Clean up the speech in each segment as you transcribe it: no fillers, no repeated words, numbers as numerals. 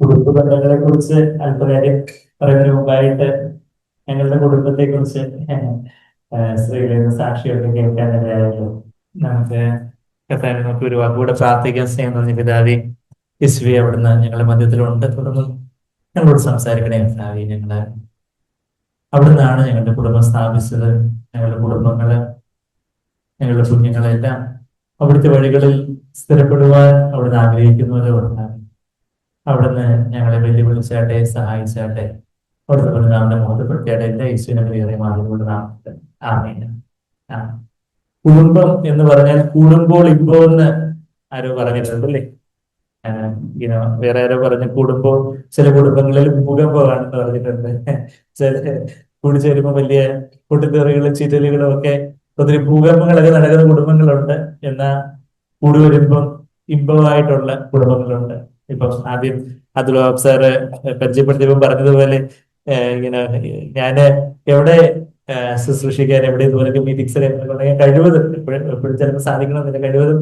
കുടുംബ ബന്ധങ്ങളെ കുറിച്ച് അല്പകാര്യം പറയുന്നതിന് മുമ്പായിട്ട് ഞങ്ങളുടെ കുടുംബത്തെ കുറിച്ച് സ്ത്രീകളുടെ സാക്ഷിയൊക്കെ കേൾക്കാനിടയായല്ലോ. നമുക്ക് കർത്താവിനെ നമുക്ക് ഒരു വാക്കുകൂടെ പ്രാർത്ഥിക്കാൻ സ്നേഹം തോന്നി. പിതാവേ, യേശുവേ, അവിടുന്ന് ഞങ്ങളുടെ മധ്യത്തിലുണ്ട്. തുടർന്ന് ഞങ്ങളോട് സംസാരിക്കണേ കർത്താവേ. അവിടുന്നാണ് ഞങ്ങളുടെ കുടുംബം സ്ഥാപിച്ചത്. ഞങ്ങളുടെ കുടുംബങ്ങള്, ഞങ്ങളുടെ കുഞ്ഞുങ്ങളെല്ലാം അവിടുത്തെ വഴികളിൽ സ്ഥിരപ്പെടുവാൻ അവിടുന്ന് ആഗ്രഹിക്കുന്നവരെ ഉണ്ടാകും. അവിടുന്ന് ഞങ്ങളെ വെല്ലുവിളിച്ചാട്ടെ, സഹായിച്ചാട്ടെ. അവിടുത്തെ പരിണാമത്തെ ബോധപ്പെടുത്തിയാട്ടെ. എല്ലാ ഈശ്വരങ്ങളേറെ മാറിക്കൊണ്ട് നാമത്തെ ആമേൻ. ആ കുടുംബം എന്ന് പറഞ്ഞാൽ കൂടുമ്പോൾ ഇമ്പോ എന്ന് ആരോ പറഞ്ഞിട്ടുണ്ടല്ലേ. വേറെ ആരോ പറഞ്ഞു കൂടുമ്പോൾ ചില കുടുംബങ്ങളിൽ ഭൂകമ്പമാണെന്ന് പറഞ്ഞിട്ടുണ്ട്. ചില കൂടി ചേരുമ്പോൾ വലിയ പൊട്ടിത്തെറികളും ചിറ്റലുകളും ഒക്കെ ഒത്തിരി ഭൂകമ്പങ്ങളൊക്കെ നടക്കുന്ന കുടുംബങ്ങളുണ്ട്. എന്നാൽ കൂടി വരുമ്പം ഇമ്പമായിട്ടുള്ള കുടുംബങ്ങളുണ്ട്. ഇപ്പം ആദ്യം അതുൽ വഹാബ് സാറ് പരിചയപ്പെടുത്തിയപ്പോൾ പറഞ്ഞതുപോലെ ഇങ്ങനെ ഞാന് എവിടെ ശുശ്രൂഷിക്കാൻ, എവിടെ ഇതുപോലൊക്കെ മീറ്റിംഗ്സിൽ കഴിവതും എപ്പോഴും ചിലപ്പോൾ സാധിക്കണമെന്നില്ല, കഴിവതും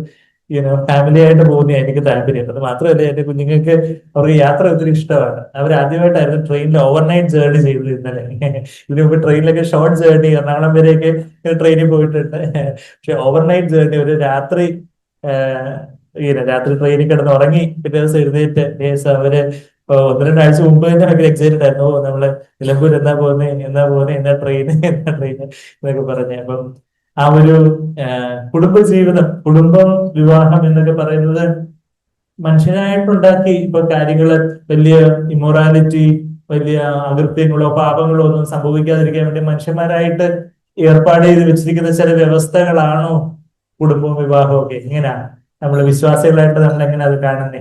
ഫാമിലി ആയിട്ട് പോകുന്ന എനിക്ക് താല്പര്യം. അത് മാത്രമല്ല, എന്റെ കുഞ്ഞുങ്ങൾക്ക് അവർക്ക് യാത്ര ഒത്തിരി ഇഷ്ടമാണ്. അവർ ആദ്യമായിട്ടായിരുന്നു ട്രെയിനിൽ ഓവർനൈറ്റ് ജേർണി ചെയ്തത് ഇന്നലെ. ഇതിനു മുമ്പ് ട്രെയിനിലൊക്കെ ഷോർട്ട് ജേർണി എറണാകുളം വരെയൊക്കെ ട്രെയിനിൽ പോയിട്ടുണ്ട്. പക്ഷെ ഓവർനൈറ്റ് ജേർണി, ഒരു രാത്രി രാത്രി ട്രെയിനിൽ കിടന്ന് ഉറങ്ങി പിറ്റേ ദിവസം എഴുന്നേറ്റ് അവര് ഒന്ന് രണ്ടാഴ്ച മുമ്പ് തന്നെ ഭയങ്കര എക്സൈറ്റഡ് ആയിരുന്നു. നമ്മള് നിലമ്പൂർ എന്നാ പോകുന്നത് എന്നാ ട്രെയിൻ എന്നൊക്കെ പറഞ്ഞ്. അപ്പം ആ ഒരു കുടുംബജീവിതം, കുടുംബം, വിവാഹം എന്നൊക്കെ പറയുന്നത് മനുഷ്യനായിട്ടുണ്ടാക്കി ഇപ്പൊ കാര്യങ്ങള് വലിയ ഇമ്മൊറാലിറ്റി, വലിയ അകൃത്യങ്ങളോ പാപങ്ങളോ ഒന്നും സംഭവിക്കാതിരിക്കാൻ വേണ്ടി മനുഷ്യന്മാരായിട്ട് ഏർപ്പാട് ചെയ്ത് വെച്ചിരിക്കുന്ന ചില വ്യവസ്ഥകളാണോ കുടുംബവും വിവാഹവും ഒക്കെ? എങ്ങനെയാണ് നമ്മൾ വിശ്വാസികളായിട്ട് നമ്മൾ എങ്ങനെ അത് കാണുന്നേ?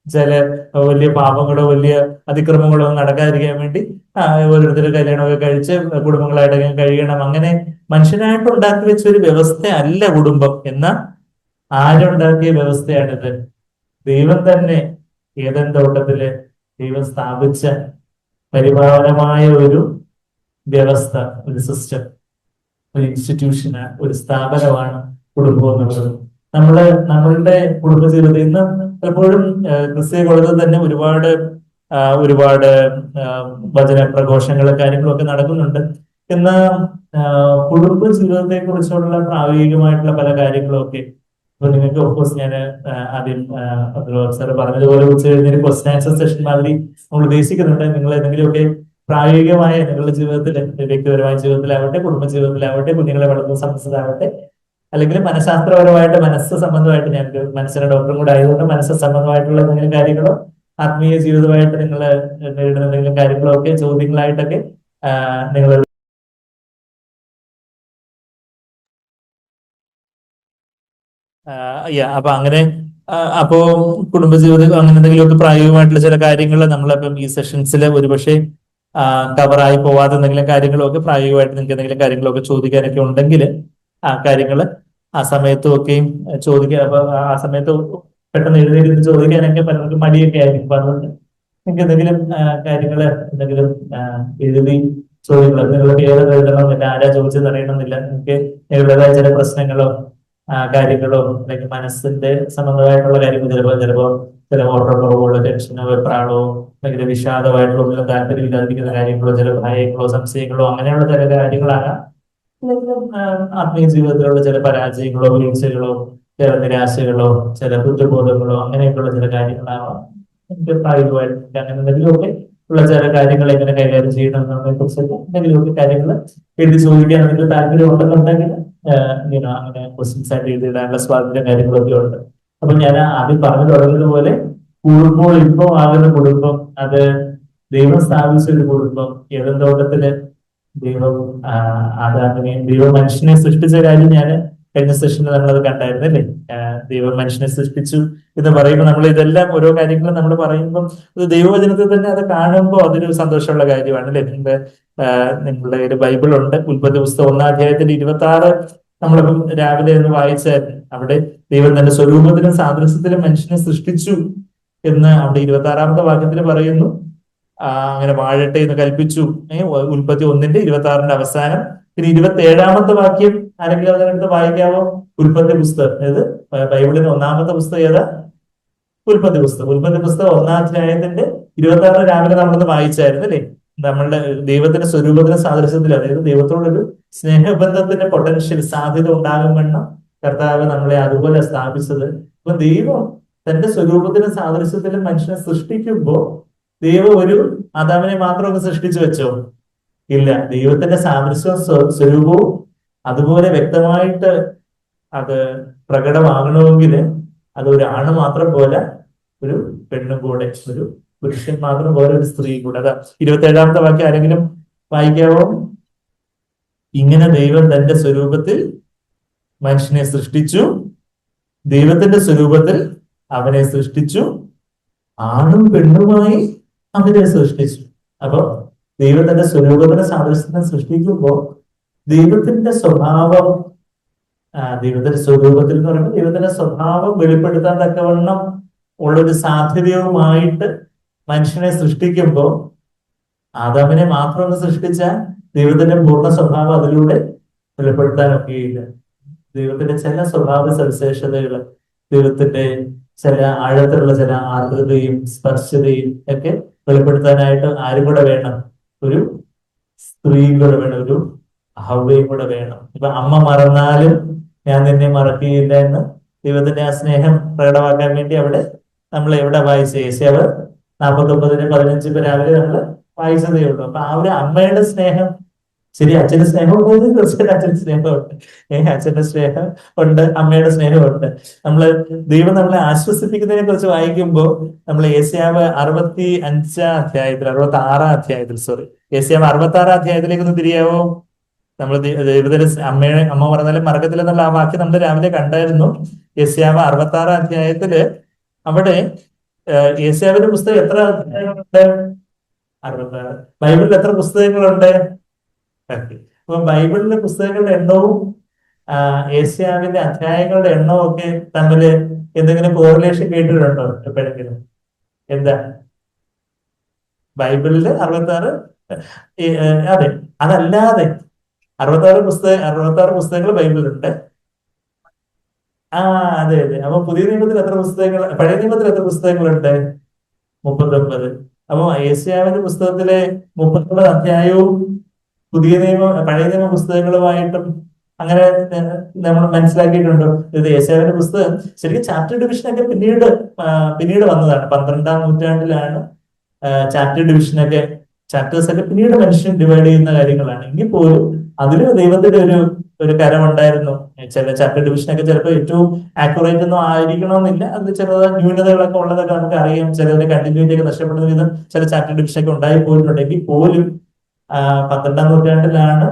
ചില വലിയ പാപങ്ങളോ വലിയ അതിക്രമങ്ങളോ ഒന്നും നടക്കാതിരിക്കാൻ വേണ്ടി ഓരോരുത്തർ കല്യാണമൊക്കെ കഴിച്ച് കുടുംബങ്ങളായിട്ടൊക്കെ കഴിയണം. അങ്ങനെ മനുഷ്യനായിട്ട് ഉണ്ടാക്കി വെച്ച ഒരു വ്യവസ്ഥ അല്ല കുടുംബം. എന്നാൽ ആരുണ്ടാക്കിയ വ്യവസ്ഥയാണിത്? ദൈവം തന്നെ ഏദൻ തോട്ടത്തില് ദൈവം സ്ഥാപിച്ച പരിപാലനമായ ഒരു വ്യവസ്ഥ, ഒരു സിസ്റ്റം, ഒരു ഇൻസ്റ്റിറ്റ്യൂഷനാണ്, ഒരു സ്ഥാപനമാണ് കുടുംബം എന്നുള്ളത്. നമ്മളുടെ കുടുംബജീവിതത്തിൽ ഇന്ന് പലപ്പോഴും ക്രിസ്തീയ കോളേജിൽ തന്നെ ഒരുപാട് വചന പ്രഘോഷങ്ങളും കാര്യങ്ങളും ഒക്കെ നടക്കുന്നുണ്ട്. എന്നാൽ കുടുംബ ജീവിതത്തെ കുറിച്ചുള്ള പ്രായോഗികമായിട്ടുള്ള പല കാര്യങ്ങളും ഒക്കെ ഇപ്പൊ നിങ്ങൾക്ക് ഓഫ്കോഴ്സ് ഞാൻ ആദ്യം സാറ് പറഞ്ഞതുപോലെ ഉച്ചകഴിഞ്ഞൊരു ക്വസ്റ്റ്യൻ ആൻസർ സെഷൻ മാതിരി നമ്മൾ ഉദ്ദേശിക്കുന്നുണ്ട്. നിങ്ങൾ എന്തെങ്കിലുമൊക്കെ പ്രായോഗികമായ നിങ്ങളുടെ ജീവിതത്തിൽ, വ്യക്തിപരമായ ജീവിതത്തിലാവട്ടെ, കുടുംബ ജീവിതത്തിലാവട്ടെ, കുഞ്ഞുങ്ങളെ വളർത്തുന്ന സംബന്ധിച്ചതാവട്ടെ, അല്ലെങ്കിൽ മനഃശാസ്ത്രപരമായിട്ട്, മനസ്സ് സംബന്ധമായിട്ട്, ഞങ്ങൾക്ക് മനസ്സിന്റെ ഡോക്ടറും കൂടെ ആയതുകൊണ്ട് മനസ്സ് സംബന്ധമായിട്ടുള്ള എന്തെങ്കിലും കാര്യങ്ങളോ ആത്മീയ ജീവിതമായിട്ട് നിങ്ങൾ നേരിടുന്ന എന്തെങ്കിലും കാര്യങ്ങളോ ഒക്കെ ചോദ്യങ്ങളായിട്ടൊക്കെ നിങ്ങൾ അപ്പൊ അങ്ങനെ അപ്പോ കുടുംബജീവിതം അങ്ങനെ എന്തെങ്കിലുമൊക്കെ പ്രായോഗികമായിട്ടുള്ള ചില കാര്യങ്ങൾ നമ്മളിപ്പം ഈ സെഷൻസിൽ ഒരുപക്ഷെ കവറായി പോവാതെ എന്തെങ്കിലും കാര്യങ്ങളൊക്കെ പ്രായോഗികമായിട്ട് നിങ്ങൾക്ക് എന്തെങ്കിലും കാര്യങ്ങളൊക്കെ ചോദിക്കാനൊക്കെ ഉണ്ടെങ്കിൽ ആ കാര്യങ്ങൾ ആ സമയത്തും ഒക്കെയും ചോദിക്കാൻ. അപ്പൊ ആ സമയത്ത് പെട്ടെന്ന് എഴുന്നേറ്റ് ചോദിക്കാനൊക്കെ പലർക്കും മടിയൊക്കെ ആയിരിക്കും. അപ്പൊ അതുകൊണ്ട് നിങ്ങൾക്ക് എന്തെങ്കിലും കാര്യങ്ങൾ എന്തെങ്കിലും എഴുതി ചോദ്യങ്ങൾ നിങ്ങൾക്ക് ഏത് എഴുതണമെന്നില്ല, ആരാ ചോദിച്ചത് അറിയണമെന്നില്ല. നിങ്ങൾക്ക് നിങ്ങളുടേതായ ചില പ്രശ്നങ്ങളോ കാര്യങ്ങളോ അല്ലെങ്കിൽ മനസ്സിന്റെ സംബന്ധമായിട്ടുള്ള കാര്യങ്ങൾ, ചില ഓർമ്മക്കുറവുകളോ ടെൻഷനോ വെപ്രാളോ അല്ലെങ്കിൽ വിഷാദമായിട്ടുള്ള ഒന്നിലും താല്പര്യമില്ലാതിരിക്കുന്ന കാര്യങ്ങളോ ചില ഭയങ്ങളോ സംശയങ്ങളോ അങ്ങനെയുള്ള ചില കാര്യങ്ങളാകാം. അല്ലെങ്കിൽ ആത്മീയ ജീവിതത്തിലുള്ള ചില പരാജയങ്ങളോ വീഴ്ചകളോ ചില നിരാശകളോ ചില കുറ്റബോധങ്ങളോ അങ്ങനെയൊക്കെയുള്ള ചില കാര്യങ്ങളാവാം. എനിക്ക് പ്രായോഗികമായിട്ട് അങ്ങനെ എന്തെങ്കിലുമൊക്കെ ഉള്ള ചില കാര്യങ്ങൾ എങ്ങനെ കൈകാര്യം ചെയ്യണം എന്നതിനെ കുറിച്ചൊക്കെ എന്തെങ്കിലുമൊക്കെ കാര്യങ്ങൾ എഴുതി ചോദിക്കാൻ നിങ്ങൾക്ക് താല്പര്യം ഉണ്ടെന്നുണ്ടെങ്കിൽ അങ്ങനെ ക്വസ്റ്റ്യൻസ് ആയിട്ട് എഴുതിയിടാനുള്ള സ്വാതന്ത്ര്യം കാര്യങ്ങളൊക്കെ ഉണ്ട്. അപ്പൊ ഞാൻ ആദ്യം പറഞ്ഞു തുടങ്ങിയതുപോലെ കൂടുമ്പോൾ ഇപ്പം ആകുന്ന കുടുംബം അത് ദൈവം സ്ഥാപിച്ച ഒരു കുടുംബം. ഏതെങ്കിലും തോട്ടത്തില് ദൈവം ആദാമിനെയും ദൈവം മനുഷ്യനെ സൃഷ്ടിച്ച കാര്യം ഞാൻ കഴിഞ്ഞ സെഷനിൽ നമ്മളത് കണ്ടായിരുന്നു അല്ലേ. ദൈവം മനുഷ്യനെ സൃഷ്ടിച്ചു എന്ന് പറയുമ്പോൾ നമ്മൾ ഇതെല്ലാം ഓരോ കാര്യങ്ങളും നമ്മൾ പറയുമ്പം അത് ദൈവവചനത്തിൽ തന്നെ അത് കാണുമ്പോൾ അതൊരു സന്തോഷമുള്ള കാര്യമാണ് അല്ലെ. നിങ്ങളുടെ ഒരു ബൈബിൾ ഉണ്ട്, ഉൽപ്പത്തി പുസ്തകം 1-ാം അധ്യായത്തിന്റെ 26 നമ്മളിപ്പം രാവിലെ ഒന്ന് വായിച്ചായിരുന്നു. അവിടെ ദൈവം തന്റെ സ്വരൂപത്തിലും സാദൃശ്യത്തിലും മനുഷ്യനെ സൃഷ്ടിച്ചു എന്ന് അവിടെ 26-ാമത്തെ വാക്യത്തിൽ പറയുന്നു. അങ്ങനെ വാഴട്ടെ എന്ന് കൽപ്പിച്ചു. ഉൽപ്പത്തി 1-ന്റെ 26-ന്റെ അവസാനം. പിന്നെ 27-ാമത്തെ വാക്യം ആരെങ്കിലും അതിനടുത്ത് വായിക്കാമോ? ഉൽപ്പത്തി പുസ്തകം, അതായത് ബൈബിളിന്റെ 1-ാമത്തെ പുസ്തകം ഏതാ? ഉൽപ്പത്തി പുസ്തകം 1-ാം അധ്യായത്തിന്റെ 26 രാവിലെ നമ്മളൊന്ന് വായിച്ചായിരുന്നു അല്ലേ? നമ്മളുടെ ദൈവത്തിന്റെ സ്വരൂപത്തിന് സാദൃശ്യത്തിൽ, അതായത് ദൈവത്തോടൊരു സ്നേഹബന്ധത്തിന്റെ പൊട്ടൻഷ്യൽ സാധ്യത ഉണ്ടാകുമെന്ന് കർത്താവ് നമ്മളെ അതുപോലെ സ്ഥാപിച്ചത്. അപ്പൊ ദൈവം തന്റെ സ്വരൂപത്തിന് സാദൃശ്യത്തിലും മനുഷ്യനെ സൃഷ്ടിക്കുമ്പോ ദൈവം ഒരു ആദാമിനെ മാത്രം ഒന്ന് സൃഷ്ടിച്ചു വെച്ചോ? ഇല്ല. ദൈവത്തിന്റെ സാദൃശ്യവും സ്വരൂപവും അതുപോലെ വ്യക്തമായിട്ട് അത് പ്രകടമാകണമെങ്കിൽ അത് ഒരു ആണ് മാത്രം പോലെ ഒരു പെണ്ണും കൂടെ, ഒരു പുരുഷൻ മാത്രം പോലെ ഒരു സ്ത്രീ കൂടെ. അതാ 27-ാമത്തെ വാക്യം ആരെങ്കിലും വായിക്കാവോ? ഇങ്ങനെ ദൈവം തന്റെ സ്വരൂപത്തിൽ മനുഷ്യനെ സൃഷ്ടിച്ചു, ദൈവത്തിന്റെ സ്വരൂപത്തിൽ അവനെ സൃഷ്ടിച്ചു, ആണും പെണ്ണുമായി അവനെ സൃഷ്ടിച്ചു. അപ്പൊ ദൈവത്തിന്റെ സ്വരൂപത്തിന് സാദൃശ്യത്തിനെ സൃഷ്ടിക്കുമ്പോ ദൈവത്തിന്റെ സ്വഭാവം, ദൈവത്തിന്റെ സ്വരൂപത്തിൽ എന്ന് പറയുമ്പോൾ ദൈവത്തിന്റെ സ്വഭാവം വെളിപ്പെടുത്താൻ തക്കവണ്ണം ഉള്ളൊരു സാധ്യതയുമായിട്ട് മനുഷ്യനെ സൃഷ്ടിക്കുമ്പോൾ ആദാമിനെ മാത്രം ഒന്ന് സൃഷ്ടിച്ചാൽ ദൈവത്തിന്റെ പൂർണ്ണ സ്വഭാവം അതിലൂടെ വെളിപ്പെടുത്താനൊക്കെയില്ല. ദൈവത്തിന്റെ ചില സ്വഭാവ സവിശേഷതകൾ, ദൈവത്തിന്റെ ചില ആഴത്തിലുള്ള ചില ആർദ്രതയും സ്പർശതയും ഒക്കെ വെളിപ്പെടുത്താനായിട്ട് ആരും കൂടെ വേണം? ഒരു സ്ത്രീയും കൂടെ വേണം, ഒരു ഹവ്വയും കൂടെ വേണം. ഇപ്പൊ അമ്മ മറന്നാലും ഞാൻ നിന്നെ മറക്കുകയില്ല എന്ന് ദൈവത്തിന്റെ ആ സ്നേഹം പ്രകടമാക്കാൻ വേണ്ടി അവിടെ നമ്മൾ എവിടെ വായിച്ച യെശയ്യാവ് 49:15 രാവിലെ നമ്മൾ വായിച്ചതേ ഉള്ളൂ. അപ്പൊ ആ ഒരു അമ്മയുടെ സ്നേഹം, ശരി, അച്ഛന്റെ സ്നേഹം ഉണ്ട്, തീർച്ചയായിട്ടും അച്ഛന്റെ സ്നേഹമുണ്ട്, അച്ഛന്റെ സ്നേഹം ഉണ്ട്, അമ്മയുടെ സ്നേഹമുണ്ട്. നമ്മള് ദൈവം നമ്മളെ ആശ്വസിപ്പിക്കുന്നതിനെ കുറിച്ച് വായിക്കുമ്പോൾ നമ്മൾ യെശയ്യാവ് 66-ാം അധ്യായത്തിലേക്ക് ഒന്ന് തിരിയാവോ? നമ്മൾ ദൈവത്തിന്റെ അമ്മ പറഞ്ഞാലും മറക്കത്തില്ലെന്നുള്ള ആ വാക്യം നമ്മൾ രാവിലെ കണ്ടായിരുന്നു. യെശയ്യാവ് 66-ാം അധ്യായത്തില് അവിടെ യെശയ്യാവിന്റെ പുസ്തകം എത്ര അധ്യായങ്ങളുണ്ട്? 66. ബൈബിളിൽ എത്ര പുസ്തകങ്ങളുണ്ട്? അപ്പൊ ബൈബിളിലെ പുസ്തകങ്ങളുടെ എണ്ണവും യെശയ്യാവിന്റെ അധ്യായങ്ങളുടെ എണ്ണവും ഒക്കെ തമ്മിൽ എന്തെങ്കിലും കോറിലേഷൻ കേട്ടിട്ടുണ്ടോ എപ്പോഴെങ്കിലും? എന്താ? ബൈബിളില് 66, അതെ, അതല്ലാതെ 66 പുസ്തകങ്ങൾ ബൈബിളിലുണ്ട്. അതെ. അപ്പൊ പുതിയ നിയമത്തിൽ എത്ര പുസ്തകങ്ങൾ, പഴയ നിയമത്തിൽ എത്ര പുസ്തകങ്ങളുണ്ട്? 39. അപ്പൊ യെശയ്യാവിന്റെ പുസ്തകത്തിലെ 39 അധ്യായവും പഴയ നിയമ പുസ്തകങ്ങളുമായിട്ടും അങ്ങനെ നമ്മൾ മനസ്സിലാക്കിയിട്ടുണ്ടോ? ഇത് യെശയ്യാവിന്റെ പുസ്തകം ശരിക്കും ചാപ്റ്റർ ഡിവിഷനൊക്കെ പിന്നീട് വന്നതാണ്. 12-ാം നൂറ്റാണ്ടിലാണ് ചാപ്റ്റർ ഡിവിഷനൊക്കെ, ചാപ്റ്റേഴ്സ് ഒക്കെ പിന്നീട് മനുഷ്യൻ ഡിവൈഡ് ചെയ്യുന്ന കാര്യങ്ങളാണ്. എങ്കിൽ പോലും അതില് ദൈവത്തിന്റെ ഒരു കരമുണ്ടായിരുന്നു. ചില ചാപ്റ്റർ ഡിവിഷനൊക്കെ ചിലപ്പോൾ ഏറ്റവും ആക്യുറേറ്റ് ഒന്നും ആയിരിക്കണമെന്നില്ല, അതിൽ ചില ന്യൂനതകളൊക്കെ ഉള്ളതൊക്കെ നമുക്ക് അറിയാം. ചിലതിന്റെ കണ്ടിന്യൂറ്റി ഒക്കെ നഷ്ടപ്പെടുന്ന വിധം ചില ചാപ്റ്റർ ഡിവിഷനൊക്കെ ഉണ്ടായി പോയിട്ടുണ്ടെങ്കിൽ പോലും 12-ാം നൂറ്റാണ്ടിലാണ്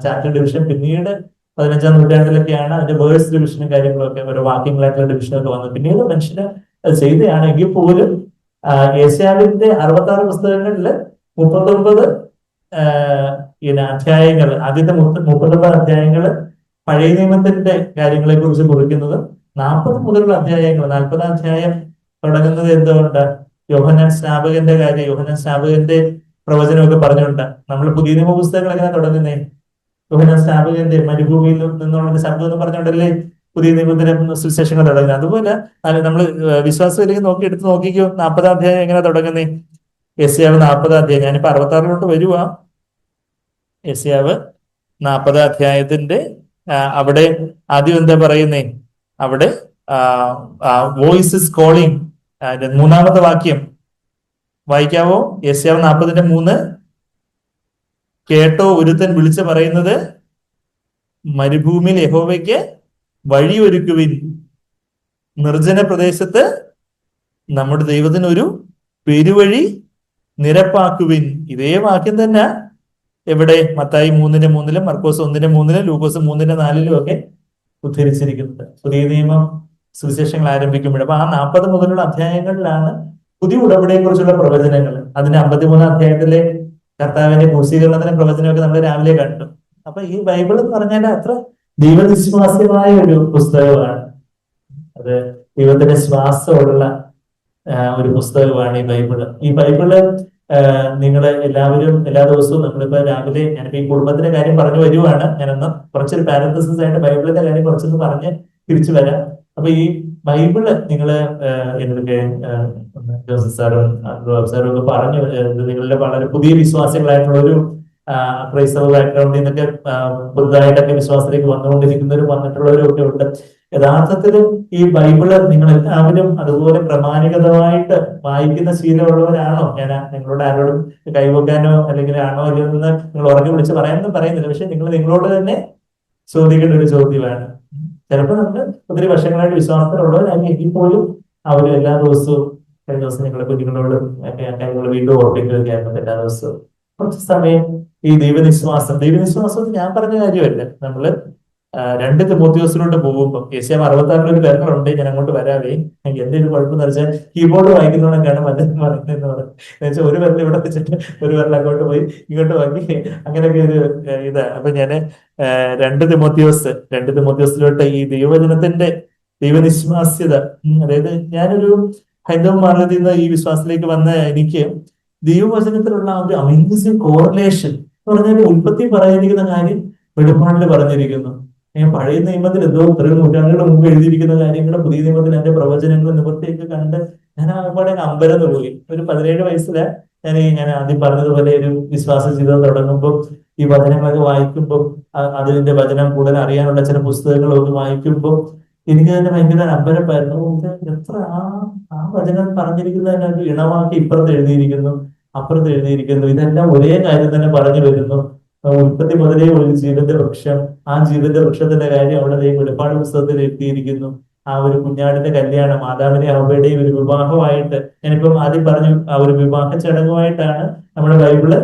ചാപ്റ്റർ ഡിവിഷൻ. പിന്നീട് 15-ാം നൂറ്റാണ്ടിലൊക്കെയാണ് അതിന്റെ വേഴ്സ് ഡിവിഷനും കാര്യങ്ങളൊക്കെ, ഓരോ വാക്യങ്ങളായിട്ടുള്ള ഡിവിഷനൊക്കെ വന്നത്. പിന്നീട് മനുഷ്യന് അത് ചെയ്തതാണ്. എങ്കിൽ പോലും യെശയ്യാവിന്റെ 66 പുസ്തകങ്ങളില് 39 അധ്യായങ്ങൾ, ആദ്യത്തെ 39 അധ്യായങ്ങള് പഴയ നിയമത്തിന്റെ കാര്യങ്ങളെ കുറിച്ച് കുറിക്കുന്നത്. 40 മുതലുള്ള അധ്യായങ്ങൾ, 40-ാം അധ്യായം തുടങ്ങുന്നത് എന്തുകൊണ്ട്? യോഹന്നാൻ സ്നാപകന്റെ കാര്യം, യോഹന്നാൻ സ്നാപകന്റെ പ്രവചനമൊക്കെ പറഞ്ഞുകൊണ്ട്. നമ്മൾ പുതിയ നിയമ പുസ്തകങ്ങൾ എങ്ങനെ തുടങ്ങുന്നേ? യോഹന്നാൻ സ്നാപകന്റെ മരുഭൂമിയിൽ നിന്നുള്ള ശബ്ദം എന്ന് പറഞ്ഞുകൊണ്ടല്ലേ പുതിയ നിയമത്തിലെ സുവിശേഷങ്ങൾ തുടങ്ങുന്നത്. അതുപോലെ നമ്മൾ വിശ്വാസത്തിലേക്ക് എടുത്ത് നോക്കിക്കോ, 40-ാം അധ്യായം എങ്ങനെ തുടങ്ങുന്നേ? യെശയ്യാവ് 40-ാം അധ്യായം, ഞാനിപ്പോ 66-ലോട്ട് വരുവാ. യെശയ്യാവ് 40-ാം അധ്യായത്തിന്റെ അവിടെ ആദ്യം എന്താ പറയുന്നേ? അവിടെ വോയിസ് ഇസ് കോളിംഗ്, 3-ാമത്തെ വാക്യം വായിക്കാവോ? യെശയ്യാവ് 40:3. കേട്ടോ, ഒരുത്തൻ വിളിച്ചു പറയുന്നത്, മരുഭൂമിയിൽ യഹോവയ്ക്ക് വഴിയൊരുക്കുവിൻ, നിർജ്ജന പ്രദേശത്ത് നമ്മുടെ ദൈവത്തിന് ഒരു പെരുവഴി നിരപ്പാക്കുവിൻ. ഇതേ വാക്യം തന്നെ എവിടെ? മത്തായി 3:3, മർക്കോസ് 1:3, ലൂക്കോസ് 3:4 ഒക്കെ ഉദ്ധരിച്ചിരിക്കുന്നത് പുതിയ നിയമം സുവിശേഷങ്ങൾ ആരംഭിക്കുമ്പോൾ. അപ്പൊ ആ 40 മുതലുള്ള അധ്യായങ്ങളിലാണ് പുതിയ ഉടമ്പടിയെ കുറിച്ചുള്ള പ്രവചനങ്ങൾ. അതിന്റെ 53-ാം അധ്യായത്തിലെ കർത്താവിന്റെ ക്രൂശീകരണത്തിന്റെ പ്രവചനമൊക്കെ നമ്മൾ രാവിലെ കണ്ടു. അപ്പൊ ഈ ബൈബിൾ എന്ന് പറഞ്ഞാൽ അത്ര ദൈവവിശ്വാസ്യമായ ഒരു പുസ്തകമാണ്. അത് ദൈവത്തിന്റെ ശ്വാസമുള്ള ഒരു പുസ്തകമാണ് ഈ ബൈബിള്. ഈ ബൈബിള് നിങ്ങൾ എല്ലാവരും എല്ലാ ദിവസവും, നമ്മളിപ്പോ രാവിലെ, ഞാനിപ്പോ ഈ കുടുംബത്തിന്റെ കാര്യം പറഞ്ഞു വരുവാണ്, ഞാനൊന്ന് കുറച്ചൊരു പാരന്തസിസ് ആയിട്ട് ബൈബിളിന്റെ കാര്യം കുറച്ചൊന്ന് പറഞ്ഞ് തിരിച്ചു വരാം. അപ്പൊ ഈ ബൈബിള് നിങ്ങള് എന്നൊക്കെ ജോസഫ് സാറും സാറും ഒക്കെ പറഞ്ഞു, നിങ്ങളുടെ വളരെ പുതിയ വിശ്വാസികളായിട്ടുള്ള ഒരു ക്രൈസ്തവ ബാക്ക്ഗ്രൗണ്ടിൽ നിന്നൊക്കെ പുതുതായിട്ടൊക്കെ വിശ്വാസത്തിലേക്ക് വന്നുകൊണ്ടിരിക്കുന്നവരും വന്നിട്ടുള്ളവരും ഒക്കെ ഉണ്ട്. യഥാർത്ഥത്തിൽ ഈ ബൈബിള് നിങ്ങൾ എല്ലാവരും അതുപോലെ പ്രമാണികതമായിട്ട് വായിക്കുന്ന ശീലമുള്ളവരാണോ? ഞാൻ നിങ്ങളോട് ആരോടും കൈവക്കാനോ അല്ലെങ്കിൽ ആണോ അല്ലയോ എന്ന് നിങ്ങൾ ഉറക്കെ വിളിച്ച് പറയാനൊന്നും പറയുന്നില്ല. പക്ഷെ നിങ്ങൾ നിങ്ങളോട് തന്നെ ചോദിക്കേണ്ട ഒരു ചോദ്യമാണ്. ചിലപ്പോൾ നമ്മൾ ഒത്തിരി വർഷങ്ങളായിട്ട് വിശ്വാസത്തിലുള്ളവരാണെങ്കിൽ എങ്കിൽ പോലും അവർ എല്ലാ ദിവസവും, കഴിഞ്ഞ ദിവസം നിങ്ങളുടെ കുഞ്ഞുങ്ങളോട് കാര്യങ്ങൾ വീണ്ടും ഓർപ്പിക്കുകയായിരുന്നു. എല്ലാ ദിവസവും കുറച്ച് സമയം ഈ ദൈവവിശ്വാസം ഞാൻ പറഞ്ഞ കാര്യമല്ല. നമ്മള് 2 തിമോത്തിയോസിലോട്ട് പോകുമ്പോൾ ഏഷ്യ 66 ഒരു പേരുകളുണ്ട്. ഞാൻ അങ്ങോട്ട് വരാവേ. എന്റെ ഒരു കുഴപ്പം എന്ന് വെച്ചാൽ കീബോർഡ് വായിക്കുന്നതുകൊണ്ടൊക്കെയാണ് മറ്റൊന്ന് പറയുന്നതെന്ന് പറയുന്നത്. വെച്ചാൽ ഒരു വിരൽ ഇവിടെ വെച്ചിട്ട് ഒരു വിരൽ അങ്ങോട്ട് പോയി ഇങ്ങോട്ട് വാങ്ങി അങ്ങനെയൊക്കെ ഒരു ഇതാണ്. അപ്പൊ ഞാന് 2 തിമോത്തിയോസിലോട്ട് ഈ ദൈവവചനത്തിന്റെ ദൈവനിശ്വാസ്യത, അതായത് ഞാനൊരു ഹൈന്ദവ മാർഗത്തിൽ നിന്ന് ഈ വിശ്വാസത്തിലേക്ക് വന്ന എനിക്ക് ദൈവവചനത്തിലുള്ള ഒരു അമേസിംഗ് കോറിലേഷൻ എന്ന് പറഞ്ഞാൽ ഉൽപ്പത്തി പറഞ്ഞിരിക്കുന്ന കാര്യം വെളിപ്പാടിൽ പറഞ്ഞിരിക്കുന്നു. പഴയ നിയമത്തിൽ എന്തോ ഇത്രയും നൂറ്റാണ്ടുകൾ മുമ്പ് എഴുതിയിരിക്കുന്ന കാര്യങ്ങൾ പുതിയ നിയമത്തിൽ എന്റെ പ്രവചനങ്ങൾ നിവൃത്തിയൊക്കെ കണ്ട് ഞാൻ അവിടെ അമ്പരന്ന് പോയി. ഒരു 17 വയസ്സില് ഞാൻ ആദ്യം പറഞ്ഞതുപോലെ ഒരു വിശ്വാസ ജീവിതം തുടങ്ങുമ്പോൾ ഈ വചനങ്ങളൊക്കെ വായിക്കുമ്പോൾ അതിന്റെ വചനം കൂടുതൽ അറിയാനുള്ള ചില പുസ്തകങ്ങളൊക്കെ വായിക്കുമ്പോൾ എനിക്ക് തന്നെ ഭയങ്കര അമ്പരപ്പായിരുന്നു. എത്ര ആ വചനം പറഞ്ഞിരിക്കുന്നതിനെ ഒരു ഇണമാക്കി ഇപ്പുറത്ത് എഴുതിയിരിക്കുന്നു, അപ്പുറത്ത് എഴുതിയിരിക്കുന്നു. ഇതെല്ലാം ഒരേ കാര്യം തന്നെ പറഞ്ഞു വരുന്നു. ഉൽപ്പത്തി മുതലേ ഒരു ജീവന്റെ വൃക്ഷം, ആ ജീവന്റെ വൃക്ഷത്തിന്റെ കാര്യം അവിടെ വെളിപ്പാട് പുസ്തകത്തിൽ എഴുതിയിരിക്കുന്നു. ആ ഒരു കുഞ്ഞാടിന്റെ കല്യാണം, മാതാവിനെ ഹവ്വയുടെയും ഒരു വിവാഹമായിട്ട്, ഞാനിപ്പം ആദ്യം പറഞ്ഞു, ആ ഒരു വിവാഹ ചടങ്ങുമായിട്ടാണ് നമ്മുടെ ബൈബിള്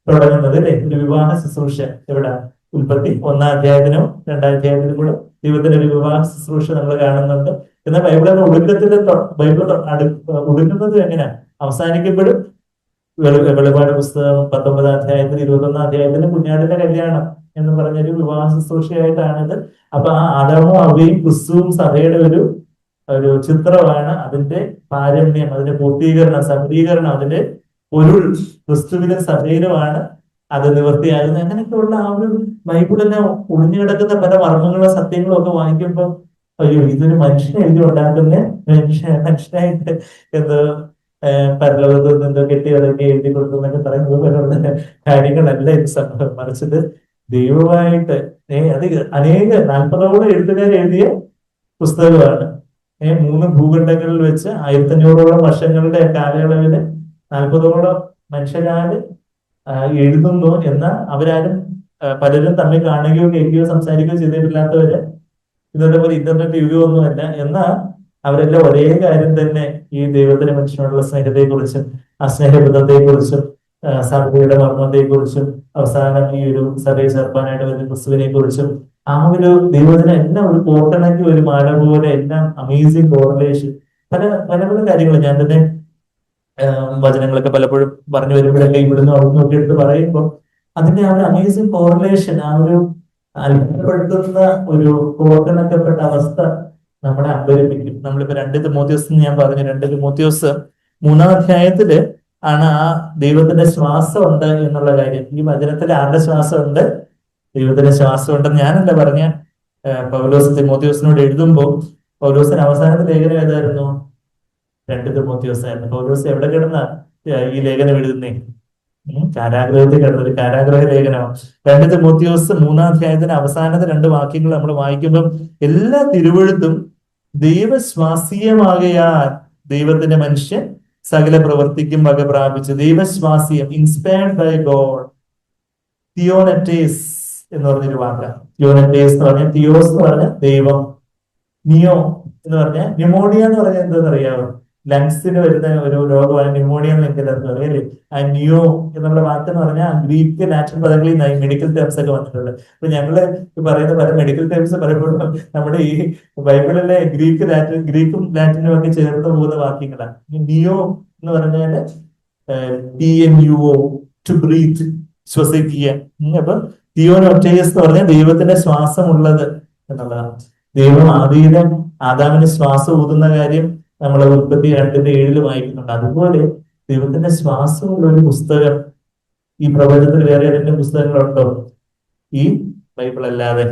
തുടങ്ങുന്നത് അല്ലെ? ഒരു വിവാഹ ശുശ്രൂഷ എവിടെ? ഉൽപ്പത്തി 1-ാം അധ്യായത്തിനും 2-ാം അധ്യായത്തിനും കൂടെ ദൈവത്തിന്റെ ഒരു വിവാഹ ശുശ്രൂഷ നമ്മൾ കാണുന്നുണ്ട്. എന്നാൽ ബൈബിളിന്റെ ഒടുക്കുന്നത് എങ്ങനെയാ? അവസാനിക്കപ്പെടും വെളിപാട് പുസ്തകം 19-ാം അധ്യായത്തിൽ 21-ാം അധ്യായത്തിന് കുഞ്ഞാടിന്റെ കല്യാണം എന്ന് പറഞ്ഞൊരു വിവാഹ ശുശ്രൂഷയായിട്ടാണിത്. അപ്പൊ ആ ആദാമും ഹവ്വയും ക്രിസ്തുവും സഭയുടെ ഒരു ചിത്രമാണ്. അതിന്റെ പാരമ്യം, അതിന്റെ പൂർത്തീകരണം, സഫലീകരണം, അതിന്റെ പൊരുൾ ക്രിസ്തുവിന്റെ സഭയിലുമാണ് അത് നിവൃത്തിയാകുന്നത്. അങ്ങനെയൊക്കെയുള്ള ആ ഒരു ബൈബിളിനെ ഒളിഞ്ഞു കിടക്കുന്ന പല മർമ്മങ്ങളും സത്യങ്ങളും ഒക്കെ വായിക്കുമ്പോൾ അയ്യോ, ഇതൊരു മനുഷ്യനെ എഴുതി ഉണ്ടാക്കുന്ന മനുഷ്യനായിട്ട് എന്തോ പരലോകത്ത് എന്തോ കെട്ടി അതൊക്കെ എഴുതി കൊടുത്തു എന്നൊക്കെ പറയുന്നത് പോലുള്ള കാര്യങ്ങളല്ല ഇത് സംഭവം. മറിച്ചത് ദൈവമായിട്ട് അത് അനേക 40ഓളം എഴുത്തുകാർ എഴുതിയ പുസ്തകമാണ്. 3 ഭൂഖണ്ഡങ്ങളിൽ വെച്ച് 1500ഓളം വർഷങ്ങളുടെ കാലയളവില് 40ഓളം മനുഷ്യരാല് എഴുതുന്നു. എന്നാൽ അവരാരും പലരും തമ്മിൽ കാണുകയോ കേൾക്കുകയോ സംസാരിക്കുകയോ ചെയ്തിട്ടില്ലാത്തവര്, ഇന്നത്തെ പോലെ ഇന്റർനെറ്റ് യുഗമൊന്നുമല്ല. എന്നാൽ അവരെല്ലാം ഒരേ കാര്യം തന്നെ, ഈ ദൈവത്തിന് മനുഷ്യനോടുള്ള സ്നേഹത്തെക്കുറിച്ചും ആ സ്നേഹബന്ധത്തെക്കുറിച്ചും സഭയുടെ മർമ്മത്തെക്കുറിച്ചും അവസാനം ഈ ഒരു സഭയെ ചേർപ്പാനായിട്ട് വരുന്ന ക്രിസ്തുവിനെ കുറിച്ചും ആ ഒരു ദൈവത്തിന് എല്ലാം ഒരു കോട്ടണയ്ക്ക് ഒരു മാല പോലെ എല്ലാം അമേസിംഗ് കോറിലേഷൻ, പല പല പല കാര്യങ്ങൾ ഞാൻ തന്നെ വചനങ്ങളൊക്കെ പലപ്പോഴും പറഞ്ഞു വരുമ്പോഴൊക്കെ ഇവിടുന്ന് അവിടെ നോക്കി എടുത്ത് പറയുമ്പോൾ അതിന്റെ ആ ഒരു അമേസിംഗ് കോറിലേഷൻ, ആ ഒരു അത്ഭുതപ്പെടുത്തുന്ന ഒരു കോർത്തിണക്കപ്പെട്ട അവസ്ഥ നമ്മളെ അമ്പരിപ്പിക്കും. നമ്മളിപ്പോ 2 തിമോത്തിയോസ് ഞാൻ പറഞ്ഞു, 2 തിമോത്തിയോസ് 3-ാം അധ്യായത്തില് ആണ് ആ ദൈവത്തിന്റെ ശ്വാസം ഉണ്ട് എന്നുള്ള കാര്യം. ഈ വചനത്തിൽ ആരുടെ ശ്വാസം ഉണ്ട്? ദൈവത്തിന്റെ ശ്വാസം ഉണ്ടെന്ന് ഞാനല്ല പറഞ്ഞ. പൗലോസ് തിമോത്തിയോസിനോട് എഴുതുമ്പോൾ പൗലോസിന് അവസാനത്തെ ലേഖനം ഏതായിരുന്നു? 2 തിമോത്തിയോസ് ആയിരുന്നു. പൗലോസ് എവിടെ കിടന്ന ഈ ലേഖനം എഴുതുന്നേ? കാരാഗ്രഹത്തിൽ കിടന്ന ഒരു കാരാഗ്രഹ ലേഖനമാണ് 2 തിമോത്തിയോസ് 3-ാം അധ്യായത്തിന്റെ അവസാനത്തെ 2 വാക്യങ്ങൾ നമ്മൾ വായിക്കുമ്പോൾ എല്ലാ തിരുവെഴുത്തും ദൈവശ്വാസീയമാകയാൽ ദൈവത്തിന്റെ മനുഷ്യൻ സകല പ്രവർത്തിക്കും വക പ്രാപിച്ചു. ദൈവശ്വാസീയം, ഇൻസ്പയർഡ് ബൈ ഗോഡ്. തിയോനെറ്റേസ് എന്ന് പറഞ്ഞൊരു വാക്കാണ്. തിയോനെറ്റേസ് എന്ന് പറഞ്ഞാൽ, തിയോസ് എന്ന് പറഞ്ഞാൽ ദൈവം, നിയോ എന്ന് പറഞ്ഞാൽ, ന്യൂമോണിയ എന്ന് പറഞ്ഞാൽ എന്താണെന്ന് അറിയാമോ? ലങ്സിന് വരുന്ന ഒരു രോഗമാണ് ന്യൂമോണിയ എന്ന് എനിക്ക് എല്ലാവർക്കും അറിയാം അല്ലേ? ആ നിയോ എന്നുള്ള വാക്കെന്ന് പറഞ്ഞാൽ ഗ്രീക്ക് ലാറ്റിൻ പദങ്ങളിൽ നിന്നായി മെഡിക്കൽ ടേംസ് ഒക്കെ വന്നിട്ടുണ്ട്. അപ്പൊ ഞങ്ങള് പറയുന്ന പല മെഡിക്കൽ ടേംസ് പലപ്പോഴും നമ്മുടെ ഈ ബൈബിളിലെ ഗ്രീക്കും ലാറ്റിനും ഒക്കെ ചേർന്ന് പോകുന്ന വാക്യങ്ങളാണ്. നിയോ എന്ന് പറഞ്ഞാല് TNUO, ടു ബ്രീത്ത്, ശ്വസിക്കുക. അപ്പൊ തിയോനോറ്റേസ് എന്ന് പറഞ്ഞാൽ ദൈവത്തിന്റെ ശ്വാസമുള്ളത് എന്നുള്ളതാണ്. ദൈവം ആദിയിലെ ആദാമിന് ശ്വാസം ഊതുന്ന കാര്യം നമ്മൾ ഉൽപ്പത്തി 2:7 വായിക്കുന്നുണ്ട്. അതുപോലെ ദൈവത്തിന്റെ ശ്വാസമുള്ള ഒരു പുസ്തകം ഈ പ്രപഞ്ചത്തിൽ വേറെ ഏതെങ്കിലും പുസ്തകങ്ങളുണ്ടോ? ഈ ബൈബിൾ അല്ലാതെ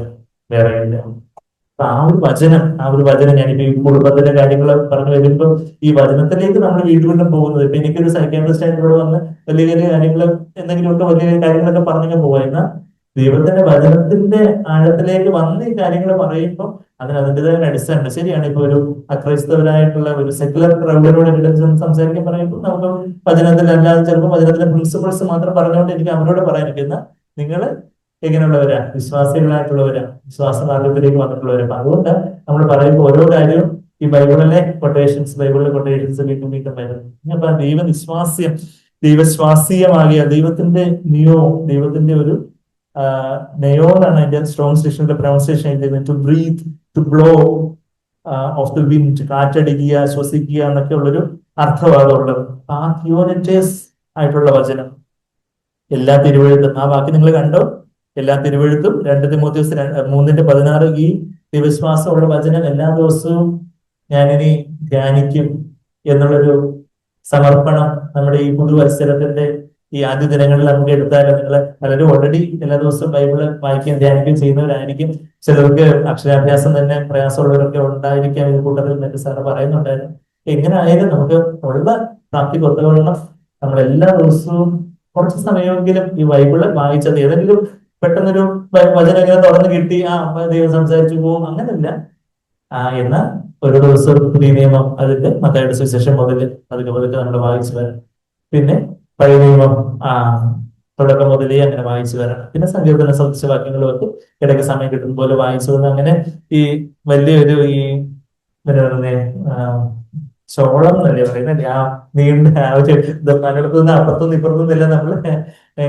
വേറെ ഇല്ല. ആ ഒരു വചനം ഞാനിപ്പോ ഈ കുടുംബത്തിന്റെ കാര്യങ്ങൾ പറഞ്ഞു വരുമ്പോൾ ഈ വചനത്തിലേക്ക് നമ്മൾ വീണ്ടും പോകുന്നത്. ഇപ്പൊ എനിക്കൊരു സൈക്കാട്രിസ്റ്റ് ആയിട്ട് ഇവിടെ വന്ന് വലിയ വലിയ കാര്യങ്ങൾ എന്തെങ്കിലുമൊക്കെ വലിയ വലിയ കാര്യങ്ങളൊക്കെ പറഞ്ഞു പോവാ. എന്നാൽ ദൈവത്തിന്റെ വചനത്തിന്റെ ആഴത്തിലേക്ക് വന്ന് ഈ കാര്യങ്ങൾ പറയുമ്പോൾ അതിന് അതിൻ്റെതായ അടിസ്ഥാനം ശരിയാണ്. ഇപ്പൊ ഒരു അക്രൈസ്തവരായിട്ടുള്ള ഒരു സെക്യുലർ ക്രൗഡിനോട് സംസാരിക്കാൻ പറയുമ്പോൾ നമുക്ക് വചനത്തിലല്ലാതെ ചിലപ്പോൾ വചനത്തിലെ പ്രിൻസിപ്പിൾസ് മാത്രം പറഞ്ഞുകൊണ്ട് എനിക്ക് അവരോട് പറയാനിരിക്കുന്ന നിങ്ങൾ എങ്ങനെയുള്ളവരാ, വിശ്വാസികളായിട്ടുള്ളവരാ, വിശ്വാസ മാർഗത്തിലേക്ക് വന്നിട്ടുള്ളവരാ. അപ്പൊ അതുകൊണ്ട് നമ്മൾ പറയുമ്പോൾ ഓരോ കാര്യവും ഈ ബൈബിളിലെ കൊട്ടേഷൻസ് വീണ്ടും വീണ്ടും വരുന്നു. അപ്പൊ ദൈവശ്വാസീയമാകിയ ദൈവത്തിന്റെ ദൈവത്തിന്റെ ഒരു നെയോന്നാണ് അതിന്റെ സ്ട്രോങ് സ്റ്റേഷന്റെ പ്രൊണൗൺസിയേഷൻ എഴുതുന്നത്. To breathe, to blow of the wind, കാറ്റടിക്കുക, ശ്വസിക്കുക എന്നൊക്കെ ഉള്ളൊരു അർത്ഥവാദമുള്ളത്. ആ തിയോനെറ്റേസ് ആയിട്ടുള്ള വചനം എല്ലാ തിരുവഴുത്തും, ആ വാക്ക് നിങ്ങൾ കണ്ടോ, എല്ലാ തിരുവഴുത്തും 2 തിമോഥെയോസ് 3:16 ഈ ദൈവവിശ്വാസമുള്ള വചനം എല്ലാ ദിവസവും ഞാനിനി ധ്യാനിക്കും എന്നുള്ളൊരു സമർപ്പണം നമ്മുടെ ഈ പുതുവത്സരത്തിന്റെ ഈ ആദ്യ ദിനങ്ങളിൽ നമുക്ക് എടുത്താലും, നിങ്ങൾ പലരും ഓൾറെഡി എല്ലാ ദിവസവും ബൈബിള് വായിക്കുകയും ധ്യാനിക്കുകയും ചെയ്യുന്നവരായിരിക്കും. ചിലർക്ക് അക്ഷരാഭ്യാസം തന്നെ പ്രയാസമുള്ളവരൊക്കെ ഉണ്ടായിരിക്കാം. ഈ കൂട്ടത്തിൽ മറ്റു സാറ് പറയുന്നുണ്ടായിരുന്നു. എങ്ങനെ ആയാലും നമുക്ക് ഉള്ള പ്രാപ്തിക്ക് ഒത്തവണ്ണം നമ്മൾ എല്ലാ ദിവസവും കുറച്ച് സമയമെങ്കിലും ഈ ബൈബിള് വായിച്ചത്, ഏതെങ്കിലും പെട്ടെന്നൊരു വചനം ഇങ്ങനെ തുറന്നു കിട്ടി ദൈവം സംസാരിച്ചു പോകും അങ്ങനല്ല. എന്നാൽ ഒരു ദിവസം പുതിയ നിയമം അതിന്റെ മത്തായിയുടെ സുവിശേഷം മുതൽ പതുക്കെ നമ്മൾ വായിച്ചു വരണം. പിന്നെ പഴയ നിയമം തുടക്കം മുതലേ അങ്ങനെ വായിച്ചു വരണം. പിന്നെ സങ്കീർത്തന സദൃശവാക്യങ്ങളും ഒക്കെ ഇടയ്ക്ക് സമയം കിട്ടുന്ന പോലെ വായിച്ചു വന്ന് അങ്ങനെ ഈ വലിയൊരു ഈ ചോളം എന്നല്ലേ പറയുന്നത്, ആ നീണ്ട ഒരു പലയിടത്തുനിന്ന് അപ്പുറത്തുനിന്ന് ഇപ്പുറത്തുനിന്നില്ല നമ്മൾ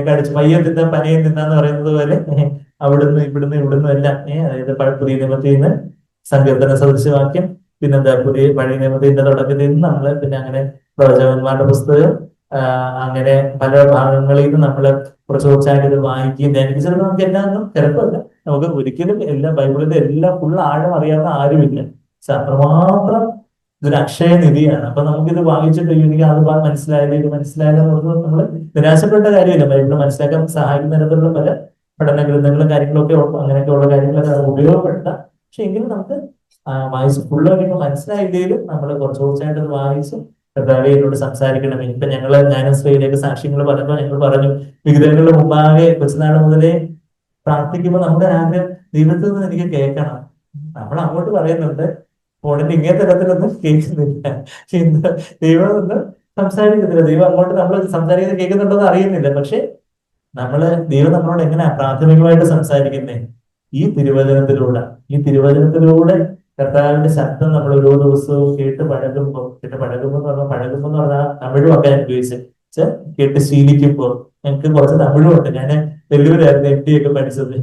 കടിച്ചു പയ്യം തിന്നാൻ പനയും തിന്നാന്ന് പറയുന്നത് പോലെ അവിടുന്ന് ഇവിടുന്ന് എല്ലാം അതായത് പുതിയ നിയമത്തിൽ നിന്ന് സങ്കീർത്തന സദൃശവാക്യം, പിന്നെന്താ പഴയ നിയമത്തിന്റെ തുടക്കത്തിൽ നിന്ന് നമ്മള് പിന്നെ അങ്ങനെ പ്രവചകന്മാരുടെ പുസ്തകം, അങ്ങനെ പല ഭാഗങ്ങളിൽ നിന്ന് നമ്മള് കുറച്ചായിട്ട് ഇത് വായിക്കുകയും ധ്യാനിപ്പിച്ചത്. നമുക്ക് എല്ലാന്നും ചിലപ്പല്ല, നമുക്ക് ഒരിക്കലും എല്ലാ ബൈബിളിന്റെ എല്ലാ ഫുൾ ആഴം അറിയാവുന്ന ആരുമില്ല. പക്ഷെ അത്രമാത്രം ഇതൊരു അക്ഷയനിധിയാണ്. അപ്പൊ നമുക്കിത് വായിച്ചിട്ട് എനിക്ക് അത് മനസ്സിലായില്ല ഇത് മനസ്സിലായില്ല എന്നുള്ളത് നമ്മൾ നിരാശപ്പെട്ട കാര്യമില്ല. ബൈബിള് മനസ്സിലാക്കാൻ സഹായിക്കുന്ന തരത്തിലുള്ള പല പഠന ഗ്രന്ഥങ്ങളും കാര്യങ്ങളൊക്കെ അങ്ങനെയൊക്കെയുള്ള കാര്യങ്ങളൊക്കെ ഉപയോഗപ്പെടുത്താം. പക്ഷെ എങ്കിലും നമുക്ക് വായിച്ച് ഫുള്ള് കാര്യങ്ങൾ മനസ്സിലായില്ലെങ്കിലും നമ്മൾ കുറച്ചായിട്ട് അത് വായിച്ച് കർത്താവേ എന്നോട് സംസാരിക്കണമേ. ഇപ്പൊ ഞാനും സ്ത്രീയിലേക്ക് സാക്ഷ്യങ്ങൾ പറഞ്ഞപ്പോൾ ഞങ്ങൾ പറഞ്ഞു, വിഗ്രഹങ്ങളുടെ മുമ്പാകെ കൊച്ചുനാൾ മുതലേ പ്രാർത്ഥിക്കുമ്പോൾ നമ്മുടെ ആഗ്രഹം ദൈവത്തിൽ നിന്ന് എനിക്ക് കേൾക്കണം. നമ്മൾ അങ്ങോട്ട് പറയുന്നുണ്ട്, ഫോണിന്റെ ഇങ്ങനത്തെ തരത്തിലൊന്നും കേൾക്കുന്നില്ല. ദൈവം ഒന്നും സംസാരിക്കുന്നില്ല. ദൈവം അങ്ങോട്ട് നമ്മൾ സംസാരിക്കുന്നത് കേൾക്കുന്നുണ്ടോന്ന് അറിയുന്നില്ല. പക്ഷെ ദൈവം നമ്മളോട് എങ്ങനെയാ പ്രാഥമികമായിട്ട് സംസാരിക്കുന്നേ? ഈ തിരുവചനത്തിലൂടെ കർത്താവിന്റെ ശബ്ദം നമ്മൾ ഓരോ ദിവസവും കേട്ട് പഴകുമ്പോൾ എന്ന് പറഞ്ഞാൽ തമിഴും ഒക്കെ ഞാൻ ഉപയോഗിച്ച് കേട്ട് ശീലിക്കുമ്പോൾ ഞങ്ങൾക്ക് കുറച്ച് തമിഴും ഉണ്ട്. ഞാൻ വെല്ലൂരായിരുന്നു MD ഒക്കെ പഠിച്ചത്.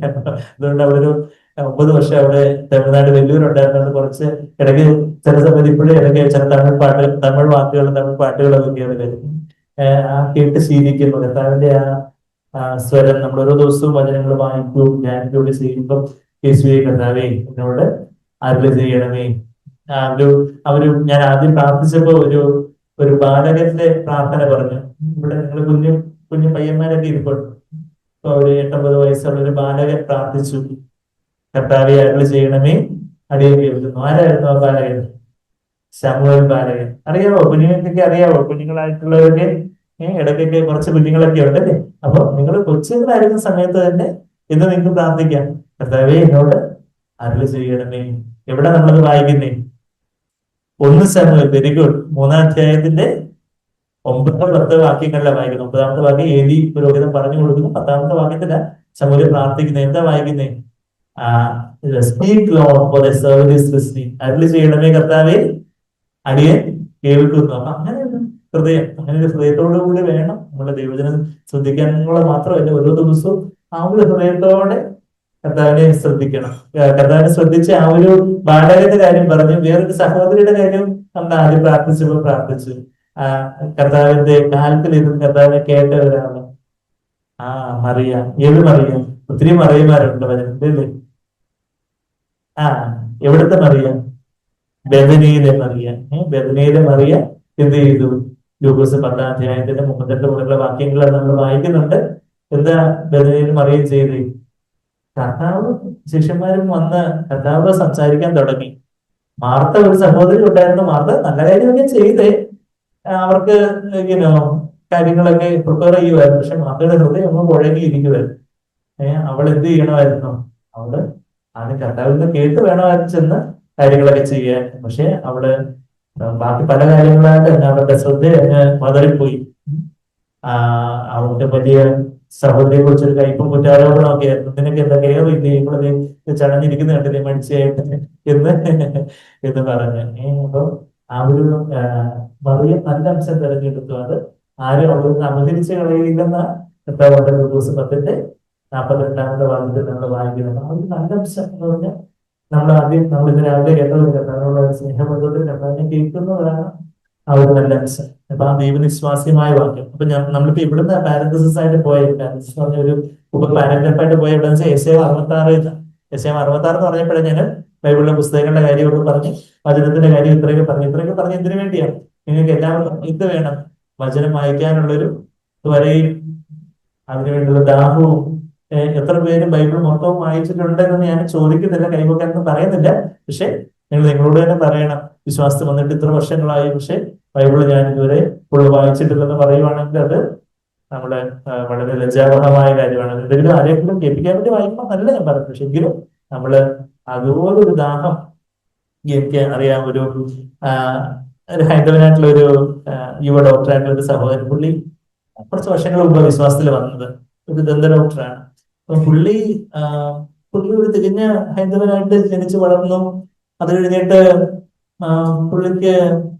അതുകൊണ്ട് അവിടെ ഒരു 9 വർഷം അവിടെ തമിഴ്നാട് വെല്ലൂരുണ്ടായിരുന്നത്. കുറച്ച് ഇടയ്ക്ക് ചില സമയത്ത് ഇപ്പോഴും ഇടയ്ക്ക് ചില തമിഴ് വാക്കുകളും തമിഴ് പാട്ടുകളൊക്കെ വരും. ആ കേട്ട് ശീലിക്കുമ്പോൾ കർത്താവിന്റെ ആ സ്വരം നമ്മൾ ഓരോ ദിവസവും വചനങ്ങൾ വായിക്കുകയും ധ്യാനിക്കുകയും ചെയ്യുമ്പോൾ യേശുവേ കർത്താവേ എന്നോട് അരുളി ചെയ്യണമേ. ഞാൻ ആദ്യം പ്രാർത്ഥിച്ചപ്പോ ഒരു ബാലകന്റെ പ്രാർത്ഥന പറഞ്ഞു. ഇവിടെ നിങ്ങൾ കുഞ്ഞു പയ്യന്മാരൊക്കെ ഇരിപ്പുണ്ട്. ഇപ്പൊ ഒരു 8-9 വയസ്സുള്ള ഒരു ബാലകൻ പ്രാർത്ഥിച്ചു, കർത്താവെ അരുളി ചെയ്യണമേ അടിയെ കേൾക്കുന്നു. ആരായിരുന്നു ആ ബാലകൻ? ശമൂവേൽ ബാലകൻ. അറിയാവോ? കുഞ്ഞുങ്ങൾക്കൊക്കെ അറിയാവോ? കുഞ്ഞുങ്ങളായിട്ടുള്ളവരൊക്കെ ഇടയ്ക്കൊക്കെ കുറച്ച് കുഞ്ഞുങ്ങളൊക്കെ ഉണ്ടല്ലേ. അപ്പൊ നിങ്ങൾ കൊച്ചുങ്ങളായിരിക്കുന്ന സമയത്ത് തന്നെ ഇന്ന് നിങ്ങൾക്ക് പ്രാർത്ഥിക്കാം, കർത്താവെ എന്നോട് അരുളി ചെയ്യണമേ. എവിടെ നമ്മളത് വായിക്കുന്നേ? 1 ശമൂവേൽ. Very good. 3-ാം അധ്യായത്തിന്റെ 9-10 വാക്യങ്ങളിലാണ് വായിക്കുന്നത്. 9-ാമത്തെ വാക്യം ഏലി പുരോഹിതൻ പറഞ്ഞു കൊടുക്കുന്നു. 10-ാമത്തെ വാക്യത്തില ശമൂവേൽ പ്രാർത്ഥിക്കുന്നത്. എന്താ വായിക്കുന്നേ? Speak Lord for the servant is listening. അരുളി ചെയ്യണമേ കർത്താവേ അടിയൻ കേൾക്കുന്നു. അപ്പൊ അങ്ങനെ ഒരു ഹൃദയം, അങ്ങനെ ഒരു ഹൃദയത്തോടു കൂടി വേണം നമ്മുടെ ദൈവജനം ശ്രദ്ധിക്കാനുള്ള മാത്രമല്ല, ഓരോ ദിവസവും ആ ഒരു ഹൃദയത്തോടെ കർത്താവിനെ ശ്രദ്ധിക്കണം. കർത്താവിനെ ശ്രദ്ധിച്ച് ആ ഒരു ബാലകന്റെ കാര്യം പറഞ്ഞു. വേറൊരു സഹോദരിയുടെ കാര്യം നമ്മൾ ആദ്യം പ്രാർത്ഥിച്ചു. കർത്താവിന്റെ കാലത്തിൽ ഇതും കർത്താവിനെ കേട്ടവരാണ് മറിയ. ഏത് മറിയ? ഒത്തിരി മറിയമാരുണ്ട് വചനത്തില്. എവിടുത്തെ മറിയ? ബെഥനിയിലെ മറിയ. ബെഥനിയിലെ മറിയ എന്ത് ചെയ്തു? ലൂക്കോസ് 10-ാം അധ്യായത്തിന്റെ 38 മുതലുള്ള വാക്യങ്ങൾ നമ്മൾ വായിക്കുന്നുണ്ട്. എന്താ ബെഥനിയിൽ മറിയ ചെയ്ത്? കർത്താവ് ശിഷ്യന്മാരും വന്ന് കർത്താവ് സംസാരിക്കാൻ തുടങ്ങി. മാർത്ത ഒരു സഹോദരി ഉണ്ടായിരുന്നു. മാർത്ത നല്ല കാര്യമൊക്കെ ചെയ്തേ, അവർക്ക് ഇങ്ങനെ കാര്യങ്ങളൊക്കെ പ്രിപ്പയർ ചെയ്യുമായിരുന്നു. പക്ഷെ മാർത്തയുടെ ഹൃദയം ഒന്ന് കുഴങ്ങിയിരിക്കുമായിരുന്നു. അവൾ എന്ത് ചെയ്യണമായിരുന്നു? അവള് ആദ്യം കർത്താവിൽ നിന്ന് കേട്ട് വേണമായിരുന്നു ചെന്ന് കാര്യങ്ങളൊക്കെ ചെയ്യാൻ. പക്ഷെ അവള് ബാക്കി പല കാര്യങ്ങളായിട്ട് തന്നെ അവരുടെ ശ്രദ്ധ അങ്ങ് പതറിപ്പോയി. അവളുടെ വലിയ സഹോദരിയെ കുറിച്ചൊരു കയ്പും കുറ്റാരോപണമൊക്കെ ആയിരുന്നു. നിനക്ക് എന്താ കെയർ ഇല്ലേ, ഇവിടെ ചടഞ്ഞിരിക്കുന്ന കണ്ടില്ലേ മടിച്ചായിട്ട് എന്ന് എന്ന് പറഞ്ഞ്. അപ്പൊ ആ ഒരു മറിയം നല്ല അംശം തെരഞ്ഞെടുത്തു. അത് ആരും അവിടെ അപഹരിച്ച് കളയില്ലെന്ന കർത്താവ് ദിവസം 10-42 വാക്യത്തിൽ നമ്മൾ വായിക്കുന്നത്. ആ ഒരു നല്ല അംശം എന്ന് പറഞ്ഞാൽ നമ്മൾ ഇന്ന് രാവിലെ കേട്ടത് കർത്താവിനുള്ള സ്നേഹബന്ധത്തിൽ കർത്താവിനെ കേൾക്കുന്നതാണ് ആ ഒരു നല്ല അംശം. അപ്പൊ ആ ദൈവനിശ്വാസ്യമായ വാക്യം. അപ്പൊ നമ്മളിപ്പോ ഇവിടുന്ന് പാരന്തസിസ് ആയിട്ട് പോയ പാരന്തസിസ് പറഞ്ഞ ഒരു പാരഗ്രാഫായിട്ട് പോയ എവിടെ വെച്ചാൽ യെശയ്യാവ് 66. യെശയ്യാവ് 66 എന്ന് പറഞ്ഞപ്പോഴേ ഞാൻ ബൈബിളിലെ പുസ്തകങ്ങളുടെ കാര്യമൊക്കെ പറഞ്ഞ് വചനത്തിന്റെ കാര്യം ഇത്രയൊക്കെ പറഞ്ഞ് എന്തിനു വേണ്ടിയാണ്? നിങ്ങൾക്ക് എല്ലാവർക്കും ഇത് വേണം, വചനം വായിക്കാനുള്ളൊരു വരെയും അതിനുവേണ്ടിയുള്ള ദാഹവും. എത്ര പേര് ബൈബിൾ മൊത്തവും വായിച്ചിട്ടുണ്ടെന്ന് ഞാൻ ചോദിക്കുന്നില്ല, കൈവക്കാനൊന്നും പറയുന്നില്ല. പക്ഷെ നിങ്ങളോട് തന്നെ പറയണം, വിശ്വാസത്തിൽ വന്നിട്ട് ഇത്ര വർഷങ്ങളായി, പക്ഷെ ബൈബിള് ഞാൻ ഇതുവരെ ഫുള്ള് വായിച്ചിട്ടില്ലെന്ന് പറയുവാണെങ്കിൽ അത് നമ്മുടെ വളരെ ലജ്ജാവഹമായ കാര്യമാണ്. എന്തെങ്കിലും ആരെങ്കിലും കേൾപ്പിക്കാൻ വേണ്ടി വായിക്കുമ്പോൾ നല്ല ഞാൻ പറഞ്ഞു. പക്ഷെ എങ്കിലും നമ്മള് അതുപോലൊരു ദാഹം എനിക്ക് അറിയാം. ഒരു ഹൈന്ദവനായിട്ടുള്ള ഒരു യുവ ഡോക്ടറായിട്ടുള്ള ഒരു സഹോദരൻ, പുള്ളി കുറച്ച് വർഷങ്ങൾ മുമ്പ് വിശ്വാസത്തിൽ വന്നത്, ഒരു ദന്ത ഡോക്ടറാണ്. അപ്പൊ പുള്ളി ഒരു തികഞ്ഞ ഹൈന്ദവനായിട്ട് ജനിച്ചു വളർന്നു. അത് കഴിഞ്ഞിട്ട്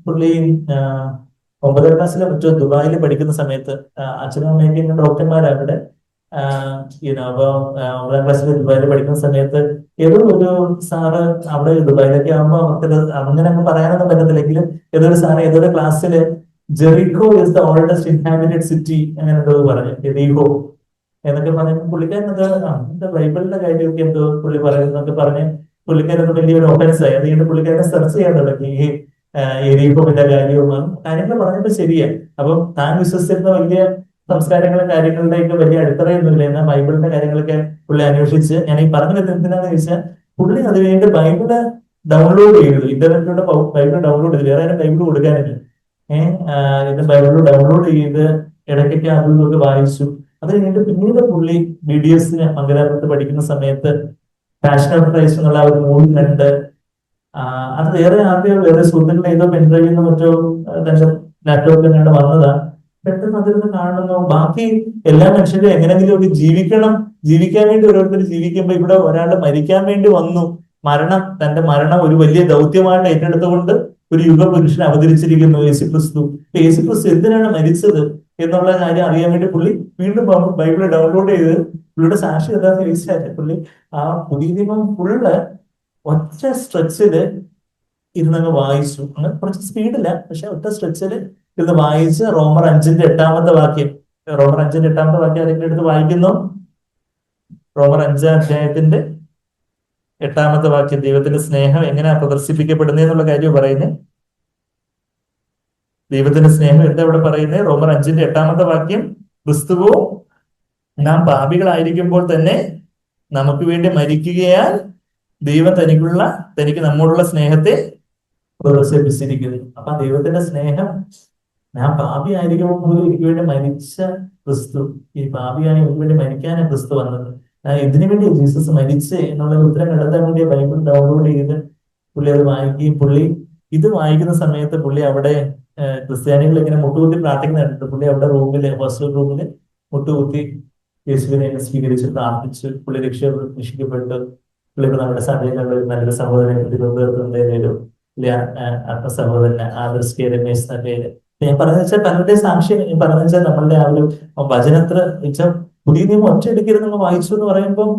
പുള്ളി 9ാം ക്ലാസ്സിലെ മറ്റോ ദുബായിൽ പഠിക്കുന്ന സമയത്ത് അച്ഛനും അമ്മയൊക്കെ ഡോക്ടർമാരാണ് അവിടെ. അപ്പൊ 9ാം ക്ലാസ്സിൽ ദുബായിൽ പഠിക്കുന്ന സമയത്ത് ഏതോ ഒരു സാറ്, അവിടെ ദുബായിലൊക്കെ ആകുമ്പോ അവർക്ക് അങ്ങനെ അങ്ങ് പറയാനൊന്നും പറ്റത്തില്ലെങ്കിലും, ഏതൊരു സാറ് ഏതൊരു ക്ലാസ്സില് Jericho is the oldest inhabited city അങ്ങനെ എന്തോ പറഞ്ഞു, ജെറിക്കോ എന്നൊക്കെ പറഞ്ഞപ്പോൾ പുള്ളിക്കാരനൊക്കെ ബൈബിളിന്റെ കാര്യമൊക്കെ എന്തോ പുള്ളി പറയുന്നൊക്കെ പറഞ്ഞ് പുള്ളിക്കാരൊക്കെ വലിയൊരു ഓഫൻസ് ആയി. അതുകൊണ്ട് പുള്ളിക്കാരനെ സെർച്ച് ചെയ്യാൻ തുടങ്ങി ഈ എരീഹോവിന്റെ കാര്യവും കാര്യങ്ങൾ പറഞ്ഞപ്പോൾ ശരിയാണ്. അപ്പം താൻ വിശ്വസിച്ചിരുന്ന വലിയ സംസ്കാരങ്ങളും കാര്യങ്ങളുടെയൊക്കെ വലിയ അടിത്തറയൊന്നുമില്ല. എന്നാൽ ബൈബിളിന്റെ കാര്യങ്ങളൊക്കെ പുള്ളി അന്വേഷിച്ച്, ഞാൻ ഈ പറഞ്ഞത് എന്തിനാന്ന് ചോദിച്ചാൽ, പുള്ളി അത് കഴിഞ്ഞിട്ട് ബൈബിള് ഡൗൺലോഡ് ചെയ്തു. ഇന്റർനെറ്റിലൂടെ ബൈബിൾ ഡൗൺലോഡ് ചെയ്തു. വേറെ ആരും ബൈബിൾ കൊടുക്കാനില്ല. ഇത് ബൈബിൾ ഡൗൺലോഡ് ചെയ്ത് ഇടയ്ക്കൊക്കെ അതും ഇതൊക്കെ വായിച്ചു. അത് കഴിഞ്ഞിട്ട് പിന്നീട് പുള്ളി BDS മംഗലാപുരത്ത് പഠിക്കുന്ന സമയത്ത് പാഷൻ ഓഫ് ക്രൈസ്റ്റ് എന്നുള്ള ഒരു മൂവി കണ്ട്, അത് വേറെ സുഹൃത്തുക്കളെ ഏതോ പെൻഡ്രൈവിൽ നിന്ന് മറ്റോ തന്റെ ലാപ്ടോപ്പിൽ കണ്ട് വന്നതാ. പെട്ടെന്ന് അതിൽ കാണുന്നു ബാക്കി എല്ലാ മനുഷ്യരും എങ്ങനെങ്കിലും ഒക്കെ ജീവിക്കാൻ വേണ്ടി ഓരോരുത്തർ ജീവിക്കുമ്പോ ഇവിടെ ഒരാൾ മരിക്കാൻ വേണ്ടി വന്നു. തന്റെ മരണം ഒരു വലിയ ദൗത്യമായിട്ട് ഏറ്റെടുത്തുകൊണ്ട് ഒരു യുഗപുരുഷൻ അവതരിച്ചിരിക്കുന്നു, യേശുക്രിസ്തു. യേശുക്രിസ്തു എന്തിനാണ് മരിച്ചത് എന്നുള്ള കാര്യം അറിയാൻ വേണ്ടി പുള്ളി വീണ്ടും ബൈബിള് ഡൗൺലോഡ് ചെയ്ത് പുള്ളിയുടെ സാക്ഷി എന്താണെന്ന് ചോദിച്ചാൽ, പുള്ളി ആ പുതിയ നിയമം ഫുള്ള് ഒറ്റ സ്ട്രെച്ചില് ഇരുന്നങ്ങ് വായിച്ചു. അങ്ങനെ കുറച്ച് സ്പീഡില്ല, പക്ഷെ ഒറ്റ സ്ട്രെച്ചില് ഇരുന്ന് വായിച്ച് റോമർ 5:8 വാക്യം അതിന്റെ അടുത്ത് വായിക്കുന്നു. റോമർ 5-ാം അധ്യായത്തിന്റെ 8 വാക്യം, ദൈവത്തിന്റെ സ്നേഹം എങ്ങനെയാ പ്രദർശിപ്പിക്കപ്പെടുന്നത് എന്നുള്ള കാര്യം പറയുന്നത്. ദൈവത്തിന്റെ സ്നേഹം എന്താ ഇവിടെ പറയുന്നത്? റോമർ 5:8 വാക്യം, ക്രിസ്തുവോ നാം പാപികളായിരിക്കുമ്പോൾ തന്നെ നമുക്ക് വേണ്ടി മരിക്കുകയാൽ ദൈവം തനിക്ക് നമ്മോടുള്ള സ്നേഹത്തെ പ്രദർശിപ്പിച്ചിരിക്കുന്നു. അപ്പൊ ദൈവത്തിന്റെ സ്നേഹം, ഞാൻ പാപിയായിരിക്കുമ്പോൾ പോലും എനിക്ക് വേണ്ടി മരിച്ച ക്രിസ്തു, ഈ പാപിയാണ് എനിക്ക് വേണ്ടി മരിക്കാനാണ് ക്രിസ്തു വന്നത്. ഇതിനു വേണ്ടി ജീസസ് മരിച്ച് എന്നുള്ള ഉത്തരം കണ്ടെത്താൻ വേണ്ടി ബൈബിൾ ഡൗൺലോഡ് ചെയ്ത് പുള്ളി അത് വായിക്കുകയും, പുള്ളി ഇത് വായിക്കുന്ന സമയത്ത് പുള്ളി അവിടെ ക്രിസ്ത്യാനികൾ ഇങ്ങനെ മുട്ടുകുത്തി പ്രാർത്ഥിക്കുന്നുണ്ട്. പുള്ളി അവിടെ ഹോസ്റ്റൽ റൂമില് മുട്ടുകുത്തി യേശുവിനെ സ്വീകരിച്ച് പ്രാർത്ഥിച്ചു. പുള്ളി രക്ഷിക്കപ്പെട്ടു. പുള്ളി നമ്മുടെ സഭയിലുള്ള നല്ലൊരു സഹോദരൻ തിരുവനന്തപുരത്തുണ്ട്, വലിയ ആത്മസഹോദരൻ ആദർശ് കെ രമേശ് എന്ന പേര്. ഞാൻ പറഞ്ഞു വെച്ചാൽ പലരുടെ സാക്ഷി പറഞ്ഞു വെച്ചാൽ നമ്മളുടെ ആ ഒരു വചനത്തിൽ വെച്ചാൽ പുതിയ നിയമം ഒറ്റയടിക്കരുത് നമ്മൾ വായിച്ചു എന്ന് പറയുമ്പോൾ,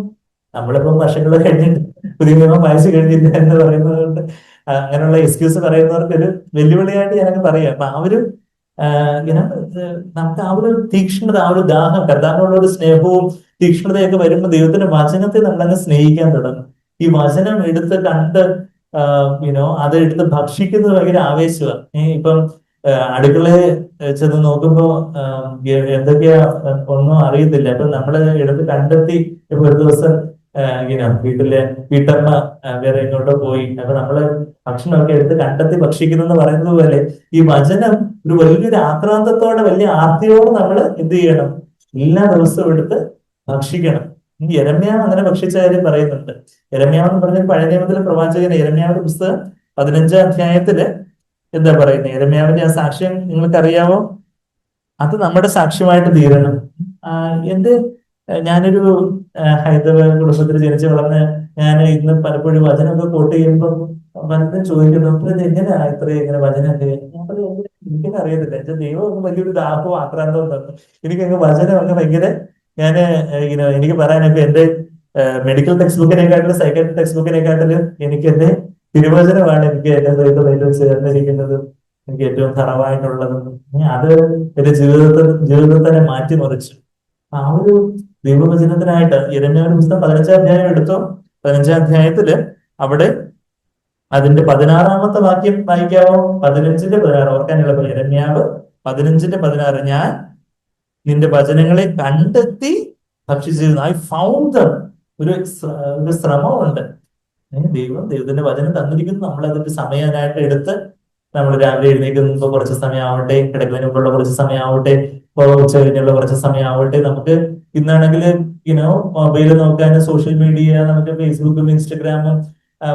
നമ്മളിപ്പം വർഷങ്ങൾ കഴിഞ്ഞിട്ട് പുതിയ നിയമം വായിച്ചു കഴിഞ്ഞില്ല എന്ന് പറയുന്നത് കൊണ്ട് അങ്ങനെയുള്ള എക്സ്ക്യൂസ് പറയുന്നവർക്ക് ഒരു വെല്ലുവിളിയായിട്ട് ഞാനങ്ങ് പറയാം. അപ്പൊ ആ ഒരു നമുക്ക് ആ ഒരു തീക്ഷ്ണത, ആ ഒരു ദാഹം, കർത്താവിനോടുള്ള ഒരു സ്നേഹവും തീക്ഷ്ണതയൊക്കെ വരുമ്പോൾ ദൈവത്തിന്റെ വചനത്തെ നമ്മളങ്ങ് സ്നേഹിക്കാൻ തുടങ്ങും. ഈ വചനം എടുത്ത് കണ്ട് അതെടുത്ത് ഭക്ഷിക്കുന്നത് ഭയങ്കര ആവേശമാണ്. ഇപ്പം അടുക്കളയെ ചെന്ന് നോക്കുമ്പോ എന്തൊക്കെയാ ഒന്നും അറിയത്തില്ല. അപ്പൊ നമ്മള് എടുത്ത് കണ്ടെത്തി ഇപ്പൊ ഒരു ദിവസം ഇങ്ങനെ വീട്ടിലെ വീട്ടമ്മ വേറെ എങ്ങോട്ടോ പോയി, അപ്പൊ നമ്മള് ഭക്ഷണമൊക്കെ എടുത്ത് കണ്ടെത്തി ഭക്ഷിക്കുന്നു എന്ന് പറയുന്നത് പോലെ ഈ വചനം ഒരു വലിയൊരു ആക്രാന്തത്തോടെ വലിയ ആർത്തിയോടെ നമ്മൾ എന്ത് ചെയ്യണം, എല്ലാ ദിവസവും എടുത്ത് ഭക്ഷിക്കണം. യെരമ്യാവ് അങ്ങനെ ഭക്ഷിച്ച കാര്യം പറയുന്നുണ്ട്. യെരമ്യാവ് എന്ന് പറഞ്ഞ പഴയ നിയമത്തിലെ പ്രവാചകൻ. യെരമ്യാവിന്റെ പുസ്തകം 15-ാം അധ്യായത്തില് എന്താ പറയുന്നത്? യെരമ്യാവിന്റെ ആ സാക്ഷ്യം നിങ്ങൾക്കറിയാവോ? അത് നമ്മുടെ സാക്ഷ്യമായിട്ട് തീരണം. എന്റെ ഞാനൊരു ഹൈന്ദവ കുടുംബത്തിൽ ജനിച്ചു വളർന്ന് ഞാൻ ഇന്ന് പലപ്പോഴും വചനമൊക്കെ കോട്ട് ചെയ്യുമ്പോൾ പലരും ചോദിക്കുന്നു, ഇത് എങ്ങനെയാ ഇത്രയും ഇങ്ങനെ വചനം? ഞാൻ പറഞ്ഞു, എനിക്കത് അറിയത്തില്ല. എന്റെ ദൈവം ഒന്ന് വലിയൊരു ദാഹവും ആക്രാന്തവും തന്നു. എനിക്കങ്ങ് വചനം അങ്ങ് ഭയങ്കര, ഞാന് ഇങ്ങനെ എനിക്ക് പറയാനൊക്കെ എന്റെ മെഡിക്കൽ ടെക്സ്റ്റ് ബുക്കിനെക്കാട്ടിലും സൈക്കാട്രിക് ടെക്സ്റ്റ് ബുക്കിനെക്കാട്ടിലും എനിക്ക് എന്റെ തിരുവചനമാണ് എനിക്ക് എന്റെ ദൈവത്തിൽ ഏറ്റവും ചേർന്നിരിക്കുന്നതും എനിക്ക് ഏറ്റവും തറവായിട്ടുള്ളതും. അത് എന്റെ ജീവിതത്തെ മാറ്റിമറിച്ചു. ആ ഒരു ദൈവവചനത്തിനായിട്ട് യിരെമ്യാവിന്റെ പുസ്തകം 15-ാം അധ്യായം എടുത്തോ. 15-ാം അധ്യായത്തില് അവിടെ അതിന്റെ 16-ാമത്തെ വാക്യം വായിക്കാവോ? 15-ന്റെ 16 ഓർക്കാനുള്ള. യിരെമ്യാവ് 15-ന്റെ 16, ഞാൻ നിന്റെ വചനങ്ങളെ കണ്ടെത്തി ഭക്ഷിച്ചിരുന്നു. I found dum. ഒരു ശ്രമമുണ്ട്. ദൈവത്തിന്റെ വചനം തന്നിരിക്കുന്നു. നമ്മൾ അതിന്റെ സമയമായിട്ട് എടുത്ത് നമ്മൾ രാവിലെ എഴുന്നേൽക്കുന്ന മുമ്പ് കുറച്ച് സമയമാവട്ടെ, കിടക്കുന്നതിന് മുമ്പുള്ള കുറച്ച് സമയമാവട്ടെ, ഉച്ച കഴിഞ്ഞുള്ള കുറച്ച് സമയമാവട്ടെ, നമുക്ക് ഇന്നാണെങ്കിൽ മൊബൈൽ നോക്കാനും സോഷ്യൽ മീഡിയ, നമുക്ക് ഫേസ്ബുക്കും ഇൻസ്റ്റഗ്രാമും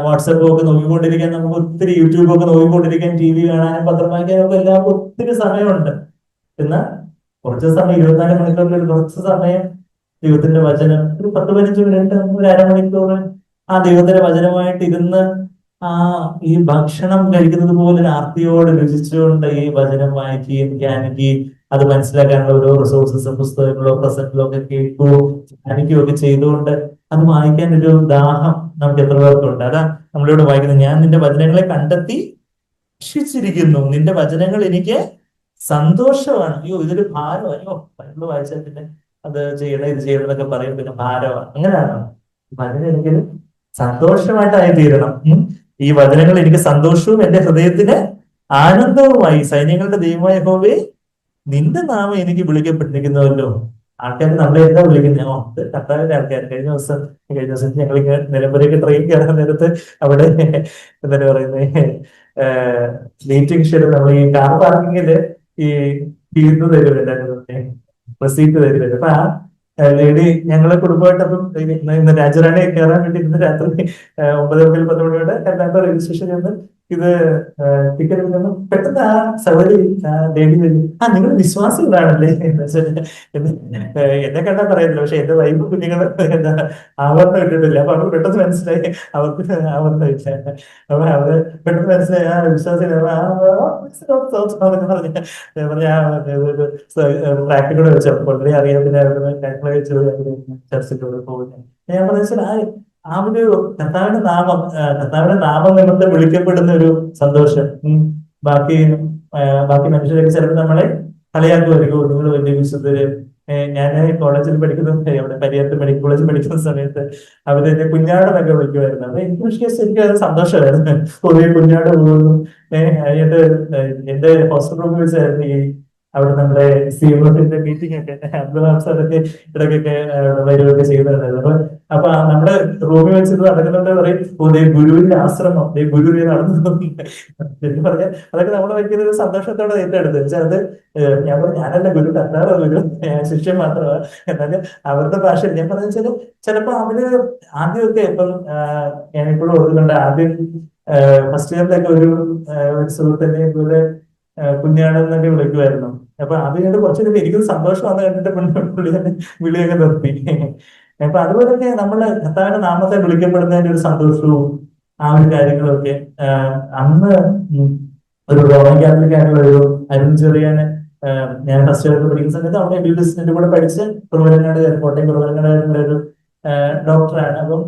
വാട്സപ്പും ഒക്കെ നോക്കിക്കൊണ്ടിരിക്കാൻ, നമുക്ക് ഒത്തിരി യൂട്യൂബൊക്കെ നോക്കിക്കൊണ്ടിരിക്കാൻ, ടി വി കാണാനും പത്രം വായിക്കാനും ഒക്കെ എല്ലാവർക്കും ഒത്തിരി സമയമുണ്ട്. എന്നാൽ കുറച്ച് സമയം, 24 മണിക്കൂറിൽ കുറച്ച് സമയം ദൈവത്തിന്റെ വചനം, ഒരു 10-15 മിനിറ്റ്, ഒരു അരമണിക്കൂർ ആ ദൈവത്തിന്റെ വചനമായിട്ട് ഇരുന്ന് ഈ ഭക്ഷണം കഴിക്കുന്നത് പോലെ ഒരു ആർത്തിയോട് രുചിച്ചുകൊണ്ട് ഈ വചനം വായിക്കുകയും ധ്യാനിക്കുകയും അത് മനസ്സിലാക്കാനുള്ള ഓരോ റിസോഴ്സസും പുസ്തകങ്ങളോ പ്രസംഗങ്ങളോ ഒക്കെ കേൾക്കുകയോ ധ്യാനിക്കുകയോ ഒക്കെ ചെയ്തുകൊണ്ട് അത് വായിക്കാൻ ഒരു ദാഹം നമുക്ക് എത്ര പേർക്കുണ്ട്? അതാ നമ്മളിവിടെ വായിക്കുന്നത്, ഞാൻ നിന്റെ വചനങ്ങളെ കണ്ടെത്തി ഭക്ഷിച്ചിരിക്കുന്നു, നിന്റെ വചനങ്ങൾ എനിക്ക് സന്തോഷമാണ്. അയ്യോ ഇതൊരു ഭാരം, അയ്യോ ബൈബിള് വായിച്ചാൽ പിന്നെ അത് ചെയ്യണം ഇത് ചെയ്യണം എന്നൊക്കെ പറയും, പിന്നെ ഭാരമാണ്. അങ്ങനെയാണോ? വചനം എനിക്കൊരു സന്തോഷമായിട്ടായി തീരണം. ഈ വചനങ്ങൾ എനിക്ക് സന്തോഷവും എന്റെ ഹൃദയത്തിന് ആനന്ദവുമായി. സൈന്യങ്ങളുടെ ദൈവമായ യഹോവേ, നിന്റെ നാമം എനിക്ക് വിളിക്കപ്പെട്ടിരിക്കുന്നുവല്ലോ. ആൾക്കാർ നമ്മളെ എന്താ വിളിക്കുന്നത്? കർത്താവിന്റെ ആൾക്കാർ. കഴിഞ്ഞ ദിവസം ഞങ്ങൾ നിലമ്പൂരേക്ക് ട്രെയിൻ കയറാൻ നേരത്ത് അവിടെ എന്താണ് പറയുന്നത്, മീറ്റിംഗ് ഷെഡ്, നമ്മൾ ഈ കാർ പാർക്കിങ്ങില് ഈ ഫീൽഡ് തരുമല്ലോ, റെസീപ്റ്റ് തരുമല്ലോ. അപ്പൊ ലേഡി ഞങ്ങളെ കുടുംബമായിട്ടപ്പം ഇന്ന് രാജറാണി കയറാൻ വേണ്ടി ഇന്ന് രാത്രി 9 മുതൽ 10 മണിയോടെ കർണാടക രജിസ്ട്രേഷൻ ചെന്ന് ഇത് ടിക്കറ്റ് എടുക്കുന്നു. പെട്ടെന്ന് ആ സൗകര്യം ലേഡി വരും, നിങ്ങൾ വിശ്വാസികളാണല്ലേ എന്നെ കണ്ടാൽ പറയുന്നില്ല, പക്ഷെ എന്റെ വൈഫ് കുഞ്ഞുങ്ങൾ എന്താ ആവരണം ഇട്ടിട്ടില്ല. അപ്പൊ അവർക്ക് പെട്ടെന്ന് മനസ്സിലായി അവർക്ക് ആവരണം ഇല്ല. അപ്പൊ അവര് പെട്ടെന്ന് മനസ്സിലായി ആ വിശ്വാസികൾ പ്രാക്ടിക്കൂടെ വെച്ചു വളരെ അറിയാത്തില്ലായിരുന്നു. ചർച്ചിലൂടെ പോകുന്നത് ഞാൻ പറഞ്ഞാൽ ആ ഒരു കർത്താവിന്റെ നാമം നിമിത്തം വിളിക്കപ്പെടുന്ന ഒരു സന്തോഷം. ബാക്കി മനുഷ്യരൊക്കെ ചിലപ്പോൾ നമ്മളെ കളിയാക്കുമായിരിക്കും, നിങ്ങൾ വലിയ വിശുദ്ധര്. ഞാൻ കോളേജിൽ പഠിക്കുന്ന അവിടെ പരിയാരത്ത് മെഡിക്കൽ കോളേജിൽ പഠിക്കുന്ന സമയത്ത് അവരെന്നെ കുഞ്ഞാടെന്നൊക്കെ വിളിക്കുമായിരുന്നു. അപ്പൊ എനിക്ക് അത് സന്തോഷമായിരുന്നു. പൊതുവെ കുഞ്ഞാട് പോകുന്നു. എന്റെ ഹോസ്റ്റൽ റൂമിൽ വെച്ചായിരുന്നു ഈ അവിടെ നമ്മുടെ സിഎംഒന്റെ മീറ്റിംഗ് ഒക്കെ അബ്ദുൽ സാറൊക്കെ ഇടയ്ക്കൊക്കെ വരുകയൊക്കെ ചെയ്യുന്നുണ്ടായിരുന്നു. അപ്പൊ നമ്മുടെ റൂമിൽ വെച്ചിട്ട് നടക്കുന്നുണ്ട് പറയും, ഗുരുവിന്റെ ആശ്രമം, ഗുരു നടന്നു എന്ന് പറഞ്ഞാൽ അതൊക്കെ നമ്മൾ ഭയങ്കര ഒരു സന്തോഷത്തോടെ ഏറ്റെടുത്ത് വെച്ചാൽ അത് ഞാനല്ല ഗുരു, കർത്താവ് ഗുരു, ശിഷ്യൻ മാത്രമാണ്. എന്നാലും അവരുടെ ഭാഷയിൽ ഞാൻ പറഞ്ഞു വെച്ചാൽ ചിലപ്പോ അവര് ആദ്യമൊക്കെ ഇപ്പം ഞാനിപ്പോഴും ഓർക്കുന്നുണ്ട്, ആദ്യം ഫസ്റ്റ് ഇയറിലൊക്കെ ഒരു സുഹൃത്തിനെ ഇതുപോലെ കുഞ്ഞാണെന്നൊക്കെ വിളിക്കുമായിരുന്നു. അപ്പൊ അത് കണ്ട് കുറച്ചുകൂടി എനിക്കൊരു സന്തോഷമാണ് കണ്ടിട്ട് പുള്ളി തന്നെ വിളിയൊക്കെ നിർത്തി. അപ്പൊ അതുപോലൊക്കെ നമ്മള് കർത്താവിന്റെ നാമത്തെ വിളിക്കപ്പെടുന്നതിന്റെ ഒരു സന്തോഷവും ആ ഒരു കാര്യങ്ങളൊക്കെ അന്ന് ഒരു റോമൻ കാത്തലിക് ആയിട്ടുള്ള ഒരു അരുൺ ചെറിയാന് ഞാൻ ഫസ്റ്റ് ഇയർ പഠിക്കുന്ന സമയത്ത് അവിടെ എന്റെ കൂടെ പഠിച്ച് കുറവലങ്ങാട്, കോട്ടയം കുറവലങ്ങാട് ഒരു ഡോക്ടറാണ്. അപ്പം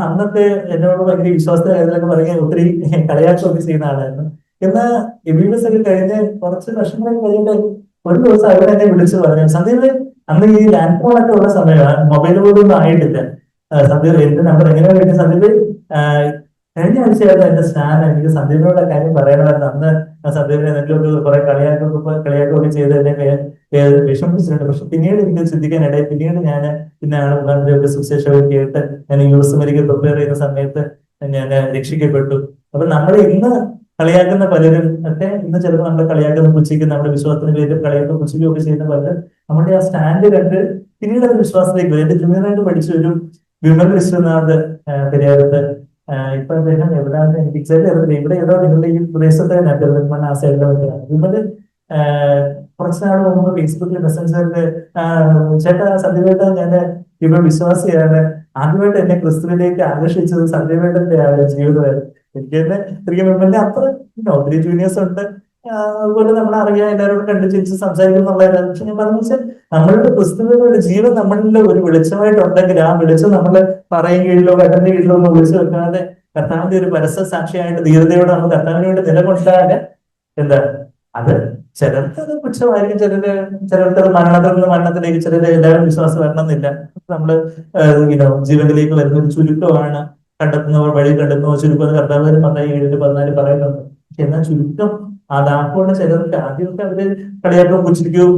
അന്നത്തെ എന്നോട് ഭയങ്കര വിശ്വാസത്തിലൊക്കെ പറഞ്ഞ് ഒത്തിരി കളിയാക്കുകയൊക്കെ ചെയ്യുന്ന ആളായിരുന്നു. എന്നാൽ എംബിബിഎസ് ഒക്കെ കഴിഞ്ഞ് കുറച്ച് വർഷങ്ങൾ കഴിഞ്ഞിട്ട് ഒരു ദിവസം അവർ എന്നെ വിളിച്ചു പറഞ്ഞു, സന്ധ്യയിൽ അന്ന് ഈ ലാൻഡ് ഫോണൊക്കെ ഉള്ള സമയമാണ്, മൊബൈൽ പോലും ഒന്നും ആയിട്ടില്ല. സന്ധ്യ എന്റെ നമ്പർ എങ്ങനെയാ കിട്ടിയ? സന്ധ്യയിൽ കഴിഞ്ഞ ആഴ്ചയായിരുന്നു എന്റെ സ്നാനം. എനിക്ക് സന്ധ്യയോടെ കാര്യം പറയണമായിരുന്നു. അന്ന് ആ സന്ധ്യയുടെ എന്തെങ്കിലും കുറെ കളിയാക്കൊക്കെ ചെയ്ത് എന്നെ വിഷമിച്ചിട്ടുണ്ട്. പക്ഷെ പിന്നീട് എനിക്ക് ചിന്തിക്കാനിടയിൽ പിന്നെ ആൾ മുഖാന്തരമൊക്കെ സുശേഷമൊക്കെ കേട്ട് ഞാൻ യൂസ് മെഡിക്കൽ പ്രിപ്പയർ ചെയ്യുന്ന സമയത്ത് ഞാൻ രക്ഷിക്കപ്പെട്ടു. അപ്പൊ നമ്മൾ ഇന്ന് കളിയാക്കുന്ന പലരും ഒക്കെ ഇന്ന് ചിലപ്പോൾ നമ്മളെ കളിയാക്കുന്ന പുച്ഛിക്കും, നമ്മുടെ വിശ്വാസത്തിന് പേരിൽ കളിയാക്കുന്ന പുച്ഛിക്കുകയൊക്കെ ചെയ്യുന്ന പലരും നമ്മുടെ ആ സ്റ്റാൻഡ് കണ്ട് പിന്നീട് അത് വിശ്വാസത്തിലേക്ക് വരും. എന്റെ ജൂനിയറായിട്ട് പഠിച്ച ഒരു വിമൽ വിശ്വനാഥ് പെരിയാരത്ത്, ഇപ്പൊ അദ്ദേഹം എവിടെയാണ് എനിക്ക് ചെറിയ ഇവിടെ ഏതോ നിങ്ങളുടെ ഈ പ്രദേശത്തെ പെരുന്തൽമണ്ണ ആ സൈഡിലൊക്കെ വിമല് കുറച്ച് നാൾ മുമ്പ് ഫേസ്ബുക്കിൽ മെസ്സഞ്ചറിൽ ചേട്ടാ സന്ധ്യവേട്ട ഞാൻ ഇവിടെ വിശ്വാസിയാണ്, ആദ്യമായിട്ട് എന്നെ ക്രിസ്തുവിലേക്ക് ആകർഷിച്ചത് സന്ധ്യവേട്ടന്റെ ജീവിതമായിരുന്നു. എനിക്ക് തന്നെ ശരിക്കും വിമലിന്റെ അത്ര ഒത്തിരി ജൂനിയേഴ്സ് ഉണ്ട്, അതുപോലെ നമ്മൾ അറിയാം, എല്ലാവരോടും കണ്ടു ചിരിച്ച് സംസാരിക്കുന്നുള്ളതാണ്. പക്ഷെ ഞാൻ പറഞ്ഞു വെച്ചാൽ നമ്മളുടെ ക്രിസ്തുവിന്റെ ജീവൻ നമ്മളിൽ ഒരു വെളിച്ചമായിട്ടുണ്ടെങ്കിൽ ആ വെളിച്ചം നമ്മൾ പറയും കീഴിലോ കട്ടന്റെ കീഴിലോ ഒന്നും വിളിച്ചു വെക്കാതെ കർത്താവിന്റെ ഒരു പരസ്യ സാക്ഷിയായിട്ട് ധീരതയോടെ നമ്മൾ കർത്താവിന് വേണ്ടി നിലകൊണ്ടാൽ എന്താ അത് ചിലർക്കത് പുച്ഛമായിരിക്കും, ചിലർക്ക് അത് മരണത്തിൽ നിന്ന് മരണത്തിലേക്ക്, ചിലര് എല്ലാവരും വിശ്വാസം വരണമെന്നില്ല. നമ്മള് ജീവനിലേക്ക് വരുന്ന ഒരു ചുരുക്കമാണ്. കണ്ടെത്തുന്നവർ വഴി കണ്ടെത്തുന്നവർ ചുരുക്കം എന്ന് കർത്താവ് 17:14 പറയുന്നുണ്ട്. എന്നാൽ ചുരുക്കം അതാക്കോടെ ചിലർക്ക് ആദ്യമൊക്കെ അവര് കളിയാക്കും, പുച്ഛിക്കും,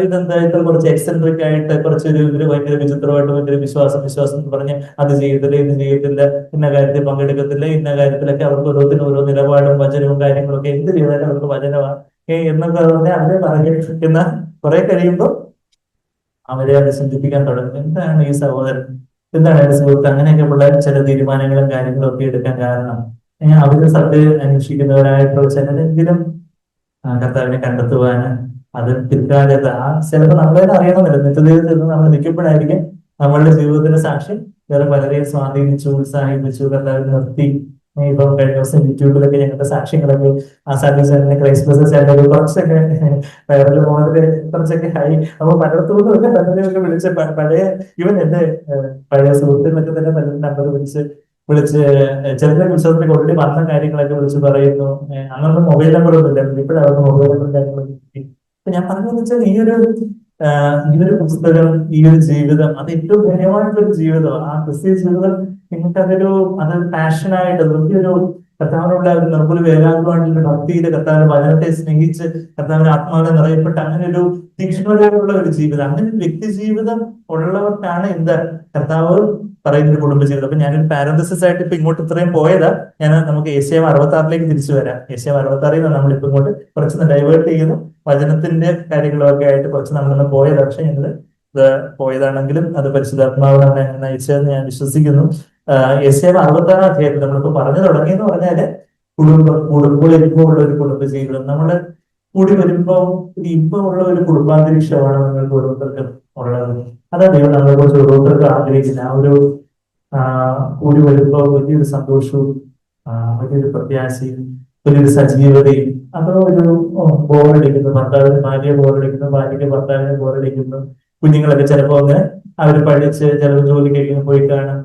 ഇതെന്തായിട്ട് കുറച്ച് എക്സെൻട്രിക് ആയിട്ട് കുറച്ചൊരു ഭയങ്കര വിചിത്രമായിട്ട് ഭയങ്കര വിശ്വാസം എന്ന് പറഞ്ഞ് അത് ചെയ്യത്തില്ല, ഇത് ചെയ്യത്തില്ല, ഇന്ന കാര്യത്തിൽ പങ്കെടുക്കത്തില്ല, ഇന്ന കാര്യത്തിലൊക്കെ അവർക്ക് ഓരോന്നിനും ഓരോ നിലപാടും വചനവും കാര്യങ്ങളൊക്കെ എന്ത് ചെയ്താലും അവർക്ക് വചനമാണ് എന്നൊക്കെ പറഞ്ഞാൽ അവരെ പറഞ്ഞു. എന്നാൽ കുറെ കഴിയുമ്പോൾ അവരെ അത് ചിന്തിപ്പിക്കാൻ തുടങ്ങും. എന്താണ് ഈ സഹോദരൻ, എന്താണ് എന്റെ സുഹൃത്ത്, അങ്ങനെയൊക്കെ പിള്ളേർ ചില തീരുമാനങ്ങളും കാര്യങ്ങളും ഒക്കെ എടുക്കാൻ കാരണം അവര് സത്യ അന്വേഷിക്കുന്നവരായിട്ടുള്ള ചിലരെങ്കിലും കർത്താവിനെ കണ്ടെത്തുവാന് അത് പിൽക്കാലത്ത് ചിലപ്പോൾ നമ്മളെ അറിയണമെന്നില്ല, നിത്യദൈവത്തിൽ നിന്ന് നമ്മൾ നിൽക്കുമ്പോഴായിരിക്കും നമ്മളുടെ ജീവിതത്തിന്റെ സാക്ഷ്യം വേറെ പലരെയും സ്വാധീനിച്ചു, ഉത്സാഹിപ്പിച്ചു, കർത്താവിനെ നിർത്തി. ഇപ്പം കഴിഞ്ഞ ദിവസം യൂട്യൂബിലൊക്കെ ഞങ്ങളുടെ സാക്ഷ്യങ്ങളൊക്കെ ആ സർവീസ് ക്രൈസ്റ്റ് ചാനൽ കുറച്ചൊക്കെ വൈറൽ പോകുന്നത് കുറച്ചൊക്കെ ആയി. അപ്പൊ പലയിടത്തുനിന്നൊക്കെ പലരെയൊക്കെ വിളിച്ച് പഴയ ഇവൻ എന്റെ പഴയ സുഹൃത്തുക്കളൊക്കെ തന്നെ പലരും നമ്പർ വിളിച്ച് ചിലരെ വിശ്വാസത്തിലേക്ക് ഓൾറെഡി പറഞ്ഞ കാര്യങ്ങളൊക്കെ വിളിച്ച് പറയുന്നു. അന്നൊന്നും മൊബൈൽ നമ്പർ ഒന്നും ഇല്ലായിരുന്നു, ഇപ്പോഴാണ് മൊബൈൽ നമ്പറും കാര്യങ്ങളൊക്കെ കിട്ടി. അപ്പൊ ഞാൻ പറഞ്ഞതെന്ന് വെച്ചാൽ ഈ ഒരു പുസ്തകം, ഈ ഒരു ജീവിതം അത് ഏറ്റവും ധന്യമായിട്ടൊരു ജീവിതമാണ്. ആ ക്രിസ്തീയ ജീവിതം നിങ്ങൾക്ക് അതൊരു പാഷനായിട്ട് വലിയൊരു കർത്താവിനുള്ള ഒരു നിർമ്മല വേദാന്തമായിട്ടുള്ള ഭക്തിയില് കർത്താവിന്റെ വചനത്തെ സ്നേഹിച്ച് കർത്താവിന്റെ ആത്മാവിനെ നിറയപ്പെട്ട് അങ്ങനെ ഒരു തീക്ഷ്ണതയുള്ള ഒരു ജീവിതം, അങ്ങനെ ഒരു വ്യക്തി ജീവിതം ഉള്ളവർക്കാണ് എന്താ കർത്താവ് പറയുന്ന ഒരു കുടുംബജീവിതം. അപ്പൊ ഞാനൊരു പാരന്തസിസ് ആയിട്ട് ഇപ്പൊ ഇങ്ങോട്ട് ഇത്രയും പോയതാ. നമുക്ക് ഏഷ്യാവ് 66 തിരിച്ചു വരാം. ഏഷ്യാവ് 66 നമ്മളിപ്പോ ഇങ്ങോട്ട് കുറച്ചൊന്ന് ഡൈവേർട്ട് ചെയ്യുന്നു, വചനത്തിന്റെ കാര്യങ്ങളൊക്കെ ആയിട്ട് കുറച്ച് നമ്മളൊന്ന് പോയത്. പക്ഷെ ഞങ്ങള് പോയതാണെങ്കിലും അത് പരിശുദ്ധാത്മാവിനാണ് എന്നെ നയിച്ചതെന്ന് ഞാൻ വിശ്വസിക്കുന്നു. യെശയ്യാവ് 66 നമ്മളിപ്പോ പറഞ്ഞു തുടങ്ങിയെന്ന് പറഞ്ഞാല് കുടുംബങ്ങളിരിക്കുമ്പോൾ ഒരു കുടുംബ ജീവിതം നമ്മള് കൂടി വരുമ്പോ ഇമ്പമുള്ള ഒരു കുടുംബാന്തരീക്ഷമാണ് നിങ്ങൾക്ക് ഓരോരുത്തർക്കും ഉള്ളത്. അതാ ദൈവം നമ്മളെ കുറിച്ച് ഓരോരുത്തർക്കും ആഗ്രഹിക്കുന്ന ആ ഒരു കൂടി വരുമ്പോ വലിയൊരു സന്തോഷവും വലിയൊരു പ്രത്യാശയും വലിയൊരു സജീവതയും. അതോ ഒരു ബോറടിക്കുന്നു, ഭർത്താവിന് ഭാര്യയെ ബോറടിക്കുന്നു, ഭാര്യയ്ക്ക് ഭർത്താവിനെ ബോറടിക്കുന്നു, കുഞ്ഞുങ്ങളൊക്കെ ചിലപ്പോ അവര് പഠിച്ച് ചിലപ്പോൾ ജോലിക്കൊക്കെ പോയി കാണും.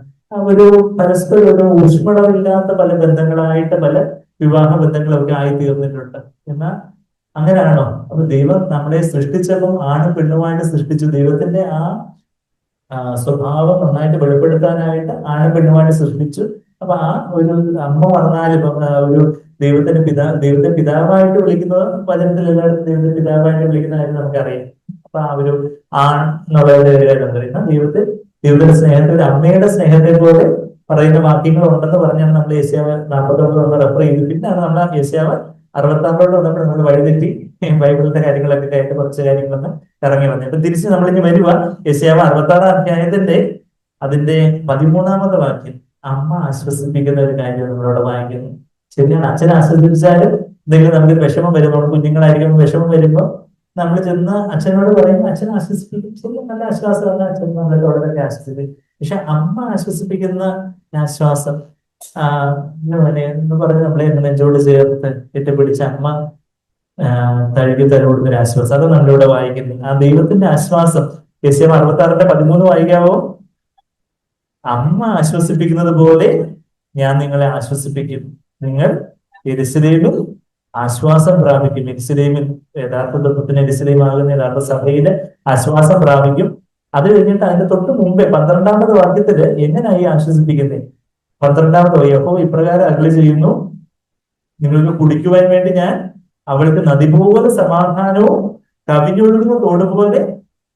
ഒരു പരസ്പരം ഒരു ഊഷ്മളമില്ലാത്ത പല ബന്ധങ്ങളായിട്ട് പല വിവാഹ ബന്ധങ്ങളൊക്കെ ആയി തീർന്നിട്ടുണ്ട്. എന്നാൽ അങ്ങനെയാണോ? അപ്പൊ ദൈവം നമ്മളെ സൃഷ്ടിച്ചപ്പോൾ ആണും പെണ്ണുമായിട്ട് സൃഷ്ടിച്ചു. ദൈവത്തിന്റെ ആ സ്വഭാവം നന്നായിട്ട് വെളിപ്പെടുത്താനായിട്ട് ആണും പെണ്ണുമായിട്ട് സൃഷ്ടിച്ചു. അപ്പൊ ആ ഒരു അമ്മ പറഞ്ഞാലും ഒരു ദൈവത്തെ പിതാവായിട്ട് വിളിക്കുന്നത് വചനത്തിൽ എല്ലായിടത്തും ദൈവത്തെ പിതാവായിട്ട് വിളിക്കുന്ന കാര്യം നമുക്കറിയാം. അപ്പൊ ആ ഒരു ആൺ എന്നുള്ളതിന്റെ കാര്യമാണ് ദൈവത്തിന്റെ സ്നേഹത്തെ ഒരു അമ്മയുടെ സ്നേഹത്തെ പോലെ പറയുന്ന വാക്യങ്ങൾ ഉണ്ടെന്ന് പറഞ്ഞാണ് നമ്മൾ യെശയ്യാവ് 49 റെഫർ ചെയ്തു. പിന്നാണ് നമ്മൾ യെശയ്യാവ് 66 വന്നപ്പോൾ നമ്മൾ വഴിതെറ്റി ബൈബിളിന്റെ കാര്യങ്ങളൊക്കെ ആയിട്ട് കുറച്ച് കാര്യങ്ങളൊന്ന് ഇറങ്ങി വന്നു. അപ്പൊ തിരിച്ച് നമ്മളിനി വരുക യെശയ്യാവ് 66 അതിന്റെ 13 വാക്യം. അമ്മ ആശ്വസിപ്പിക്കുന്ന ഒരു കാര്യം നമ്മളോട് വായിക്കുന്നു. ശരിയാണ്, അച്ഛനെ ആശ്വസിപ്പിച്ചാലും എന്തെങ്കിലും നമുക്ക് വിഷമം വരുമ്പോൾ, കുഞ്ഞുങ്ങളായിരിക്കുമ്പോൾ വിഷമം വരുമ്പോൾ നമ്മൾ ചെന്ന് അച്ഛനോട് പറയുമ്പോൾ അച്ഛൻ ആശ്വസിപ്പിക്കും. ശരി, നല്ല ആശ്വാസമാണ്, അച്ഛൻ നമ്മളെ ഉടനെ ആശ്വസിപ്പിക്കും. പക്ഷെ അമ്മ ആശ്വസിപ്പിക്കുന്ന ആശ്വാസം എന്ന് പറഞ്ഞ് നമ്മളെ നെഞ്ചോട് ചേർത്ത് കെട്ടിപ്പിടിച്ച അമ്മ തഴുകി തലോടുന്ന ഒരു ആശ്വാസം, അത് നമ്മളിവിടെ വായിക്കുന്നു. ആ ദൈവത്തിന്റെ ആശ്വാസം യെശയ്യാവ് 66:13 വായിക്കാവോ? അമ്മ ആശ്വസിപ്പിക്കുന്നത് പോലെ ഞാൻ നിങ്ങളെ ആശ്വസിപ്പിക്കും, നിങ്ങൾ യെരൂശലേമിൽ ആശ്വാസം പ്രാപിക്കും. യെരൂശലേമിൽ യഥാർത്ഥ തത്വത്തിന് യെരൂശലേമാകുന്ന യഥാർത്ഥ സഭയില് ആശ്വാസം പ്രാപിക്കും. അത് കഴിഞ്ഞിട്ട് അതിന്റെ തൊട്ട് മുമ്പേ 12 വാക്യത്തില് എങ്ങനെയായി ആശ്വസിപ്പിക്കുന്നത്? 12-ാമത് യഹോവ ഇപ്രകാരം അരുളി ചെയ്യുന്നു, നിങ്ങൾക്ക് കുടിക്കുവാൻ വേണ്ടി ഞാൻ അവൾക്ക് നദി പോലെ സമാധാനവും കവിഞ്ഞൊഴുകുന്ന തോട് പോലെ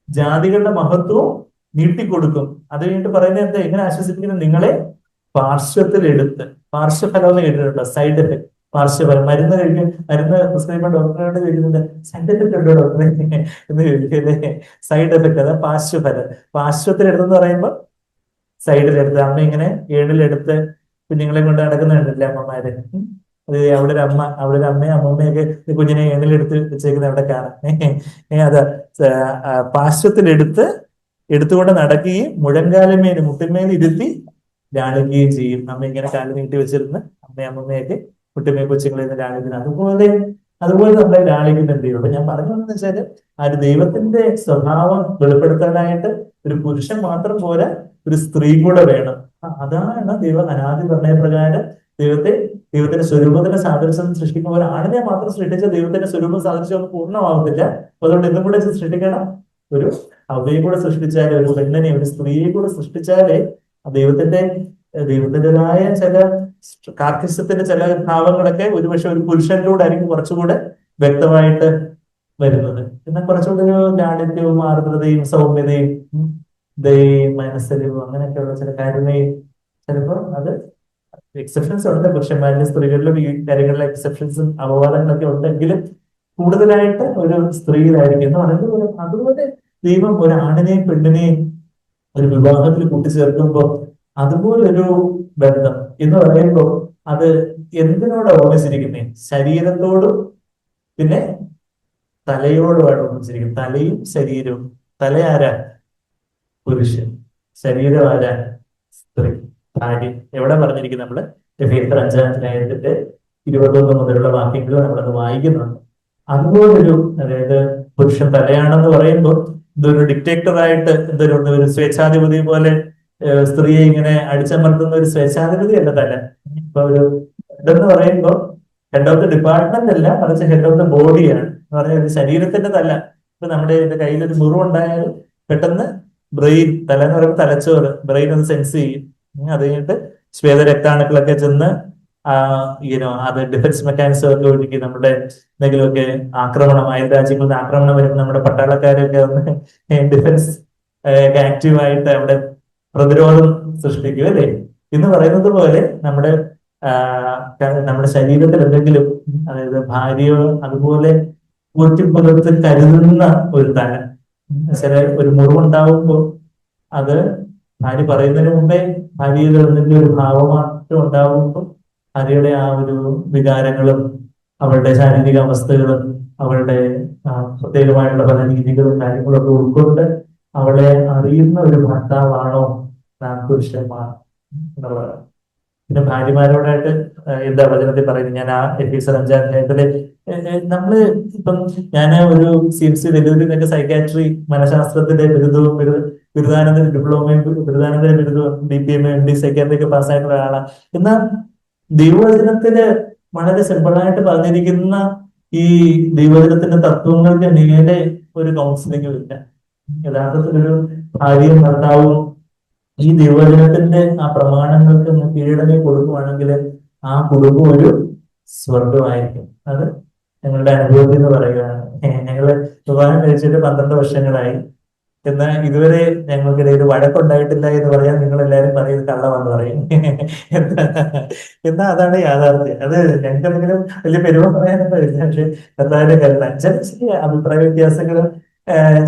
ജാതികളുടെ മഹത്വവും നീട്ടിക്കൊടുക്കും. അത് കഴിഞ്ഞിട്ട് പറയുന്നത് എന്താ, എങ്ങനെ ആശ്വസിപ്പിക്കുന്നത്? നിങ്ങളെ പാർശ്വത്തിലെടുത്ത്, പാർശ്വഫലം എന്ന് കേട്ടിട്ടുണ്ടോ? Side effect. പാർശ്വഫലം, മരുന്ന് കഴിക്കും, മരുന്ന് പ്രിസ്ക്രൈബ് ഡോക്ടറോട് ചോദിക്കുന്നുണ്ട് സൈഡ് എഫക്ട് ഉണ്ടോ ഡോക്ടറെ എന്ന് ചോദിക്കല്ലേ. സൈഡ് എഫക്ട്, അതാ പാർശ്വഫലം. പാർശ്വത്തിലെടുത്തെന്ന് പറയുമ്പോൾ സൈഡിലെടുത്ത്, അമ്മ ഇങ്ങനെ ഏഴിലെടുത്ത് കുഞ്ഞുങ്ങളെ കൊണ്ട് നടക്കുന്നുണ്ടല്ലേ അമ്മമാര്. അത് അവിടെ ഒരു അമ്മ, അവിടെ ഒരു അമ്മയും അമ്മമ്മയൊക്കെ കുഞ്ഞിനെ ഏണിലെടുത്ത് വെച്ചേക്കുന്നത് അവിടെ കാണാം. അതാ പാർശ്വത്തിലെടുത്ത് എടുത്തുകൊണ്ട് നടക്കുകയും മുഴങ്കാലമേൽ മുട്ടിന്മേൽ ഇരുത്തി ലാളിക്കുകയും ചെയ്യും. അമ്മ ഇങ്ങനെ കാല് നീട്ടി വെച്ചിരുന്ന് അമ്മയൊക്കെ കുട്ടിമേ കൊച്ചുങ്ങളിൽ നിന്ന് ലാളിക്കുന്നത്. അതുപോലെ നമ്മളെ ലാളിക്കുന്നുണ്ട്. അപ്പൊ ഞാൻ പറഞ്ഞതെന്ന് വെച്ചാല് ആ ഒരു ദൈവത്തിന്റെ സ്വഭാവം വെളിപ്പെടുത്താനായിട്ട് ഒരു പുരുഷൻ മാത്രം പോരാ, ഒരു സ്ത്രീ കൂടെ വേണം. അതാണ് ദൈവം അനാദി നിർണയപ്രകാരം ദൈവത്തിന്റെ സ്വരൂപത്തിന്റെ സാദൃശ്യം സൃഷ്ടിക്കുമ്പോൾ ഒരു ആണിനെ മാത്രം സൃഷ്ടിച്ച ദൈവത്തിന്റെ സ്വരൂപം സാദൃശ്യം ഒന്നും പൂർണ്ണമാവത്തില്ല. അതുകൊണ്ട് എന്തും കൂടെ സൃഷ്ടിക്കണം, ഒരു അവയെ കൂടെ സൃഷ്ടിച്ചാലേ, ഒരു പെണ്ണിനെ, ഒരു സ്ത്രീയെ കൂടെ സൃഷ്ടിച്ചാലേ ദൈവത്തിൻ്റെതായ ചില കാർക്കിസത്തിന്റെ ചില ഭാവങ്ങളൊക്കെ ഒരുപക്ഷെ ഒരു പുരുഷനിലൂടെ ആയിരിക്കും കുറച്ചുകൂടെ വ്യക്തമായിട്ട് വരുന്നത്. എന്നാൽ കുറച്ചുകൂടെ ഒരു ലാളിത്യവും ആർദ്രതയും സൗമ്യതയും ദയയും മനസ്സലിവും അങ്ങനെയൊക്കെയുള്ള ചില കാര്യങ്ങളെയും ചിലപ്പോൾ അത് എക്സെപ്ഷൻസ് ഉണ്ട്. പുരുഷന്മാരിലും സ്ത്രീകളിലും ഈ കാര്യങ്ങളിലെ എക്സെപ്ഷൻസും അപവാദങ്ങളൊക്കെ ഉണ്ടെങ്കിലും കൂടുതലായിട്ട് ഒരു സ്ത്രീയിലായിരിക്കും എന്ന് പറയുന്നത്. അതുപോലെ ദൈവം ഒരു ആണിനെയും പെണ്ണിനെയും ഒരു വിവാഹത്തിൽ കൂട്ടിച്ചേർക്കുമ്പോൾ അതുപോലൊരു ബന്ധം എന്ന് പറയുമ്പോൾ അത് എന്തിനോട് ഓർമ്മിച്ചിരിക്കുന്നേ? ശരീരത്തോടും പിന്നെ തലയോടുമാണ് ഓർമ്മിച്ചിരിക്കുന്നത്. തലയും ശരീരവും. തല ആരാ? പുരുഷൻ. ശരീരം ആരാ? സ്ത്രീ, ഭാര്യ. എവിടെ പറഞ്ഞിരിക്കുന്നത്? നമ്മള് എഫേസ്യർ 5-ാം 21 മുതലുള്ള വാക്യങ്ങൾ നമ്മളത് വായിക്കുന്നുണ്ട്. അതുപോലൊരു, അതായത് പുരുഷൻ തലയാണെന്ന് പറയുമ്പോൾ ഇതൊരു ഡിക്റ്റേറ്ററായിട്ട് ഒരു സ്വേച്ഛാധിപതി പോലെ സ്ത്രീയെ ഇങ്ങനെ അടിച്ചമർത്തുന്ന ഒരു സ്വേച്ഛാധിപതി അല്ല തല. ഇപ്പൊ ഒരു ഹെഡ് എന്ന് പറയുമ്പോൾ ഹെഡ് ഓഫ് ദ ഡിപ്പാർട്ട്മെന്റ് അല്ല, മറിച്ച് ഹെഡ് ഓഫ് ദ ബോഡിയാണ്. എന്ന് പറഞ്ഞാൽ ശരീരത്തിന്റെ തല. ഇപ്പൊ നമ്മുടെ കയ്യിലൊരു മുറിവുണ്ടായാൽ പെട്ടെന്ന് ബ്രെയിൻ, തല എന്ന് പറയുമ്പോൾ തലച്ചോറ്, ബ്രെയിൻ ഒന്ന് സെൻസ് ചെയ്യും. അത് കഴിഞ്ഞിട്ട് ശ്വേത രക്താണുക്കളൊക്കെ ചെന്ന് അത് ഡിഫൻസ് മെക്കാനിസം ഒക്കെ ഒരുക്കി നമ്മുടെ എന്തെങ്കിലുമൊക്കെ ആക്രമണം, അയൽ രാജ്യങ്ങളിൽ നിന്ന് ആക്രമണം വരുമ്പോൾ നമ്മുടെ പട്ടാളക്കാരൊക്കെ ഒന്ന് ഡിഫൻസ് ആക്റ്റീവായിട്ട് അവിടെ പ്രതിരോധം സൃഷ്ടിക്കും അല്ലേ. എന്ന് പറയുന്നത് പോലെ നമ്മുടെ ശരീരത്തിൽ എന്തെങ്കിലും, അതായത് ഭാര്യയോ അതുപോലെ ഊറ്റിപ്പുറത്ത് കരുതുന്ന ഒരു തല. ചില ഒരു മുറിവുണ്ടാവുമ്പോൾ അത് ഭാര്യ പറയുന്നതിന് മുമ്പേ ഭാര്യയിൽ എന്തെങ്കിലും ഒരു ഭാവമാറ്റം ഉണ്ടാവുമ്പോൾ ഭാര്യയുടെ ആ ഒരു വികാരങ്ങളും അവളുടെ ശാരീരിക അവസ്ഥകളും അവളുടെ പ്രത്യേകമായിട്ടുള്ള പല രീതികളും കാര്യങ്ങളൊക്കെ ഉൾക്കൊണ്ട് അവളെ അറിയുന്ന ഒരു ഭർത്താവാണോ നാം പുരുഷന്മാർ എന്നുള്ളത്. പിന്നെ ഭാര്യമാരോടായിട്ട് എന്താ വചനത്തിൽ പറയുന്നത്? ഞാൻ ആ എഫേസ്യർ 5-ാം നമ്മള് ഇപ്പം ഞാൻ ഒരു CMC ഡെലിവറി സൈക്കാട്രി മനഃശാസ്ത്രത്തിന്റെ ബിരുദാനന്തര ഡിപ്ലോമയും ബിരുദാനന്തര ബിരുദവും DPM MD സൈക്കാട്രി ഒക്കെ പാസ്സായിട്ടുള്ള ആളാണ്. എന്നാൽ ദൈവവചനത്തിന് വളരെ സിമ്പിളായിട്ട് പറഞ്ഞിരിക്കുന്ന ഈ ദൈവവചനത്തിന്റെ തത്വങ്ങൾക്ക് നേരെ ഒരു കൗൺസിലിംഗും ഇല്ല. യഥാർത്ഥത്തിൽ ഒരു ഭാര്യയും ഭർത്താവും ഈ ദൈവവചനത്തിന്റെ ആ പ്രമാണങ്ങൾക്ക് കീഴടങ്ങി കൊടുക്കുകയാണെങ്കിൽ ആ കുടുംബം ഒരു സ്വർഗമായിരിക്കും. അത് ഞങ്ങളുടെ അനുഭവത്തിൽ നിന്ന് പറയുകയാണ്. ഞങ്ങള് വിവാഹം കഴിച്ചിട്ട് 12 വർഷങ്ങളായി. എന്നാൽ ഇതുവരെ ഞങ്ങൾക്കിടയിൽ വഴക്കുണ്ടായിട്ടില്ല എന്ന് പറയാൻ നിങ്ങൾ എല്ലാവരും പറയുന്നത് കള്ളമാണെന്ന് പറയും. എന്നാൽ അതാണ് യാഥാർത്ഥ്യം. അത് ഞങ്ങൾക്കെന്തെങ്കിലും വലിയ പെരുമ പറയാനൊന്നും ഇല്ല. പക്ഷെ കർത്താവിന്റെ കരുണ, ചില അഭിപ്രായ വ്യത്യാസങ്ങളും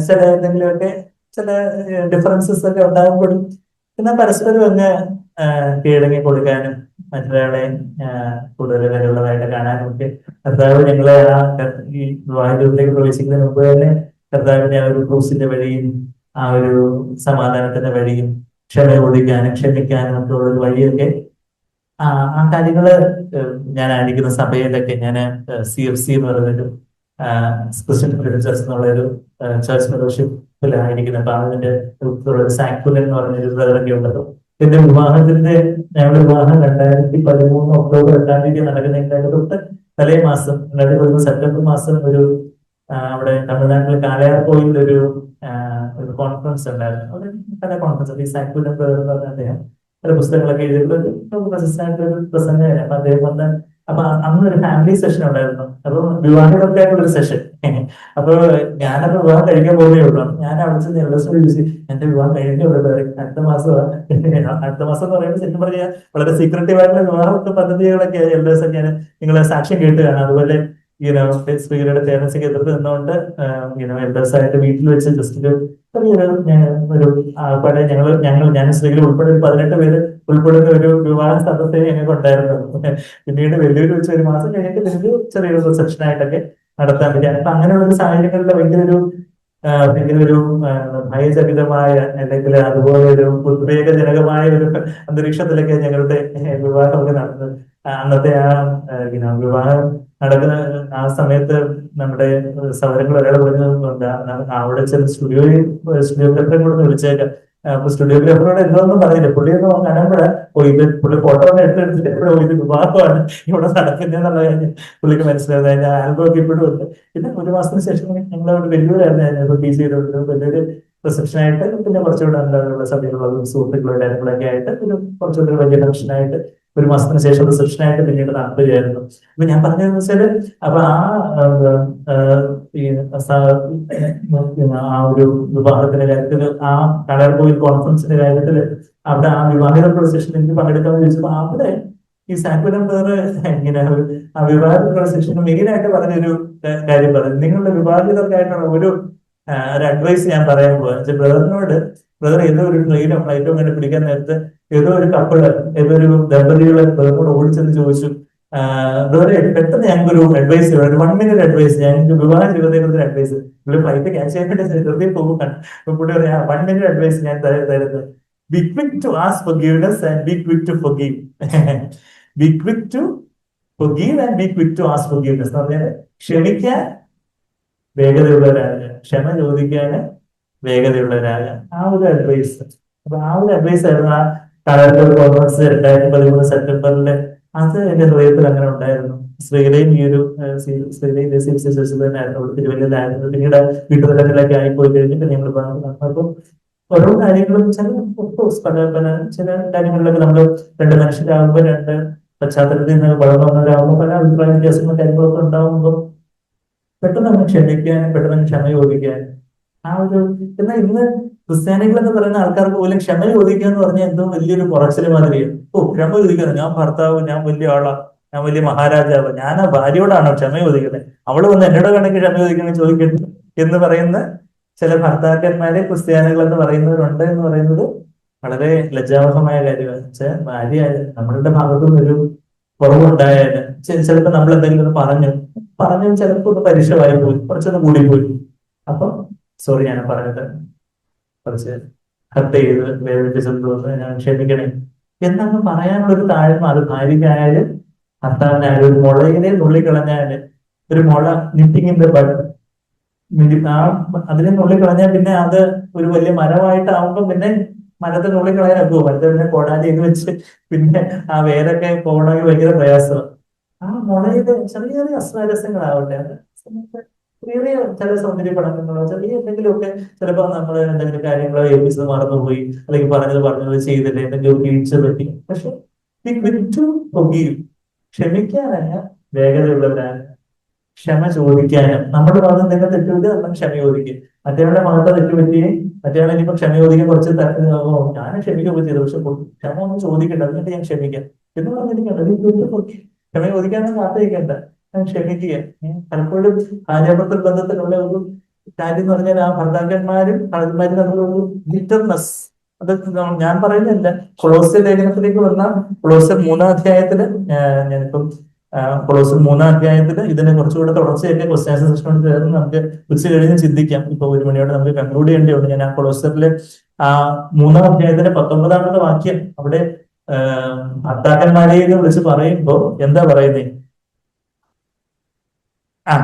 ചില എന്തെങ്കിലുമൊക്കെ ചില ഡിഫറൻസസ് ഒക്കെ ഉണ്ടാകുമ്പോഴും എന്നാൽ പരസ്പരം അങ്ങ് കീഴടങ്ങി കൊടുക്കാനും മറ്റൊരാളെ കൂടുതൽ വിലയുള്ളതായിട്ട് കാണാനും ഒക്കെ കർത്താവ് ഞങ്ങളെ ഈ വിവാഹത്തിലേക്ക് പ്രവേശിക്കുന്നതിന് മുമ്പ് തന്നെ കർത്താവിന്റെ ആ ഒരു ക്രൂസിന്റെ വഴിയും ആ ഒരു സമാധാനത്തിന്റെ വഴിയും ക്ഷമ ചോദിക്കാനും ക്ഷമിക്കാനും ഒക്കെ ഉള്ള ഒരു വഴിയൊക്കെ ആ കാര്യങ്ങള് ഞാൻ ആയിരിക്കുന്ന സഭയിലൊക്കെ ഞാൻ CFC എന്ന് പറയുന്നൊരു ക്രിസ്ത്യൻ ചർച്ച് എന്നുള്ളൊരു ചർച്ച് ഫെലോഷിപ്പിലായിരിക്കുന്നത്. അപ്പൊ അതിന്റെ സാക്യുലൻ എന്ന് പറഞ്ഞൊരു ബ്രദറൊക്കെ ഉണ്ടല്ലോ. എന്റെ വിവാഹത്തിന്റെ ഞങ്ങളുടെ വിവാഹം 2013 ഒക്ടോബർ 8 നടക്കുന്നതിന്റെ തൊട്ട് തലേ മാസം 2013 സെപ്റ്റംബർ മാസം ഒരു അവിടെ തമിഴ്നാട്ടിൽ കാലയാർകോയിൽ ഒരു കോൺഫറൻസ് ഉണ്ടായിരുന്നു. അവിടെ പല കോൺഫറൻസ്, ഈ സാക്യുലൻ ബ്രദർ എന്ന് പറഞ്ഞ അദ്ദേഹം പല പുസ്തകങ്ങളൊക്കെ എഴുതിയിട്ടുള്ള ഒരു പ്രശസ്തമായിട്ടുള്ള ഒരു പ്രസംഗകൻ. അപ്പൊ അദ്ദേഹം വന്ന് അപ്പൊ അന്ന് ഒരു ഫാമിലി സെഷൻ ഉണ്ടായിരുന്നു. അപ്പൊ വിവാഹിതർക്കായിട്ടുള്ള ഒരു സെഷൻ. അപ്പൊ ഞാനപ്പോ വിവാഹം കഴിക്കാൻ പോകുന്നേ ഉള്ളൂ. ഞാൻ അവിടെ ചെന്ന് എൽഡേഴ്സിനോട് ചോദിച്ചു, എന്റെ വിവാഹം കഴിഞ്ഞേ ഉള്ളൂ, അടുത്ത മാസമാണ്. അടുത്ത മാസം എന്ന് പറയുമ്പോൾ ശരിക്കും പറഞ്ഞാൽ വളരെ സീക്രട്ടീവ് ആയിട്ടുള്ള വിവാഹ പദ്ധതികളൊക്കെ എൽഡേഴ്സ് ഒക്കെ നിങ്ങളെ സാക്ഷ്യം കേട്ട് കാണാം. അതുപോലെ സ്ത്രീകളുടെ പേരൻസിക്ക് എതിർത്ത് നിന്നുകൊണ്ട് എൽഡേഴ്സ് ആയിട്ട് വീട്ടിൽ വെച്ച് ജസ്റ്റ് ഒരു ചെറിയൊരു ഒരു ആൾപ്പാടെ ഞാൻ സ്ത്രീകൾ ഉൾപ്പെടെ ഒരു 18 പേര് ഉൾപ്പെടുന്ന ഒരു വിവാഹ സദസ്സേ ഞങ്ങൾക്ക് ഉണ്ടായിരുന്നു. പിന്നീട് വലിയൊരു വെച്ച് ഒരു മാസം കഴിഞ്ഞിട്ട് വലിയൊരു ചെറിയൊരു റിസപ്ഷൻ ആയിട്ടൊക്കെ നടത്താൻ പറ്റി. അപ്പൊ അങ്ങനെയുള്ള ഒരു സാഹചര്യങ്ങളിൽ ഭയങ്കര ഒരു ഭയചകിതമായ അല്ലെങ്കിൽ അതുപോലെ ഒരു ഉദ്വേഗജനകമായ ഒരു അന്തരീക്ഷത്തിലൊക്കെ ഞങ്ങളുടെ വിവാഹമൊക്കെ നടന്നത്. അന്നത്തെ വിവാഹം നടക്കുന്ന ആ സമയത്ത് നമ്മുടെ സൗരങ്ങൾ ഒരാൾ പറഞ്ഞു, അവിടെ ചെന്ന് സ്റ്റുഡിയോഗ്രാഫറെ കൂടെ വിളിച്ചേക്കാം. അപ്പൊ സ്റ്റുഡിയോഗ്രാഫറോട് എന്തോന്നും പറഞ്ഞില്ല. പുള്ളിയൊന്നും അനമ്പഴ പുള്ളി ഫോട്ടോ ഒന്നും എടുത്തെടുത്തിട്ട് എപ്പോഴും ഇത് വിവാഹമാണ് ഇവിടെ നടക്കുന്നതെന്നുള്ള കാര്യം പുള്ളിക്ക് മനസ്സിലായത്. അതിന്റെ ആൽബം ഒക്കെ ഇപ്പോഴും ഉണ്ട്. പിന്നെ ഒരു മാസത്തിന് ശേഷം ഞങ്ങളവിടെ വെല്ലൂരായിരുന്നു പി സി വലിയൊരു റിസപ്ഷൻ ആയിട്ട്, പിന്നെ കുറച്ചുകൂടെ എന്താ സഭയിലുള്ള സുഹൃത്തുക്കളുടെ കാര്യങ്ങളൊക്കെ ആയിട്ട് ഒരു കുറച്ചുകൂടി വലിയ ഫംഗ്ഷനായിട്ട് ഒരു മാസത്തിന് ശേഷം റിസപ്ഷൻ ആയിട്ട് പിന്നീട് നടത്തുകയായിരുന്നു. അപ്പൊ ഞാൻ പറഞ്ഞതെന്ന് വെച്ചാല് അപ്പൊ ആ ഒരു വിവാഹത്തിന്റെ കാര്യത്തിൽ, ആ കടൽകോയിൽ കോൺഫറൻസിന്റെ കാര്യത്തിൽ അവിടെ ആ വിവാഹിത പ്രൊസഷൻ എനിക്ക് പങ്കെടുക്കാമെന്ന് ചോദിച്ചപ്പോ അവിടെ ഈ സാക്വലം വേറെ ഇങ്ങനെ ആ വിവാഹിത പ്രൊസഷൻ മെയിനായിട്ട് പറഞ്ഞൊരു കാര്യം പറഞ്ഞു, നിങ്ങളുടെ വിവാഹിതർക്കായിട്ടുള്ള ഒരു അഡ്വൈസ് ഞാൻ പറയാൻ പോവാ. ബ്രദർ ഏതോ ഒരു ട്രെയിനോ ഫ്ലൈറ്റോ കണ്ട് പിടിക്കാൻ നേരത്ത് ഏതോ ഒരു കപ്പിള്, ഏതോ ഒരു ദമ്പതികള് ബ്രദറിനോട് ഓടിച്ചെന്ന് ചോദിച്ചു, ബ്രദറെ പെട്ടെന്ന് ഞങ്ങൾക്കൊരു അഡ്വൈസ് വേണം, ഒരു 1 മിനിറ്റ് അഡ്വൈസ്, ഞങ്ങൾക്ക് വിവാഹ ജീവിതത്തിൽ അഡ്വൈസ്. ഇവിടെ ഫ്ലൈറ്റ് ക്യാൻസൽ ചെയ്യാൻ വെറുതെ പോകുകയാണ്. അപ്പൊ കൂടെ പറയാ 1 മിനിറ്റ് അഡ്വൈസ് ഞാൻ തരുന്നത്, be quick to ask forgiveness and be quick to forgive. Be quick to forgive and be quick to ask forgiveness എന്ന് പറഞ്ഞാൽ ക്ഷമിക്കാൻ വേഗതയുള്ളവരാകുക, ക്ഷമ ചോദിക്കാന് വേഗതയുള്ളവരാകുക. ആ ഒരു അഡ്വൈസ്. അപ്പൊ ആ ഒരു അഡ്വൈസ് ആയിരുന്നു ആ കടൽക്കോൾ കോൺഫറൻസ് 2013 സെപ്റ്റംബറില്. അത് എന്റെ ഹൃദയത്തിൽ അങ്ങനെ ഉണ്ടായിരുന്നു. ശ്രീലയും ഈ ഒരു ശ്രീലയും തന്നെയായിരുന്നു, തിരുവല്ലയിലായിരുന്നു. പിന്നീട് വീട്ടുതലത്തിലൊക്കെ ആയിപ്പോയി കഴിഞ്ഞിട്ട് ഞങ്ങൾ അപ്പം ഓരോ കാര്യങ്ങളും ചില കാര്യങ്ങളിലൊക്കെ നമ്മൾ രണ്ട് മനുഷ്യരാകുമ്പോൾ, രണ്ട് പശ്ചാത്തലത്തിൽ നിന്ന് വളർന്നു വന്നവരാകുമ്പോൾ പല അഭിപ്രായ വ്യത്യാസങ്ങളും കാര്യങ്ങളൊക്കെ ഉണ്ടാകുമ്പോൾ പെട്ടെന്ന് അങ്ങ് ക്ഷമിക്കാനും പെട്ടെന്ന് ക്ഷമ ചോദിക്കാനും ആ ഒരു. എന്നാൽ ഇന്ന് ക്രിസ്ത്യാനികൾ എന്ന് പറയുന്ന ആൾക്കാർക്ക് പോലും ക്ഷമ ചോദിക്കുക എന്ന് പറഞ്ഞാൽ എന്തോ വലിയൊരു കുറച്ചില് മാതിരിയാണ്. ക്ഷമ ചോദിക്കുന്നത്, ഞാൻ ഭർത്താവ്, ഞാൻ വലിയ ആളാ, ഞാൻ വലിയ മഹാരാജാവ്, ഞാൻ ആ ഭാര്യയോടാണോ ക്ഷമ ചോദിക്കുന്നത്, അവള് വന്ന് എന്നോട് കണക്ക് ക്ഷമ ചോദിക്കണം ചോദിക്കട്ടെ എന്ന് പറയുന്ന ചില ഭർത്താക്കന്മാരെ ക്രിസ്ത്യാനികൾ എന്ന് പറയുന്നവരുണ്ട് എന്ന് പറയുന്നത് വളരെ ലജ്ജാവഹമായ കാര്യമാണ്. വെച്ചാൽ ഭാര്യ നമ്മളുടെ ഭാഗത്തുനിന്ന് ഒരു കുറവുണ്ടായാല് ചിലപ്പോ നമ്മൾ എന്തെങ്കിലും ഒന്ന് പറഞ്ഞു ചിലപ്പോ ഒന്ന് പരുഷമായി പോയി, കുറച്ചൊന്ന് കൂടിപ്പോയി, അപ്പൊ സോറി ഞാൻ പറഞ്ഞത് കുറച്ച് ഹർട്ട് ചെയ്ത് വേദനിപ്പിച്ചെന്ന് ഞാൻ ക്ഷമിക്കണേ എന്നങ്ങ് പറയാനുള്ളൊരു താഴ്മ, അത് ഭാര്യയ്ക്കായാലും ഭർത്താവിനായാലും. ഒരു മുളയിലെ നുള്ളിക്കളഞ്ഞാല്, ഒരു മുള നിറ്റിങ്ങിന്റെ ബഡ് ആ അതിനെ നുള്ളിക്കളഞ്ഞാൽ പിന്നെ അത് ഒരു വലിയ മരമായിട്ടാവുമ്പോ പിന്നെ മരത്തെ നുള്ളിക്കളയാനൊക്കെ മരത്തെ പിന്നെ കോടാലി ഇത് വെച്ച് പിന്നെ ആ വേരൊക്കെ പോകണമെങ്കിൽ ഭയങ്കര പ്രയാസമാണ്. ആ മുളയിലെ ചെറിയ ചെറിയ അസ്വാരസ്യങ്ങളാവട്ടെ, ചെറിയ ചില സൗന്ദര്യ പഠനങ്ങളോ ചെറിയ എന്തെങ്കിലുമൊക്കെ, ചിലപ്പോൾ നമ്മൾ എന്തെങ്കിലും കാര്യങ്ങളോ ഏൽപ്പിച്ചത് മറന്നുപോയി, അല്ലെങ്കിൽ പറഞ്ഞത് ചെയ്തില്ല, എന്തെങ്കിലും വീഴ്ച പറ്റി. പക്ഷെ ക്ഷമിക്കാനായ വേഗതയുള്ളവരാണ്, ക്ഷമ ചോദിക്കാനും. നമ്മുടെ ഭാഗത്ത് എന്തെങ്കിലും തെറ്റുപറ്റി നമ്മൾ ക്ഷമ ചോദിക്കും. മറ്റവരുടെ ഭാഗത്ത് തെറ്റുപറ്റിയേ മറ്റവരുടെ ഇനിയിപ്പോ ക്ഷമ ചോദിക്കാൻ കുറച്ച് ഞാൻ ക്ഷമിക്കുകയൊക്കെ ചെയ്തു, പക്ഷെ ക്ഷമ ഒന്നും ചോദിക്കണ്ട, എന്നിട്ട് ഞാൻ ക്ഷമിക്കാം എന്ന് പറഞ്ഞിരിക്കണ്ട. ക്ഷമ ചോദിക്കാനും കാത്തിരിക്കണ്ട, ഞാൻ ക്ഷമിക്കുക. പലപ്പോഴും ഭാര്യാഭർത്തൃ ബന്ധത്തിലുള്ള ഒരു കാര്യം എന്ന് പറഞ്ഞാൽ ആ ഭർത്താക്കന്മാരും ഭാര്യമാരും തമ്മിലുള്ള ഒരു ബിറ്റർനെസ്. അത് ഞാൻ പറയുന്നില്ല. കൊളോസ്യ ലേഖനത്തിലേക്ക് വന്ന കൊളോസ്യർ 3-ാം അധ്യായത്തില് ഞാനിപ്പം കൊളോസ്യർ 3-ാം അധ്യായത്തില് ഇതിനെ കുറച്ചുകൂടെ തുടർച്ചയായിട്ട് ക്വസ്റ്റ്യൻ സെഷൻ ചേർന്ന് നമുക്ക് ഉച്ച കഴിഞ്ഞ് ചിന്തിക്കാം. ഇപ്പൊ 1 മണിയോടെ നമുക്ക് കൺക്ലൂഡ് ചെയ്യേണ്ടതുണ്ട്. ഞാൻ ആ കൊളോസ്യറിലെ ആ 3-ാം അധ്യായത്തിന്റെ 19-ാമത്തെ വാക്യം അവിടെ ഭർത്താക്കന്മാരെ വിളിച്ച് പറയുമ്പോ എന്താ പറയുന്നേ? ആ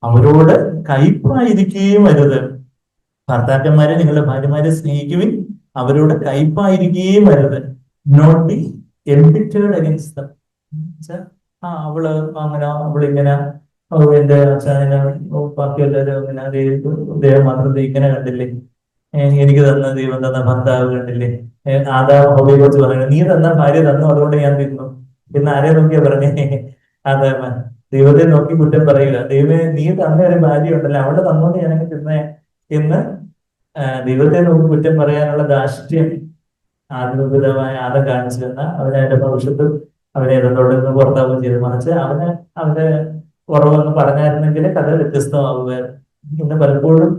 അവരോട് കയ്പായിരിക്കുകയും അരുത്. ഭർത്താക്കന്മാരെ നിങ്ങളുടെ ഭാര്യമാരെ സ്നേഹിക്കുവിൻ, അവരോട് കയ്പായിരിക്കുകയും അരുത്. Not be embittered against them. അവള് അങ്ങനെ, അവളിങ്ങനെ, എന്റെ അച്ഛനെ ബാക്കി എല്ലാവരും അങ്ങനെ അദ്ദേഹം മാത്രം ഇങ്ങനെ കണ്ടില്ലേ, എനിക്ക് തന്ന ദൈവം തന്ന ഭർത്താവ് കണ്ടില്ലേ, ആദാം ഹവ്വയെ കുറിച്ച് പറയുന്നത്, നീ തന്ന ഭാര്യ തന്നു അതുകൊണ്ട് ഞാൻ തിന്നു എന്ന് ആരെ നോക്കിയാ പറഞ്ഞേ? അതെ, ദൈവത്തെ നോക്കി കുറ്റം പറയുക. ദൈവമേ, നീ തന്ന ഒരു ഭാര്യ ഉണ്ടല്ലോ, അവിടെ തന്നോണ്ട് ഞാനങ്ങ് തിന്നേ എന്ന് ദൈവത്തെ നോക്കി കുറ്റം പറയാനുള്ള ധാർഷ്ട്യം ആത്മീയമായ ആദം കാണിച്ചു തന്ന അവനെ അതിന്റെ ഭവിഷ്യത്ത് അവനെ ഇടത്തോടെ നിന്ന് പുറത്താവുകയും ചെയ്തു. മറിച്ച് അവന്റെ കുറവെന്ന് പറഞ്ഞായിരുന്നെങ്കിൽ കഥ വ്യത്യസ്തമാവുകയായിരുന്നു. ഇന്ന് പലപ്പോഴും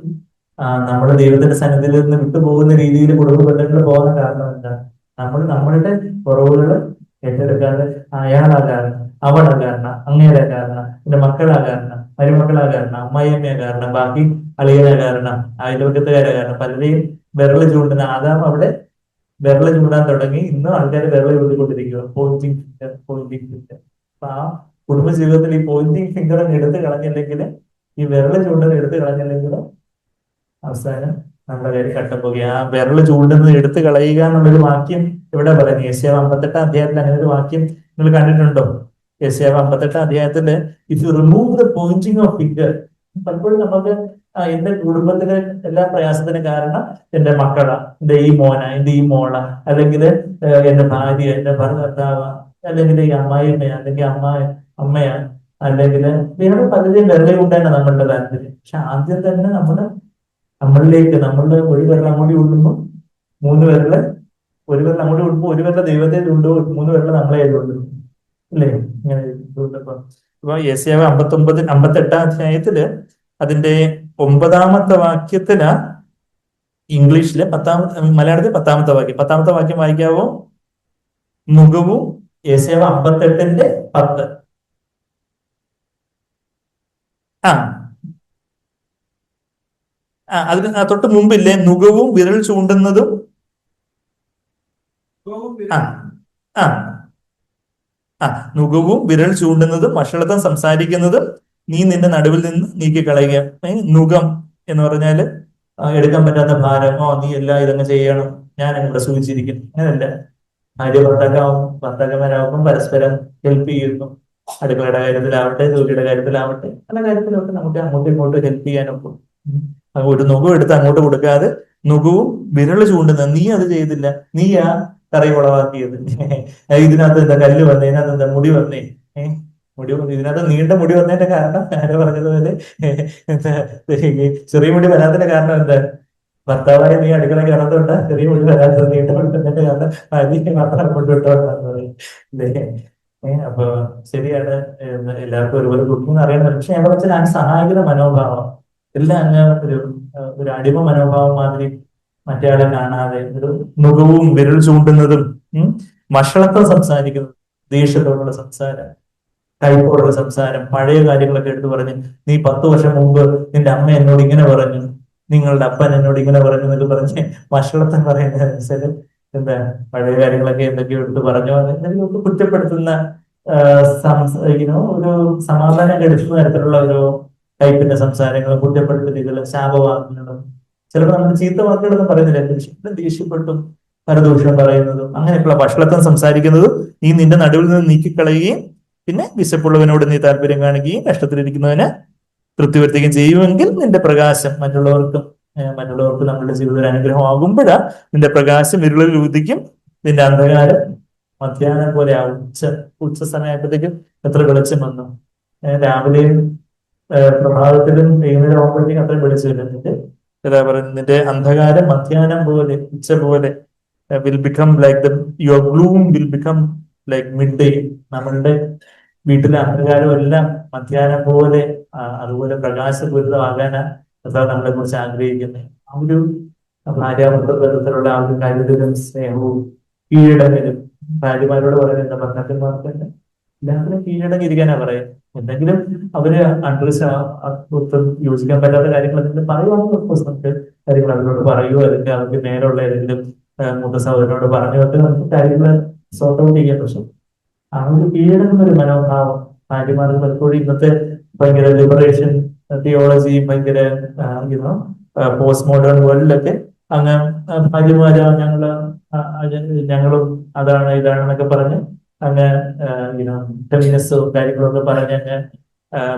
നമ്മുടെ ദൈവത്തിന്റെ സന്നിധിയിൽ നിന്ന് വിട്ടുപോകുന്ന രീതിയിൽ കുടുംബ ബന്ധങ്ങൾ പോകാൻ കാരണം എന്താണ്? നമ്മളുടെ കുറവുകൾ ഏറ്റെടുക്കാതെ അയാളാ കാരണം, അവളാ കാരണം, അങ്ങേരാ കാരണം, എന്റെ മക്കളാ കാരണം, മരുമക്കളാ കാരണം, അമ്മായിയമ്മയാ കാരണം, ബാക്കി അളിയനാ കാരണം, അയൽവക്കത്തുകാരാ കാരണം, പലരെയും വിരല് ചൂണ്ടുന്ന ആദാം അവിടെ വിരല് ചൂണ്ടാൻ തുടങ്ങി. ഇന്നും ആൾക്കാർ വിരല് ചൂണ്ടിക്കൊണ്ടിരിക്കുക, പോയിന്റിങ് ഫിംഗർ, പോയിന്റിങ് ഫിംഗർ. അപ്പൊ ആ കുടുംബ ജീവിതത്തിൽ ഈ പോയിന്റിങ് ഫിംഗർ എടുത്ത് കളഞ്ഞില്ലെങ്കിൽ, ഈ വിരല് ചൂണ്ടൽ എടുത്ത് കളഞ്ഞില്ലെങ്കിൽ അവസാനം നമ്മുടെ കാര്യം കട്ടപ്പോകുക. ആ വിരല് ചൂണ്ടുന്നത് എടുത്തു കളയുക എന്നുള്ളൊരു വാക്യം ഇവിടെ പറയുന്നു. യെശയ്യാവ് 58 അധ്യായത്തിൽ അങ്ങനെ ഒരു വാക്യം നിങ്ങൾ കണ്ടിട്ടുണ്ടോ? യെശയ്യാവ് 58 അധ്യായത്തില് if you remove the pointing of finger. പലപ്പോഴും നമുക്ക് എന്റെ കുടുംബത്തിലെ എല്ലാ പ്രയാസത്തിന് കാരണം എന്റെ മക്കളാ, എന്റെ ഈ മോന, എന്റെ ഈ മോള, അല്ലെങ്കിൽ എന്റെ ഭാര്യ, എന്റെ ഭർത്താവ്, അല്ലെങ്കിൽ ഈ അമ്മായിയമ്മയാ, അല്ലെങ്കിൽ അമ്മയാ, അല്ലെങ്കിൽ വേറെ പലരെയും വിരളി കൊണ്ടാണ് നമ്മളുടെ താല്പര്യം. പക്ഷെ ആദ്യം തന്നെ നമ്മളുടെ ഒരു വിരൽ അങ്ങോട്ട് കൊണ്ടുമ്പോൾ മൂന്ന് വിരല്, ഒരു വിരൽ അങ്ങോട്ട് കൊണ്ടുമ്പോൾ ഒരു വിരൽ ദൈവത്തെ കൊണ്ടു, മൂന്ന് വിരൽ നമ്മളെ കൊണ്ടു, അല്ലേ? ഇങ്ങനെ ഇപ്പൊ യെശയ്യാവ് 58 അധ്യായത്തില് അതിന്റെ 9-ാമത്തെ വാക്യത്തില് ഇംഗ്ലീഷില് മലയാളത്തിൽ 10-ാമത്തെ വാക്യം, 10-ാമത്തെ വാക്യം വായിക്കാവോ? മുഖവും, യെശയ്യാവ് 58:10. അതിന് തൊട്ട് മുമ്പില്ലേ, നുകവും വിരൽ ചൂണ്ടുന്നതും. നുകവും വിരൽ ചൂണ്ടുന്നതും വഷളത്വം സംസാരിക്കുന്നതും നീ നിന്റെ നടുവിൽ നിന്ന് നീക്കിക്കളയുക. നുകം എന്ന് പറഞ്ഞാല് എടുക്കാൻ പറ്റാത്ത ഭാരമോ, നീ എല്ലാം ഇതങ്ങ് ചെയ്യണം, ഞാൻ അങ്ങ് പ്രസവിച്ചിരിക്കും, അങ്ങനല്ല. ഭാര്യ ഭർത്താക്കന്മാരാകുമ്പോൾ പരസ്പരം ഹെൽപ്പ് ചെയ്യുന്നു. അടുക്കളയുടെ കാര്യത്തിലാവട്ടെ, ജോലിയുടെ കാര്യത്തിലാവട്ടെ, പല കാര്യത്തിലൊക്കെ നമുക്ക് അങ്ങോട്ടും ഇങ്ങോട്ടും ഹെൽപ്പ് ചെയ്യാനൊക്കെ. ഒരു നുകം എടുത്ത് അങ്ങോട്ട് കൊടുക്കാതെ നുകവും വിരൽ ചൂണ്ടുന്ന, നീ അത് ചെയ്തില്ല, നീ ആ കറി കുളവാക്കിയത്, ഇതിനകത്ത് എന്താ കല്ല് വന്നേ, ഇതിനകത്ത് എന്താ മുടി വന്നേ, ഇതിനകത്ത് നീണ്ട മുടി വന്നതിന്റെ കാരണം ആരോ പറഞ്ഞതുപോലെ ചെറിയ മുടി വരാത്തതിന്റെ കാരണം എന്താ? ഭർത്താവായി നീ അടുക്കള കയറത്തോണ്ട ചെറിയ മുടി വരാത്തത്, നീണ്ട മുടി വന്നതിന്റെ കാരണം അതിന് മാത്രം കൊണ്ടുവിട്ടോണ്ടാന്ന് പറയും. അപ്പൊ ശരിയാണ്, എല്ലാവർക്കും ഒരുപോലെ കുക്കിംഗ് അറിയണം. പക്ഷെ ഞാൻ വെച്ചാൽ ആ സഹായിക്കുന്ന മനോഭാവം എല്ലാം അങ്ങ് ഒരു അടിമ മനോഭാവം മാതിരി, മറ്റേയാളെ കാണാതെ ഒരു മുഖവും വിരൽ ചൂണ്ടുന്നതും, വഷളത്വം സംസാരിക്കുന്നതും, ദേഷ്യത്തോടുള്ള സംസാരം, കൈപ്പോടുള്ള സംസാരം, പഴയ കാര്യങ്ങളൊക്കെ എടുത്തു പറഞ്ഞ്, നീ 10 വർഷം മുമ്പ് നിന്റെ അമ്മ എന്നോട് ഇങ്ങനെ പറഞ്ഞു, നിങ്ങളുടെ അപ്പൻ എന്നോട് ഇങ്ങനെ പറഞ്ഞു എന്നൊക്കെ പറഞ്ഞ് വഷളത്വം പറയുന്ന എന്താ, പഴയ കാര്യങ്ങളൊക്കെ എന്തൊക്കെയോ എടുത്ത് പറഞ്ഞോ, എന്തെങ്കിലുമൊക്കെ കുറ്റപ്പെടുത്തുന്ന ഒരു സമാധാനം കെടുത്തുന്ന തരത്തിലുള്ള ഒരു ടൈപ്പിന്റെ സംസാരങ്ങളും, കുറ്റപ്പെടുത്തലുകളും, ശാപവാദങ്ങളും, ചിലപ്പോൾ നമ്മൾ ചീത്ത വാക്കുകളൊന്നും പറയുന്നില്ല, ശുദ്ധം ദേഷ്യപ്പെട്ടും പരദൂഷണം പറയുന്നതും, അങ്ങനെയൊക്കെയുള്ള വഷളത്വം സംസാരിക്കുന്നതും നീ നിന്റെ നടുവിൽ നിന്ന് നീക്കിക്കളയുകയും പിന്നെ വിശപ്പുള്ളവനോട് നീ താല്പര്യം കാണിക്കുകയും കഷ്ടത്തിലിരിക്കുന്നവന് തൃപ്തി വരുത്തുകയും ചെയ്യുമെങ്കിൽ നിന്റെ പ്രകാശം മറ്റുള്ളവർക്ക് നമ്മുടെ ജീവിതത്തിൽ അനുഗ്രഹമാകുമ്പോഴാ നിന്റെ പ്രകാശം ഇരുളിൽ ഉദിക്കും, നിന്റെ അന്ധകാരം മധ്യാഹ്നം പോലെ ആ ഉച്ച സമയപ്പോഴത്തേക്കും എത്ര വെളിച്ചം വന്നു. രാവിലെയും പ്രഭാതത്തിലും വൈകുന്നേരം ആകുമ്പോഴത്തേക്കും അത്രയും വെളിച്ചം വരുന്നിട്ട് എന്താ പറയുന്നത്, നിന്റെ അന്ധകാരം മധ്യാഹ്നം പോലെ, ഉച്ച പോലെ will become like your Bloom will become like mid day. നമ്മളുടെ വീട്ടിലെ അന്ധകാരം എല്ലാം മധ്യാഹ്നം പോലെ അതുപോലെ പ്രകാശപൂരിതമാകാനാണ് നമ്മളെ കുറിച്ച് ആഗ്രഹിക്കുന്നത്. ആ ഒരു ഭാര്യാഭർത്തൃബന്ധത്തിലുള്ള ആ ഒരു കരുതലും സ്നേഹവും കീഴടങ്ങലും, ഭാര്യമാരോട് പറയുന്നത് ഭർത്താക്കന്മാർക്ക് തന്നെ എല്ലാത്തിനും കീഴടങ്ങിയിരിക്കാനാ പറയാം. എന്തെങ്കിലും അവര് ഒട്ടും യോജിക്കാൻ പറ്റാത്ത കാര്യങ്ങൾ എന്തെങ്കിലും പറയുവാണെങ്കിൽ നമുക്ക് കാര്യങ്ങൾ അവരോട് പറയുമോ, അല്ലെങ്കിൽ അവർക്ക് നേരെയുള്ള ഏതെങ്കിലും മൂത്ത സഹോദരനോട് പറഞ്ഞുകൊണ്ട് നമുക്ക് കാര്യങ്ങൾ സോർട്ട് ഔട്ട് ചെയ്യാൻ. പക്ഷെ ആ ഒരു കീഴടങ്ങുന്ന ഒരു മനോഭാവം ഭാര്യമാർക്ക് പലപ്പോഴും ഇന്നത്തെ ഭയങ്കര ലിബറേഷൻ തിയോളജി, ഭയങ്കര പോസ്റ്റ് മോഡേൺ വേൾഡിലൊക്കെ അങ്ങ് ഭാര്യമാര് ഞങ്ങളും അതാണ് ഇതാണെന്നൊക്കെ പറഞ്ഞ് അങ്ങ് ഫെമിനിസ്റ്റോ കാര്യങ്ങളൊക്കെ പറഞ്ഞ് അങ്ങ്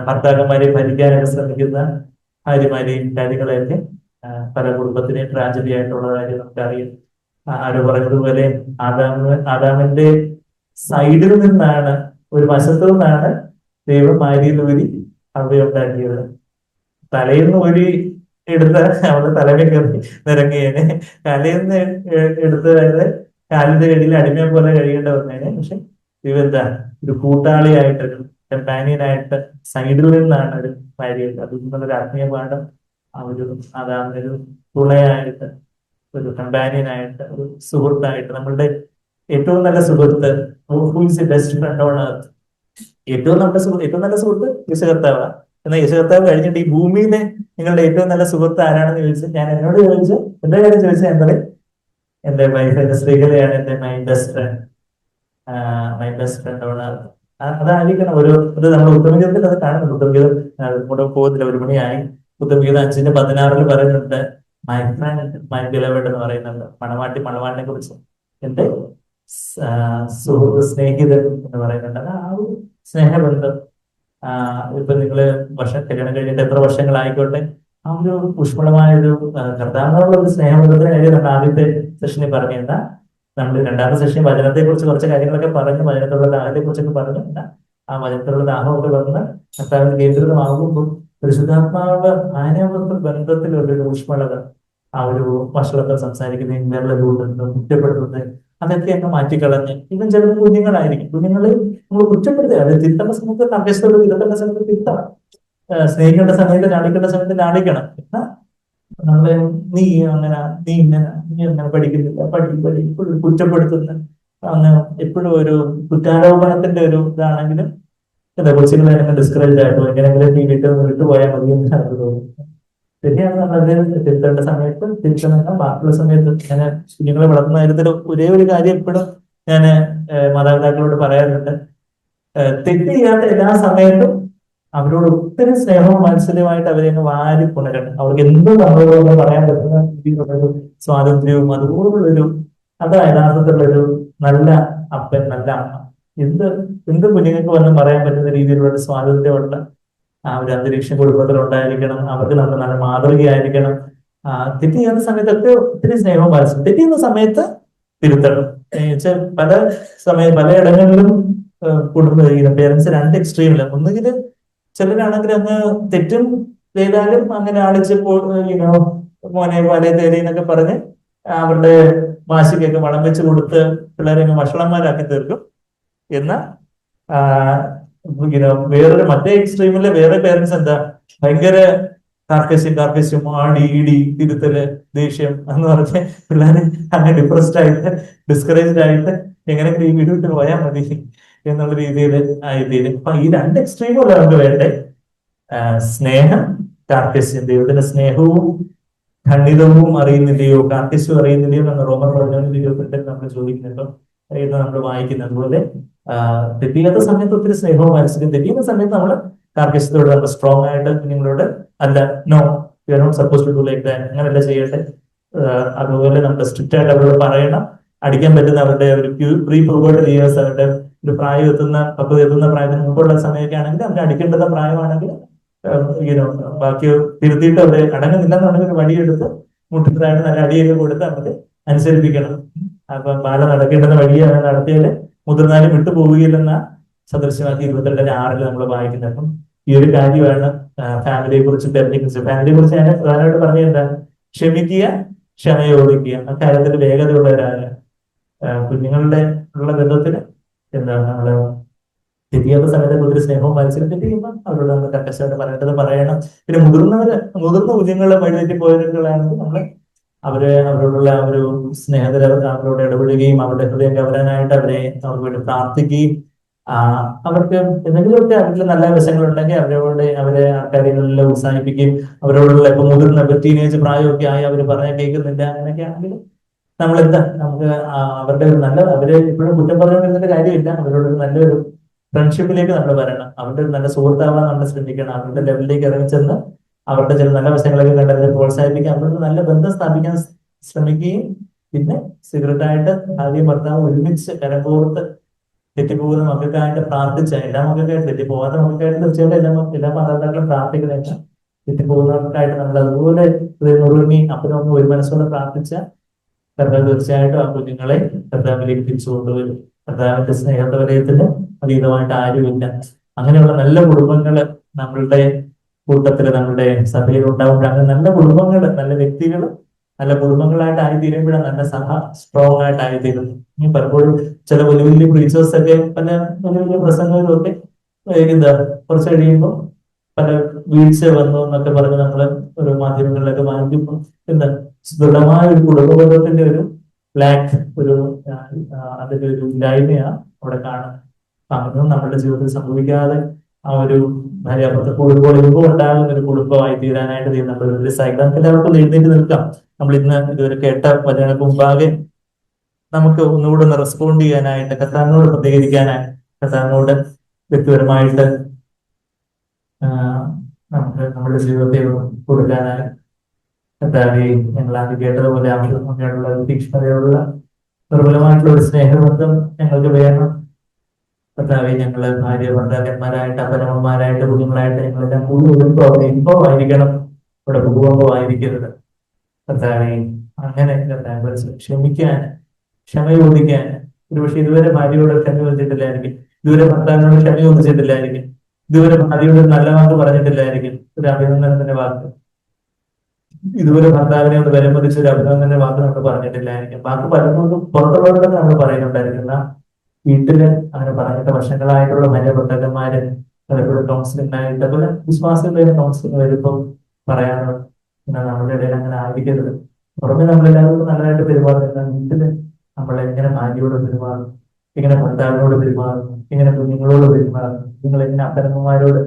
ഭർത്താക്കന്മാരെ ഭരിക്കാനൊക്കെ ശ്രമിക്കുന്ന ഭാര്യമാരെയും കാര്യങ്ങളെയൊക്കെ പല കുടുംബത്തിനെയും ട്രാജഡി ആയിട്ടുള്ള കാര്യം നമുക്കറിയാം. ആരോ പറഞ്ഞതുപോലെ ആദാമിന്റെ സൈഡിൽ നിന്നാണ്, ഒരു വശത്തു നിന്നാണ് ദൈവം മാരിയിലൂരി അവയെ ഉണ്ടാക്കിയത്. തലയിൽ നിന്ന് ഊരി എടുത്ത അവളുടെ തലമേ കയറി നിരങ്ങിയേനെ, തലയിൽ നിന്ന് എടുത്ത് വരെ കാലിന്റെ കടിയിൽ അടിമയെ പോലെ കഴിയേണ്ട വന്നേനെ. പക്ഷെ ഇവ എന്താ, ഒരു കൂട്ടാളിയായിട്ടൊരു കമ്പാനിയനായിട്ട് സൈഡിൽ നിന്നാണ് ഒരു ഭാര്യയുണ്ട്. അതിൽ നിന്നൊരു ആത്മീയ പാഠം ആ ഒരു അതാണൊരു തുണയായിട്ട്, ഒരു കമ്പാനിയനായിട്ട്, ഒരു സുഹൃത്തായിട്ട്, നമ്മളുടെ ഏറ്റവും നല്ല സുഹൃത്ത്, ബെസ്റ്റ് ഫ്രണ്ട് ഓൺ എർത്ത്, ഏറ്റവും നല്ല സുഹൃത്ത് യേശു കർത്താവാണ്. എന്നാൽ യേശു കർത്താവ് കഴിഞ്ഞിട്ട് ഈ ഭൂമിയിലെ നിങ്ങളുടെ ഏറ്റവും നല്ല സുഹൃത്ത് ആരാണെന്ന് ചോദിച്ചാൽ, ഞാൻ എന്നോട് ചോദിച്ചു, എന്റെ കാര്യം ചോദിച്ചാൽ എന്താ, എന്റെ വൈഫ്, എന്റെ സ്ത്രീകളെയാണ് എന്റെ my best friend on earth. അതായിരിക്കണം ഒരു ഇത്. നമ്മൾ ഉത്തമഗീതത്തിൽ അത് കാണുന്നുണ്ട്. ഉത്തമഗീതം കൂടെ പോകുന്നില്ല, 1 മണിയായി. ഉത്തമഗീതം 5:16 പറയുന്നുണ്ട്, മൈ ഫ്രണ്ട് മൈ ബിലവഡ് എന്ന് പറയുന്നുണ്ട്. മണവാട്ടിനെ കുറിച്ച് എന്റെ സുഹൃത്ത്, സ്നേഹിതൻ എന്ന് പറയുന്നുണ്ട്. അത് ആ ഒരു സ്നേഹബന്ധം. ഇപ്പൊ നിങ്ങള് കല്യാണം കഴിഞ്ഞിട്ട് എത്ര വർഷങ്ങളായിക്കോട്ടെ, ആ ഒരു ഊഷ്മളമായ ഒരു കർത്താവിനോടുള്ള ഒരു സ്നേഹബന്ധത്തിന് കാര്യം നമ്മൾ ആദ്യത്തെ സെഷനിൽ പറഞ്ഞു. എന്താ, നമ്മൾ രണ്ടാമത്തെ സെഷൻ വചനത്തെ കുറിച്ച് കുറച്ച് കാര്യങ്ങളൊക്കെ പറഞ്ഞു, വചനത്തിലുള്ള ദാഹത്തെ കുറിച്ചൊക്കെ പറഞ്ഞു. ആ വചനത്തിലുള്ള ദാഹമൊക്കെ വന്ന് കർത്താവിന് കേന്ദ്രിതമാകുമ്പോൾ പരിശുദ്ധാത്മാവ് മാനവ ബന്ധത്തിലുള്ള ഒരു ഊഷ്മളത, ആ ഒരു വഷളത്തെ സംസാരിക്കുന്നത്, വിരലുകൊണ്ട് കുറ്റപ്പെടുത്തുന്നത്, അതൊക്കെ അങ്ങ് മാറ്റിക്കളഞ്ഞ്, ഇവൻ ചിലപ്പോൾ കുഞ്ഞുങ്ങളായിരിക്കും, കുഞ്ഞുങ്ങളെ നമ്മൾ കുറ്റപ്പെടുത്തുക, അത് തിരുത്തേണ്ട സമയത്ത് തർക്കത്തോട് തിരുത്തേണ്ട സമയത്ത് തിരുത്തണം, സ്നേഹിക്കേണ്ട സമയത്ത് ലാളിക്കേണ്ട സമയത്ത് ലാളിക്കണം. എന്നാ നമ്മളെ നീ അങ്ങനെ പഠിക്കുന്നില്ല, എപ്പോഴും കുറ്റപ്പെടുത്തുന്ന, അങ്ങനെ എപ്പോഴും ഒരു കുറ്റാരോപണത്തിന്റെ ഒരു ഇതാണെങ്കിലും എന്താ, കൊച്ചുങ്ങളെ ഡിസ്കറേജ് ആയിട്ടോ എങ്ങനെയെങ്കിലും നീ വിട്ടുപോയാൽ മതി എന്ന് എനിക്ക് തോന്നുന്നു. ശരിയാണ്, നമ്മളത് തിരുത്തേണ്ട സമയത്ത് തിരുത്തണം. ബാക്കിയുള്ള സമയത്ത് ഞാൻ കുഞ്ഞുങ്ങളെ വളർത്തുന്ന കാര്യത്തിൽ ഒരേ ഒരു കാര്യം എപ്പോഴും ഞാൻ മാതാപിതാക്കളോട് പറയാറുണ്ട്, തെറ്റ് ചെയ്യാത്ത എല്ലാ സമയത്തും അവരോട് ഒത്തിരി സ്നേഹവും വാത്സല്യമായിട്ട് അവരെ അങ്ങ് വാരി പുണരണം. അവർക്ക് എന്തും നമ്മളോട് പറയാൻ പറ്റുന്ന രീതിയിലുള്ളൊരു സ്വാതന്ത്ര്യവും അതുപോലുള്ളൊരു, അതാ യഥാർത്ഥത്തിലുള്ളൊരു നല്ല അപ്പൻ, നല്ല അമ്മ. എന്ത് കുഞ്ഞുങ്ങൾക്ക് വന്ന് പറയാൻ പറ്റുന്ന രീതിയിലുള്ള സ്വാതന്ത്ര്യമുള്ള ആ ഒരു അന്തരീക്ഷം കുടുംബത്തിൽ ഉണ്ടായിരിക്കണം. അവർക്ക് നമ്മൾ നല്ല മാതൃകയായിരിക്കണം. തെറ്റ് ചെയ്യുന്ന സമയത്തൊക്കെ ഒത്തിരി സ്നേഹവും വാത്സല്യം. തെറ്റ് ചെയ്യുന്ന സമയത്ത് തിരുത്തണം. പലയിടങ്ങളിലും കുടുംബ പേരൻസ് രണ്ട് എക്സ്ട്രീമില്ല. ഒന്നുകിൽ ചിലരാണെങ്കിൽ അങ്ങ് തെറ്റും ചെയ്താലും അങ്ങനെ ആളിച്ചപ്പോൾ മോനെ പോലെ തേരി എന്നൊക്കെ പറഞ്ഞ് അവരുടെ വാശിക്കൊക്കെ വളം വെച്ച് കൊടുത്ത് പിള്ളേരെ അങ്ങ് വഷളന്മാരാക്കി തീർക്കും. എന്നാൽ വേറൊരു മറ്റേ എക്സ്ട്രീമില് വേറെ പേരൻസ് എന്താ, ഭയങ്കര കാർക്കശ്യം ആടി ഇടി തിരുത്തല് ദേഷ്യം എന്ന് പറഞ്ഞ് പിള്ളേരെ അങ്ങനെ ഡിപ്രസ്ഡ് ആയിട്ട് ഡിസ്കറേജ്ഡ് ആയിട്ട് എങ്ങനെയെങ്കിലും ഈ വീട് വിട്ട് പോയാൽ മതി എന്നുള്ള രീതിയിൽ ആയിത്തീരും. അപ്പൊ ഈ രണ്ട് എക്സ്ട്രീമുള്ള നമുക്ക് വേണ്ടേ, സ്നേഹം, കാർക്കശ്യം. ദൈവത്തിന്റെ സ്നേഹവും ഖണ്ഡിതവും അറിയുന്നില്ലയോ, കാർക്കശ്യവും അറിയുന്നില്ലയോ എന്ന് റോമർ 11:28 നമ്മൾ ചോദിക്കുന്നുണ്ടോ, നമ്മൾ വായിക്കുന്നത് പോലെ തെറ്റിയാത്ത സമയത്ത് ഒത്തിരി സ്നേഹവും മനസ്സിലും, തെറ്റിയുന്ന സമയത്ത് നമ്മൾ കാർക്കശ്യത്തോട് നമ്മൾ സ്ട്രോങ് ആയിട്ട് നിങ്ങളോട് അല്ല, no you are not suppose to do like that, അങ്ങനെയല്ല ചെയ്യട്ടെ. അതുപോലെ നമ്മൾ സ്ട്രിക്റ്റ് ആയിട്ട് അവരോട് പറയണം. അടിക്കാൻ പറ്റുന്ന അവരുടെ ഒരു പ്രീ പ്യൂബർട്ടൽ ഇയേഴ്സ്, അവരുടെ ഒരു പ്രായം എത്തുന്ന പ്രായത്തിന് മുമ്പുള്ള സമയമൊക്കെ ആണെങ്കിൽ അവരെ അടിക്കേണ്ടുന്ന പ്രായമാണെങ്കിൽ ബാക്കി തിരുത്തിയിട്ട് അവരെ അടങ്ങുന്നില്ലെന്നുണ്ടെങ്കിൽ വടിയെടുത്ത് മുട്ടിട്ടായിട്ട് നല്ല അടിയൊക്കെ കൊടുത്ത് അവർക്ക് അനുസരിപ്പിക്കണം. അപ്പൊ ബാല നടക്കേണ്ടുന്ന വഴിയാണ് നടത്തിയാൽ മുതിർന്നാലും വിട്ടുപോവുകയില്ലെന്ന സദൃശമാക്കി 22:6 നമ്മൾ വായിക്കുന്നത്. അപ്പം ഈ ഒരു കാര്യമാണ് ഫാമിലിയെ കുറിച്ച്, ഫാമിലിയെ കുറിച്ച് ഞാൻ പ്രധാനമായിട്ട് പറഞ്ഞത് എന്താ, ക്ഷമിക്കുക, ക്ഷമയോടിക്കുക, ആ കാര്യത്തിൽ വേഗതയുള്ളവരാണ്. കുഞ്ഞുങ്ങളുടെ ഉള്ള ബന്ധത്തിന് എന്താണ് നമ്മള് തെറ്റിയാത്ത സമയത്ത് ഒത്തിരി സ്നേഹവും മത്സരം ചെയ്യുമ്പോൾ അവരോട് നമ്മൾ കർക്കശമായിട്ട് പറയേണ്ടത് പറയണം. പിന്നെ മുതിർന്ന കുഞ്ഞുങ്ങളെ വഴിതെറ്റി പോയവരുകളാണെങ്കിൽ നമ്മൾ അവരോടുള്ള ആ ഒരു സ്നേഹത്തിൽ അവരോട് ഇടപെടുകയും അവരുടെ ഹൃദയം കവരാനായിട്ട് അവർക്ക് വേണ്ടി പ്രാർത്ഥിക്കുകയും അവർക്ക് എന്തെങ്കിലുമൊക്കെ അവരിൽ നല്ല വശങ്ങളുണ്ടെങ്കിൽ അവരെ ആ കാര്യങ്ങളിൽ ഉത്സാഹിപ്പിക്കുകയും അവരോടുള്ള ഇപ്പൊ മുതിർന്ന ടീനേജ് പ്രായമൊക്കെ ആയി അവർ പറഞ്ഞാൽ കേൾക്കുന്നില്ല അങ്ങനെയൊക്കെ ആണെങ്കിൽ നമുക്ക് അവരുടെ ഒരു നല്ല, അവരെ ഇപ്പോഴും കുറ്റം പറഞ്ഞുകൊണ്ടിരുന്ന കാര്യമില്ല, അവരോടൊരു നല്ലൊരു ഫ്രണ്ട്ഷിപ്പിലേക്ക് നമ്മൾ വരണം. അവരുടെ ഒരു നല്ല സുഹൃത്താവാൻ നമ്മൾ ശ്രമിക്കണം. അവരുടെ ലെവലിലേക്ക് ഇറങ്ങിച്ചെന്ന് അവരുടെ ചില നല്ല വശങ്ങളൊക്കെ കണ്ട് അവരെ പ്രോത്സാഹിപ്പിക്കാൻ, അവരുടെ നല്ല ബന്ധം സ്ഥാപിക്കാൻ ശ്രമിക്കുകയും പിന്നെ സീക്രട്ടായിട്ട് ഭാര്യയും ഭർത്താവും ഒരുമിച്ച് കരകോർത്ത് തെറ്റിപ്പോകുന്ന മക്കൾക്കായിട്ട് പ്രാർത്ഥിച്ച, എല്ലാ മക്കൾക്കായിട്ട് തെറ്റിപ്പോകാത്ത മക്കൾക്കായിട്ട് തീർച്ചയായിട്ടും എല്ലാ മാതാപിതാക്കളും പ്രാർത്ഥിക്കുന്നേക്കാം. തെറ്റിപ്പോകുന്നവർക്കായിട്ട് നമ്മൾ അതുപോലെ നുറുങ്ങി അപ്പനും അമ്മ ഒരു മനസ്സോടെ പ്രാർത്ഥിച്ച കർത്താവ് തീർച്ചയായിട്ടും ആ കുഞ്ഞുങ്ങളെ കർത്താവിലേക്ക് തിരിച്ചു കൊണ്ടുവരും. കർത്താവിന്റെ സ്നേഹതവലയത്തിന് അതീതമായിട്ട് ആരുമില്ല. അങ്ങനെയുള്ള നല്ല കുടുംബങ്ങള് നമ്മളുടെ കൂട്ടത്തില് നമ്മളുടെ സഭയിൽ ഉണ്ടാകുമ്പോൾ അങ്ങനെ നല്ല കുടുംബങ്ങള്, നല്ല വ്യക്തികൾ നല്ല കുടുംബങ്ങളായിട്ട് ആയിത്തീരുമ്പോഴാണ് നല്ല സഭ സ്ട്രോങ് ആയിട്ട് ആയിത്തീരുന്നത്. ഇനി പലപ്പോഴും ചില വലിയ വലിയ പ്രീച്ചേഴ്സ് ഒക്കെ പല വലിയ വലിയ പ്രസംഗങ്ങളും ഒക്കെ എന്താ കുറച്ച് കഴിയുമ്പോൾ പല വീഴ്ച വന്നു എന്നൊക്കെ പറഞ്ഞ് നമ്മള് ഒരു മാധ്യമങ്ങളിലൊക്കെ വാങ്ങിക്കുമ്പോൾ എന്താ ദൃഢമായ ഒരു കുടുംബബന്ധത്തിന്റെ ഒരു ലാക്ക്, ഒരു അതിന്റെ ഒരു ഇല്ലായ്മയാണ് അവിടെ കാണുന്നത്. അതൊന്നും നമ്മുടെ ജീവിതത്തിൽ സംഭവിക്കാതെ ആ ഒരു ഭാര്യാഭർത്ത കുടുംബം ഉണ്ടാകുന്ന ഒരു കുടുംബമായി തീരാനായിട്ട് നമ്മൾ ഒരു സൈക്കിൾ എല്ലാവർക്കും എഴുന്നേറ്റ് നിൽക്കാം. നമ്മൾ ഇന്ന് ഇതുവരെ കേട്ട വചനങ്ങൾക്ക് മുമ്പാകെ നമുക്ക് ഒന്നുകൂടെ ഒന്ന് റെസ്പോണ്ട് ചെയ്യാനായിട്ട്, കർത്താവിനോട് പ്രതികരിക്കാനായിട്ട്, കർത്താവിനോട് വ്യക്തിപരമായിട്ട് നമുക്ക് നമ്മുടെ ജീവിതത്തെ കൊടുക്കാനായി കർത്താവെ ഞങ്ങൾ ആദ്യം കേട്ടതുപോലെ അങ്ങനെയുള്ള തീക്ഷ്ണതയുള്ള ദുർബലമായിട്ടുള്ള ഒരു സ്നേഹബന്ധം ഞങ്ങൾക്ക് വേണം. കർത്താവെ ഞങ്ങള് ഭാര്യ ഭർത്താക്കന്മാരായിട്ട് അപ്പനമ്മമാരായിട്ട് കുഞ്ഞുങ്ങളായിട്ട് ഞങ്ങളെല്ലാം കൂടുതൽ ഇമ്പമായിരിക്കണം, ഇവിടെ ഭൂകമ്പമായിരിക്കരുത്. കർത്താവെ അങ്ങനെ കർത്താവ് ക്ഷമിക്കാൻ, ക്ഷമ ചോദിക്കാൻ, ഒരുപക്ഷെ ഇതുവരെ ഭാര്യയോട് ക്ഷമ ചോദിച്ചിട്ടില്ലായിരിക്കും, ഇതുവരെ ഭർത്താവിനോട് ക്ഷമ ചോദിച്ചിട്ടില്ലായിരിക്കും, ഇതുവരെ ഭാര്യയോട് നല്ല വാക്ക് പറഞ്ഞിട്ടില്ലായിരിക്കും, ഒരു അഭിനന്ദനത്തിന്റെ വാക്ക്, ഇതുവരെ ഭർത്താവിനെ ഒന്ന് വിലമതിച്ച് ഒരു അഭിനന്ദനത്തിന്റെ വാക്ക് നമ്മൾ പറഞ്ഞിട്ടില്ലായിരിക്കും. വാക്ക് പലപ്പോഴും പുറത്തുള്ളവരുടെ നമ്മൾ പറയുന്നുണ്ടായിരിക്കുന്ന വീട്ടില് അങ്ങനെ പറഞ്ഞിട്ട് വർഷങ്ങളായിട്ടുള്ള ഭാര്യ ഭർത്താക്കന്മാര് പലപ്പോഴും കൗൺസിലിംഗായിട്ട് അതുപോലെ വിശ്വാസികളുടെ കൗൺസിലിംഗ് വരുമ്പോൾ പറയാറ് പിന്നെ നമ്മുടെ ഇടയിൽ അങ്ങനെ ആയിരിക്കരുത്. പുറമെ നമ്മളെല്ലാവരും നല്ലതായിട്ട് പെരുമാറുന്ന വീട്ടില് നമ്മൾ എങ്ങനെ ഭാര്യയോട് പെരുമാറുന്നു, എങ്ങനെ ഭർത്താവിനോട് പെരുമാറുന്നു, എങ്ങനെ കുഞ്ഞുങ്ങളോട് പെരുമാറുന്നു, നിങ്ങൾ എങ്ങനെ അപ്പനമ്മമാരോട്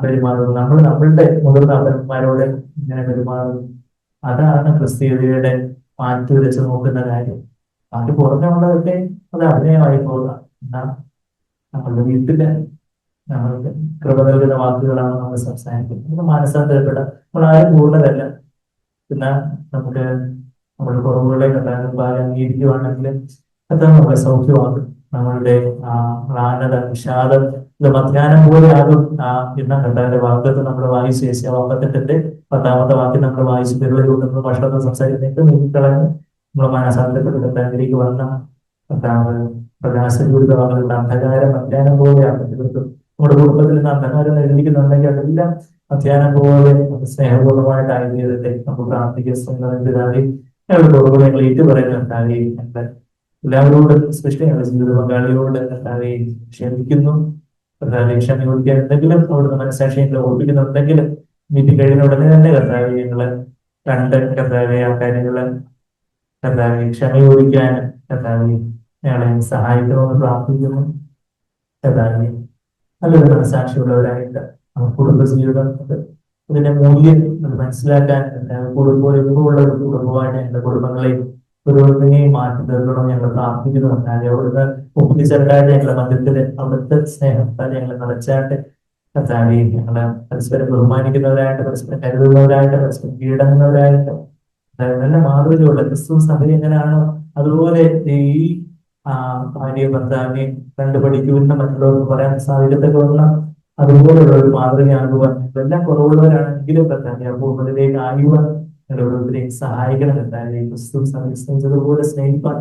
പെരുമാറുന്നു, നമ്മൾ നമ്മളുടെ മുതിർന്ന അപ്പനമ്മമാരോട് ഇങ്ങനെ പെരുമാറുന്നു. അതാണ് ക്രിസ്തീയതയുടെ മാറ്റി വെച്ച് നോക്കുന്ന കാര്യം. അത് പുറമെയുള്ളതൊക്കെ അത് അഭിനയമായി പോകുക. എന്നാൽ നമ്മളുടെ വീട്ടില് നമ്മൾക്ക് കൃപ നൽകുന്ന വാക്കുകളാണ് നമ്മൾ സംസാരിക്കുന്നത്. നമുക്ക് മാനസാന്തരപ്പെട്ട നമ്മൾ ആരും കൂടുതലല്ല. എന്നാൽ നമുക്ക് നമ്മുടെ കുറവുകളെ കഥാപാരം അംഗീകരിക്കുകയാണെങ്കിൽ അത് നമ്മളെ സൗഖ്യമാകും. നമ്മളുടെ മ്ലാനത, വിഷാദം ഇത് മധ്യാഹ്നം പോലെ ആകും. എന്ന കഥാന്റെ വാക്കത്ത് നമ്മൾ വായിച്ചു ശേഷി 58-ന്റെ 10-ാമത്തെ വാക്യം നമ്മൾ വായിച്ചു പെരുവരും നമ്മൾ ഭക്ഷണത്തിൽ സംസാരിക്കുന്നേക്ക് നീക്കിക്കളഞ്ഞ് നമ്മൾ മാനസാന്തരപ്പെട്ട് കഥാവിലേക്ക് വന്ന കഥാവ് പ്രകാശപൂരിതമാകുന്ന അന്ധകാരം മധ്യാഹ്നം പോലെ ആകും. നമ്മുടെ കുടുംബത്തിൽ നിന്ന് അന്ധകാരം എഴുതിക്കുന്നുണ്ടെങ്കിൽ അതെല്ലാം മധ്യാഹ്നം പോലെ സ്നേഹപൂർണ്ണമായിട്ട് ആയിരുന്നതിന്റെ നമുക്ക് പ്രാർത്ഥിക്കുന്നതിനായി ഞങ്ങളുടെ കുറവുകൾ ഞങ്ങൾ ഏറ്റു പറയുന്നുണ്ടായി. ഞങ്ങൾ എല്ലാവരോടും സ്പെഷ്യലി ഞങ്ങളുടെ ജീവിത പങ്കാളിയോട് കർത്താവെ ക്ഷമിക്കുന്നു. കർത്താവെ ക്ഷമ ചോദിക്കാൻ എന്തെങ്കിലും അവിടുന്ന് മനസ്സാക്ഷിയെങ്കിലും ഓർപ്പിക്കുന്നുണ്ടെങ്കിൽ മീറ്റിംഗ് കഴിയുന്ന ഉടനെ തന്നെ കർത്താവെ ഞങ്ങള് കണ്ട് കർത്താവെ ആ കാര്യങ്ങള് കർത്താവെ ക്ഷമ ചോദിക്കാൻ കർത്താവെ ഞങ്ങളെ സഹായിക്കണമെന്ന് പ്രാർത്ഥിക്കുന്നു. കർത്താവെ നല്ലൊരു മനസ്സാക്ഷിയുള്ളവരായിട്ട് കുടുംബ ജീവിതം ഇതിന്റെ മൂല്യം മനസ്സിലാക്കാൻ കുടുംബമുള്ള ഒരു കുടുംബമായിട്ട് ഞങ്ങളുടെ കുടുംബങ്ങളെ ഓരോന്നിനെയും മാറ്റി തീർക്കണം ഞങ്ങൾ പ്രാർത്ഥിക്കുന്നുണ്ടായി. അവിടുന്ന് ഒപ്പിച്ചേർക്കായിട്ട് ഞങ്ങളുടെ മധ്യത്തില് അവിടുത്തെ സ്നേഹത്താൽ ഞങ്ങൾ നിറച്ചായിട്ട് കർത്താവെ ഞങ്ങളെ പരസ്പരം ബഹുമാനിക്കുന്നവരായിട്ട്, പരസ്പരം കരുതുന്നവരായിട്ട്, പരസ്പരം കീഴടങ്ങുന്നവരായിട്ട് നല്ല മാതൃകയുള്ള ക്രിസ്തു സഭ എങ്ങനെയാണോ അതുപോലെ ഈ ഭാര്യ ഭർത്താവിനെ കണ്ടുപഠിക്കുമെന്ന് മറ്റുള്ളവർക്ക് പറയാൻ സാധിക്കത്തക്ക അതുപോലുള്ള ഒരു മാതൃകയാകുവാൻ എല്ലാം കുറവുള്ളവരാണെങ്കിലും കർത്താവെ അപൂർവത്തിലേക്ക് ആയുവാൻ ഓരോരുത്തരെയും സഹായിക്കണം. കർത്താവെ ക്രിസ്തു സ്നേഹിച്ചതുപോലെ സ്നേഹിപ്പാൻ,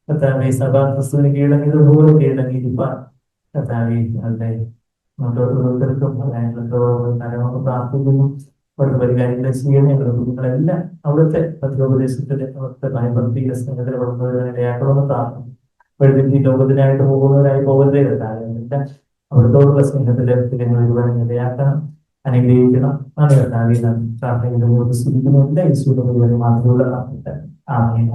കർത്താവെ സഭ ക്രിസ്തുവിന് കീഴടങ്ങിയതുപോലെ കീഴടങ്ങിയിരിപ്പാൻ കർത്താവെ അല്ലെ നമ്മുടെ ഓരോരുത്തർക്കും നരമൊക്കെ പ്രാർത്ഥിക്കുന്നു. അവിടുത്തെ പരികാരികളെ ചെയ്യണം. ഞങ്ങളുടെ കുഞ്ഞുങ്ങളെല്ലാം അവിടുത്തെ പത്രോപദേശത്തില് അവിടുത്തെ ഭയഭക്തിക സ്നേഹത്തിൽ വളർന്നവരാക്കണമെന്ന് പ്രാർത്ഥിക്കുന്നു. വഴുതി ലോകത്തിനായിട്ട് പോകുന്നവരായി പോകരുതേ കർത്താവെ അവിടുത്തോടുള്ള സ്നേഹത്തിലെ ഞങ്ങൾ ഒരുപാട് ഇടയാക്കണം, അനുഗ്രഹിക്കണം. നന്ദി കർത്താവെ പ്രാർത്ഥനയുടെ സ്തുതിക്കുന്നു. എല്ലാ യേശുവിന്റെ മാത്രമുള്ള ആമേൻ.